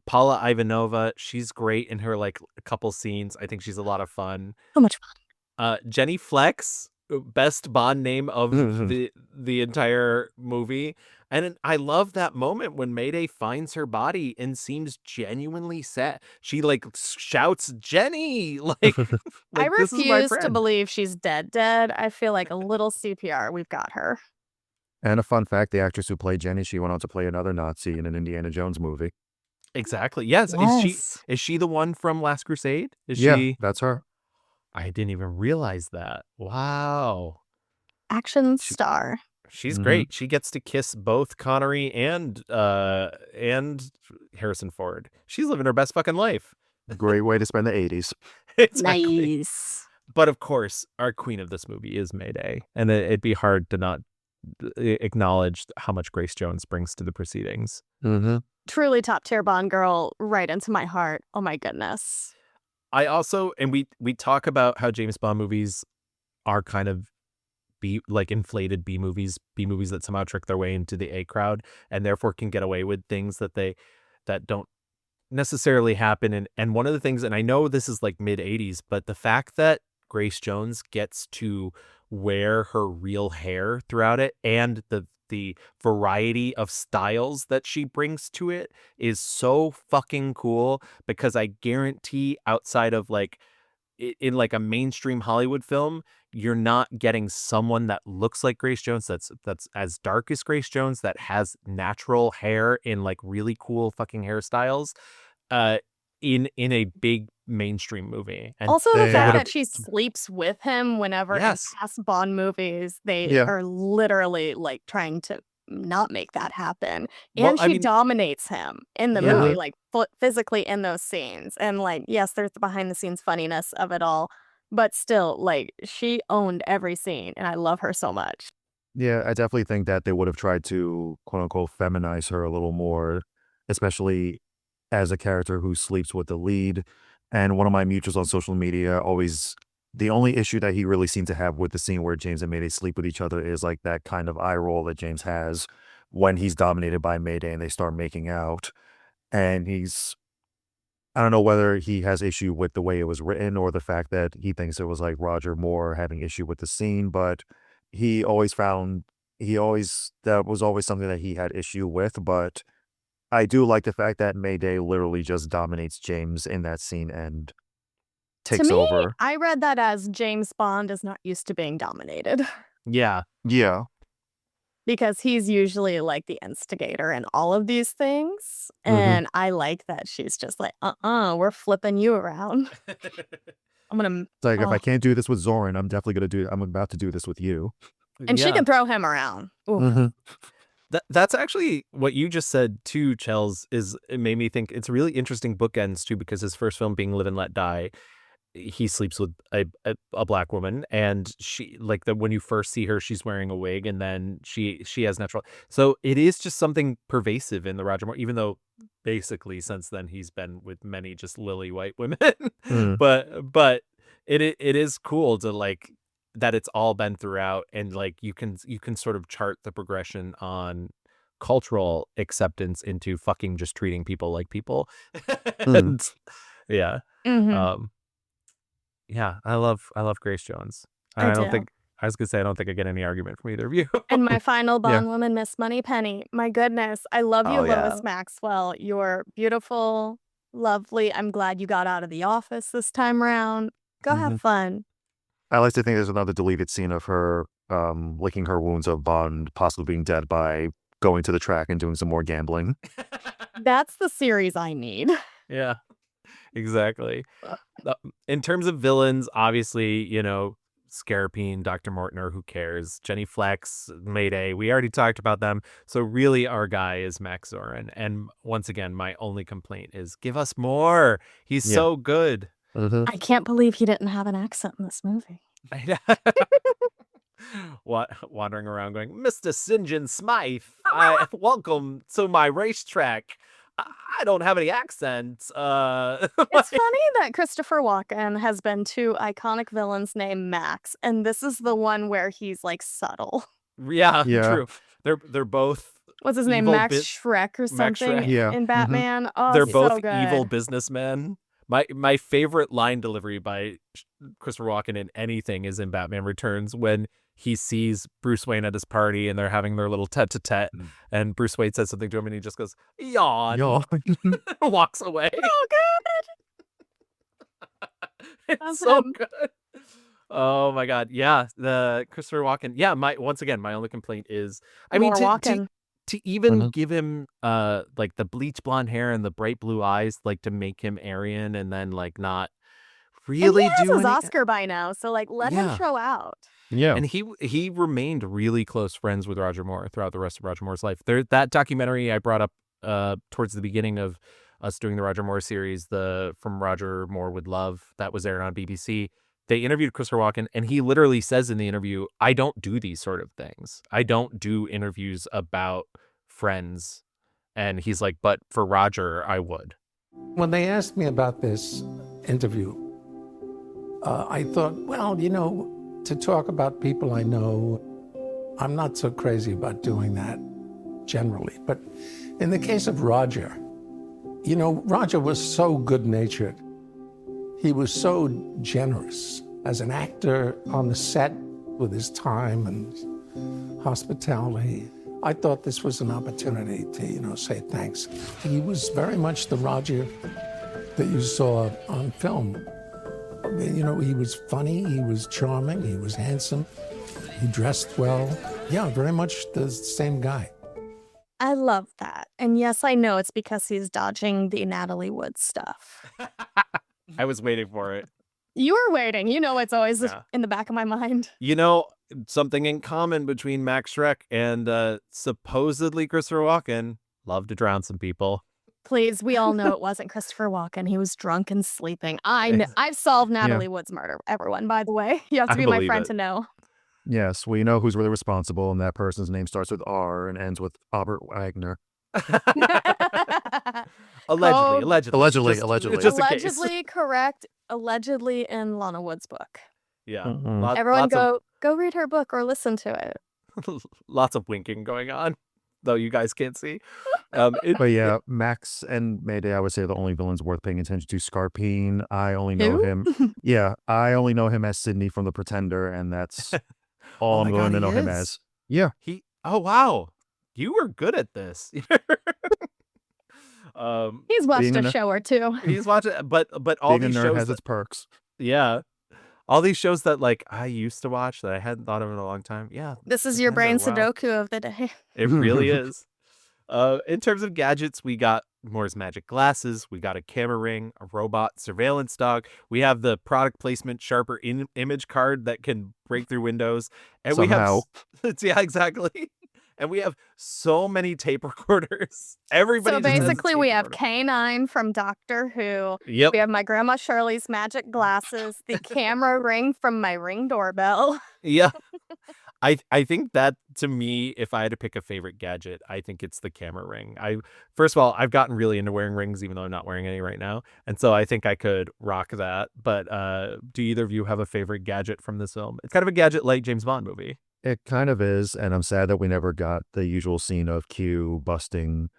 Paula Ivanova, she's great in her like a couple scenes. I think she's a lot of fun. So much fun. Jenny Flex, best Bond name of the entire movie. And I love that moment when Mayday finds her body and seems genuinely sad. She like shouts, "Jenny!" Like, I this is my refuse to friend. believe she's dead. I feel like a little CPR. We've got her. And a fun fact, the actress who played Jenny, she went on to play another Nazi in an Indiana Jones movie. Exactly. Yes. Yes. Is she the one from Last Crusade? Is Yeah, she? that's her. I didn't even realize that. Wow. Action star. She's Mhm. great. She gets to kiss both Connery and Harrison Ford. She's living her best fucking life. Great way to spend the 80s. Exactly. Nice. But of course, our queen of this movie is Mayday, and it'd be hard to not acknowledge how much Grace Jones brings to the proceedings. Mm-hmm. Truly top tier Bond girl, right into my heart. Oh my goodness. I also, and we talk about how James Bond movies are kind of inflated B movies that somehow trick their way into the A crowd and therefore can get away with things that don't necessarily happen. And one of the things, and I know this is like mid 80s, but the fact that Grace Jones gets to wear her real hair throughout it and the variety of styles that she brings to it is so fucking cool, because I guarantee outside of like in like a mainstream Hollywood film, you're not getting someone that looks like Grace Jones, that's as dark as Grace Jones, that has natural hair in like really cool fucking hairstyles in a big mainstream movie. And Also, the They fact gotta- that she sleeps with him whenever Yes. in past Bond movies, they Yeah. are literally like trying to not make that happen. Well, And I she mean, dominates him in the yeah. movie, like physically in those scenes. And like, yes, there's the behind the scenes funniness of it all, but still, like, she owned every scene, and I love her so much. Yeah, I definitely think that they would have tried to quote unquote feminize her a little more, especially as a character who sleeps with the lead. And one of my mutuals on social media always, the only issue that he really seemed to have with the scene where James and Mayday sleep with each other is like that kind of eye roll that James has when he's dominated by Mayday and they start making out. And I don't know whether he has issue with the way it was written or the fact that he thinks it was like Roger Moore having issue with the scene, but that was always something that he had issue with. But I do like the fact that Mayday literally just dominates James in that scene and To takes me, over. I read that as James Bond is not used to being dominated Yeah. Yeah. because he's usually like the instigator in all of these things. hmm And I like that she's just like, we're flipping you around. I'm gonna, It's like if I oh. can't do this with Zoran, I'm about to do this with you. And she Yeah. can throw him around. Ooh. hmm That's actually what you just said too, Chels, is it made me think it's really interesting bookends too, because his first film being Live and Let Die, he sleeps with a black woman, and she like when you first see her, she's wearing a wig, and then she has natural. So it is just something pervasive in the Roger Moore, even though basically since then he's been with many just lily white women. Mm. But it is cool to like that it's all been throughout, and like you can sort of chart the progression on cultural acceptance into fucking just treating people like people. Mm. And yeah. Mhm. Um yeah, I love Grace Jones. I I don't do. think I was gonna say I don't think I get any argument from either of you. And my final Yeah. Bond woman, Miss Moneypenny. My goodness, I love you, Oh yeah. Lois Maxwell. You're beautiful, lovely. I'm glad you got out of the office this time round. Go hmm have fun. I like to think there's another deleted scene of her licking her wounds of Bond possibly being dead by going to the track and doing some more gambling. That's the series I need. Yeah, exactly. In terms of villains, obviously, Scarapine, Dr. Mortner, who cares? Jenny Flex, Mayday, we already talked about them. So really our guy is Max Zorin. And once again, my only complaint is give us more. He's Yeah. so good. hmm I can't believe he didn't have an accent in this movie. Wandering around going, Mr. St. John Smythe, welcome to my racetrack. I don't have any accent. It's funny that Christopher Walken has been two iconic villains named Max, and this is the one where he's like subtle. Yeah, Yeah. true. They're both What's his name? evil Max bit- Shrek or Max something Shrek. Yeah. in hmm Batman. Oh, They're so both good. evil businessmen. My favorite line delivery by Christopher Walken in anything is in Batman Returns when he sees Bruce Wayne at his party and they're having their little tete-a-tete, and Bruce Wayne says something to him and he just goes, yawn, Yo. walks away. Oh, good. It's That's so him. good. Oh my God. Yeah. The Christopher Walken. Yeah. Once again, my only complaint is, More to Walken. even hmm give him like the bleach blonde hair and the bright blue eyes, like to make him Aryan, and then like not And he really has do his any. Oscar by now, so like let him Yeah. show out. Yeah. And he remained really close friends with Roger Moore throughout the rest of Roger Moore's life. That documentary I brought up towards the beginning of us doing the Roger Moore series, the From Roger Moore with Love, that was aired on BBC. They interviewed Christopher Walken, and he literally says in the interview, I don't do these sort of things. I don't do interviews about friends. And he's like, but for Roger, I would. When they asked me about this interview, I thought, well, to talk about people I know, I'm not so crazy about doing that generally. But in the case of Roger, Roger was so good-natured. He was so generous as an actor on the set with his time and hospitality. I thought this was an opportunity to, say thanks. He was very much the Roger that you saw on film. He was funny, he was charming, he was handsome, he dressed well. Yeah, very much the same guy. I love that. And yes, I know it's because he's dodging the Natalie Wood stuff. I was waiting for it. You were waiting. You know it's always Yeah. in the back of my mind. something in common between Max Schreck and supposedly Christopher Walken. Love to drown some people. Please, we all know it wasn't Christopher Walken. He was drunk and sleeping. I've solved Natalie Wood's murder, everyone, by the way. You have to I be my believe friend it. to know. Yes, we know who's really responsible, and that person's name starts with R and ends with Albert Wagner. Allegedly. Just in case. Allegedly correct. Allegedly in Lana Wood's book. Yeah. Everyone Lots of go read her book or listen to it. lots of winking going on, though you guys can't see. But yeah, Max and Mayday, I would say, are the only villains worth paying attention to. Scarpine, I only know Who? him. Yeah, I only know him as Sidney from The Pretender, and that's all I'm going to know him as. Yeah. Oh wow, you were good at this. He's watched Being a a- show or two. He's watching, but all Being a these nerd shows has that- its perks. yeah, all these shows that like I used to watch that I hadn't thought of in a long time. Yeah, This is your brain Pretender, wow. Sudoku of the day. It really is. In terms of gadgets, we got Moore's magic glasses, we got a camera ring, a robot surveillance dog. We have the product placement sharper image card that can break through windows, and Somehow. we have yeah, exactly. And we have so many tape recorders. Everybody. So just has a basically, tape we have recorder. K9 from Doctor Who. Yep. We have my Grandma Shirley's magic glasses, the camera ring from my Ring doorbell. Yeah. I think that, to me, if I had to pick a favorite gadget, I think it's the camera ring. First of all, I've gotten really into wearing rings, even though I'm not wearing any right now, and so I think I could rock that. But do either of you have a favorite gadget from this film? It's kind of a gadget like James Bond movie. It kind of is, and I'm sad that we never got the usual scene of Q busting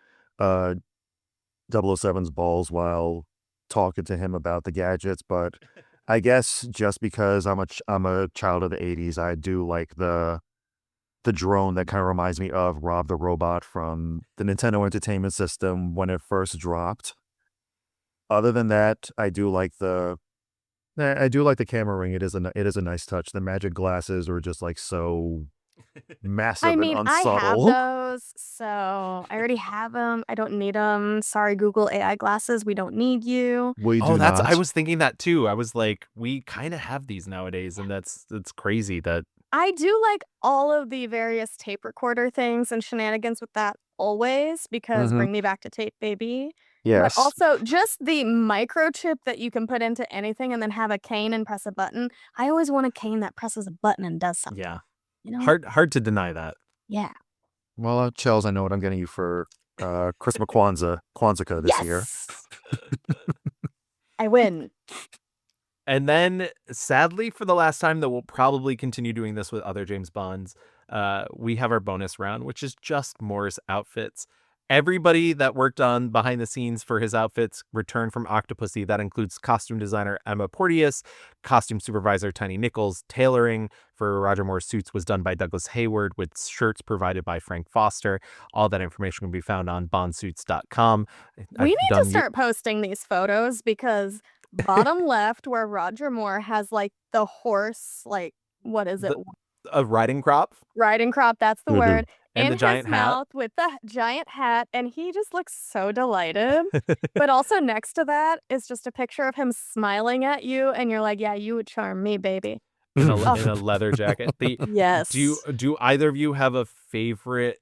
007's balls while talking to him about the gadgets, but I guess just because I'm a child of the 80s, I do like the drone that kind of reminds me of Rob the Robot from the Nintendo Entertainment System when it first dropped. Other than that, I do like the camera ring. It is a nice touch. The magic glasses are just like so massive I mean, and I have unsubtle. those, so I already have them. I don't need them. Sorry, Google AI glasses. We don't need you. We do Oh, I not. was thinking that too. I was like, we kind of have these nowadays, and it's crazy that I do like all of the various tape recorder things and shenanigans with that always, because Mhm. bring me back to tape, baby. Yes. But also just the microchip that you can put into anything and then have a cane and press a button. I always want a cane that presses a button and does something. yeah, You know? hard to deny that. Yeah. Well, Chels, I know what I'm getting you for Christmas Kwanzaa this year. Yes. I win. And then, sadly, for the last time, though we'll probably continue doing this with other James Bonds, we have our bonus round, which is just Moore's outfits. Everybody that worked on behind the scenes for his outfits returned from Octopussy. That includes costume designer Emma Porteous, costume supervisor Tiny Nichols. Tailoring for Roger Moore's suits was done by Douglas Hayward, with shirts provided by Frank Foster. All that information can be found on bondsuits.com. We need to start posting these photos because bottom left, where Roger Moore has like the horse, like, what is it? A riding crop. Riding crop, that's the word. And in the giant his hat. mouth with the giant hat, and he just looks so delighted. But also next to that is just a picture of him smiling at you, and you're like, yeah, you would charm me, baby. In Oh. a leather jacket. Yes. Do either of you have a favorite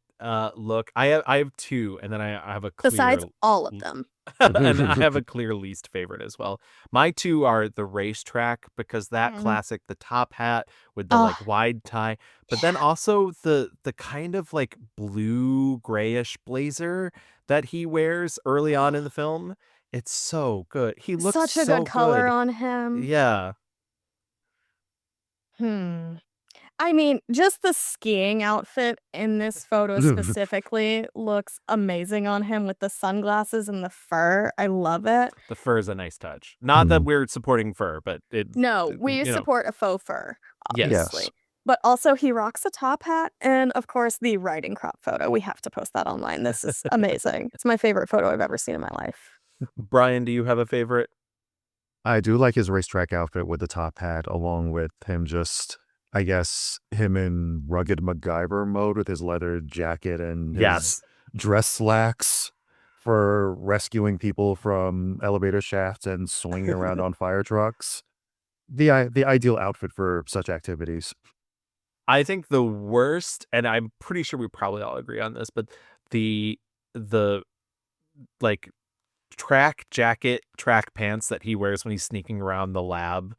look? I have two, and then I have a clear Besides all of them. and I have a clear least favorite as well. My two are the racetrack, because that Mhm. classic, the top hat with the Oh, like wide tie, but then also the kind of like blue grayish blazer that he wears early on in the film. It's so good. He looks such a so good color good. on him. Yeah. I mean, just the skiing outfit in this photo specifically looks amazing on him with the sunglasses and the fur. I love it. The fur is a nice touch. Not that we're supporting fur, but it No, we you know. support a faux fur, Yes. obviously. Yes. But also, he rocks a top hat, and of course, the riding crop photo. We have to post that online. This is amazing. It's my favorite photo I've ever seen in my life. Brian, do you have a favorite? I do like his racetrack outfit with the top hat, along with him just, I guess, him in rugged MacGyver mode with his leather jacket and his Yes. dress slacks for rescuing people from elevator shafts and swinging around on fire trucks. The ideal outfit for such activities. I think the worst, and I'm pretty sure we probably all agree on this, but the like track jacket, track pants that he wears when he's sneaking around the lab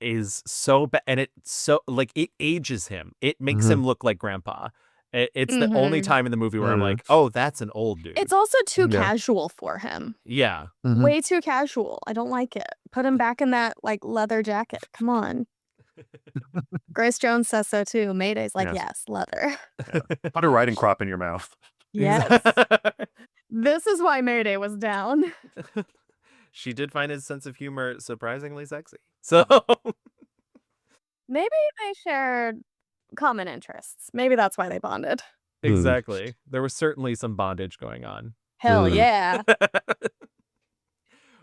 is so bad, and it's so like it ages him. It makes him look like grandpa. It's the only time in the movie where I'm like, oh, that's an old dude. It's also too Yeah. casual for him. Yeah. Way too casual. I don't like it. Put him back in that like leather jacket. Come on. Grace Jones says so too. Mayday's like, Yes. yes, leather. Put a riding crop in your mouth. Yes. This is why Mayday was down. She did find his sense of humor surprisingly sexy. So Maybe they shared common interests. Maybe that's why they bonded. exactly. There was certainly some bondage going on. Hell yeah.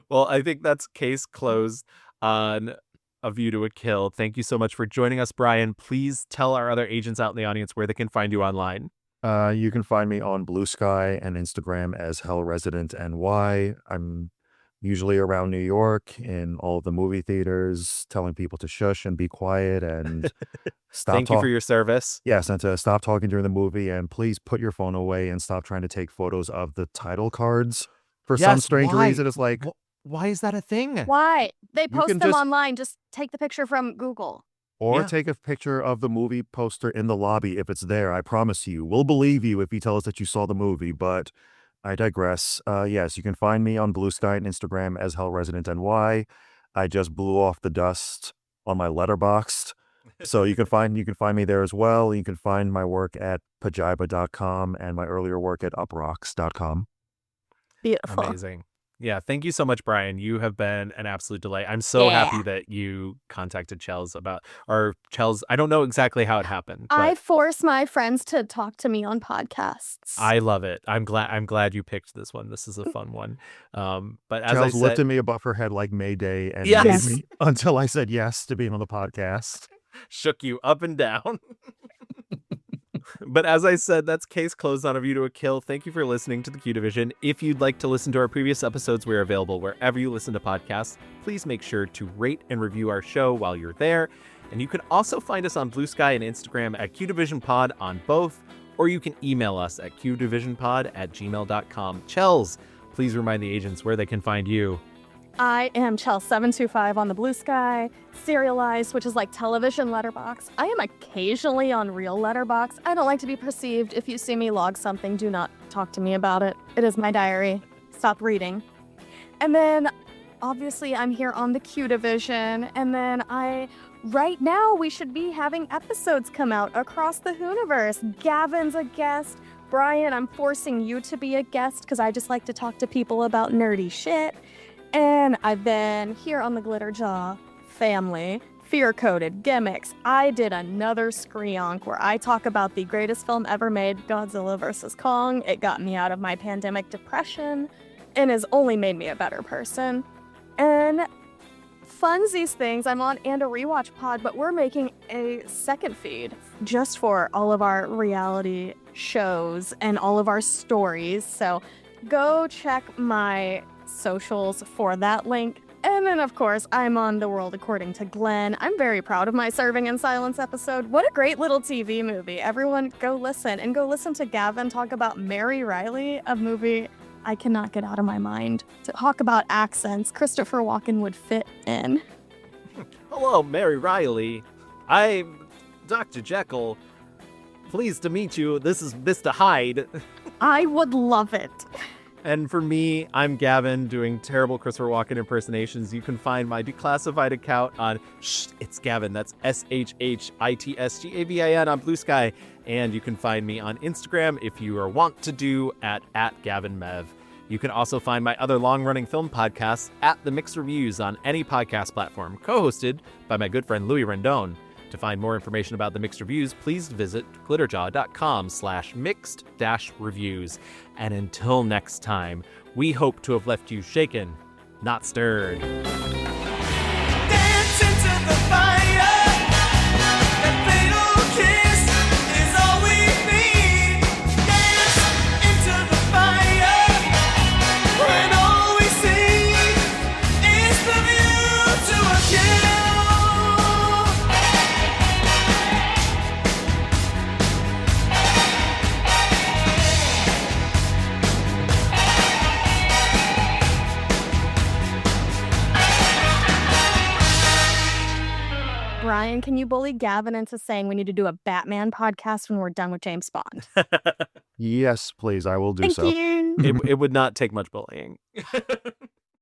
Well, I think that's case closed on A View to a Kill. Thank you so much for joining us, Brian. Please tell our other agents out in the audience where they can find you online. You can find me on Blue Sky and Instagram as Hell Resident NY. I'm usually around New York in all of the movie theaters, telling people to shush and be quiet and stop. Thank you for your service. Yes, and to stop talking during the movie, and please put your phone away and stop trying to take photos of the title cards. For some Yes, strange why? reason, it's like, Why is that a thing? Why? They post can them just- online. Just take the picture from Google. or Yeah. take a picture of the movie poster in the lobby if it's there. I promise you, we'll believe you if you tell us that you saw the movie, but I digress. Yes, you can find me on Blue Sky and Instagram as Hell Resident NY. I just blew off the dust on my Letterboxd. So you can find me there as well. You can find my work at pajiba.com and my earlier work at uprocks.com. Beautiful. Amazing. Yeah, thank you so much, Brian. You have been an absolute delight. I'm so happy that you contacted Chels I don't know exactly how it happened, but I force my friends to talk to me on podcasts. I love it. I'm glad you picked this one. This is a fun one. But as I Charles said, lifted me above her head like Mayday and Yes. made me until I said yes to being on the podcast. shook you up and down. But as I said, that's case closed on A View to a Kill. Thank you for listening to the Q Division. If you'd like to listen to our previous episodes, we're available wherever you listen to podcasts. Please make sure to rate and review our show while you're there. And you can also find us on Blue Sky and Instagram at QDivisionPod on both, or you can email us at qdivisionpod@gmail.com. Chels, please remind the agents where they can find you. I am Chels725 on the Blue Sky, Serialized, which is like television Letterbox. I am occasionally on Real Letterbox. I don't like to be perceived. If you see me log something, do not talk to me about it. It is my diary. Stop reading. And then, obviously, I'm here on the Q Division. And then right now, we should be having episodes come out across the Hooniverse. Gavin's a guest. Brian, I'm forcing you to be a guest because I just like to talk to people about nerdy shit. And I've been here on the Glitterjaw family, Fear-Coded Gimmicks. I did another Screonk where I talk about the greatest film ever made, Godzilla vs. Kong. It got me out of my pandemic depression and has only made me a better person. And funsies things, I'm on And a Rewatch Pod, but we're making a second feed just for all of our reality shows and all of our stories. So go check my socials for that link. And then, of course, I'm on The World According to Glenn. I'm very proud of my Serving in Silence episode. What a great little TV movie. Everyone go listen. And go listen to Gavin talk about Mary Riley, a movie I cannot get out of my mind. To talk about accents, Christopher Walken would fit in. Hello, Mary Riley. I'm Dr. Jekyll. Pleased to meet you. This is Mr. Hyde. I would love it. And for me, I'm Gavin doing terrible Christopher Walken impersonations. You can find my declassified account on it's Gavin. That's SHHITSGAVIN on Blue Sky. And you can find me on Instagram if you want to do at GavinMev. You can also find my other long-running film podcasts at The Mixed Reviews on any podcast platform, co-hosted by my good friend Louis Rendon. To find more information about The Mixed Reviews, please visit glitterjaw.com/mixed-reviews. And until next time, we hope to have left you shaken, not stirred. Dance into the fire. That fatal kiss is all we need. Dance into the fire. When all we see is the view to a kill. Ryan, can you bully Gavin into saying we need to do a Batman podcast when we're done with James Bond? Yes, please. I will do Thank so. you. It would not take much bullying.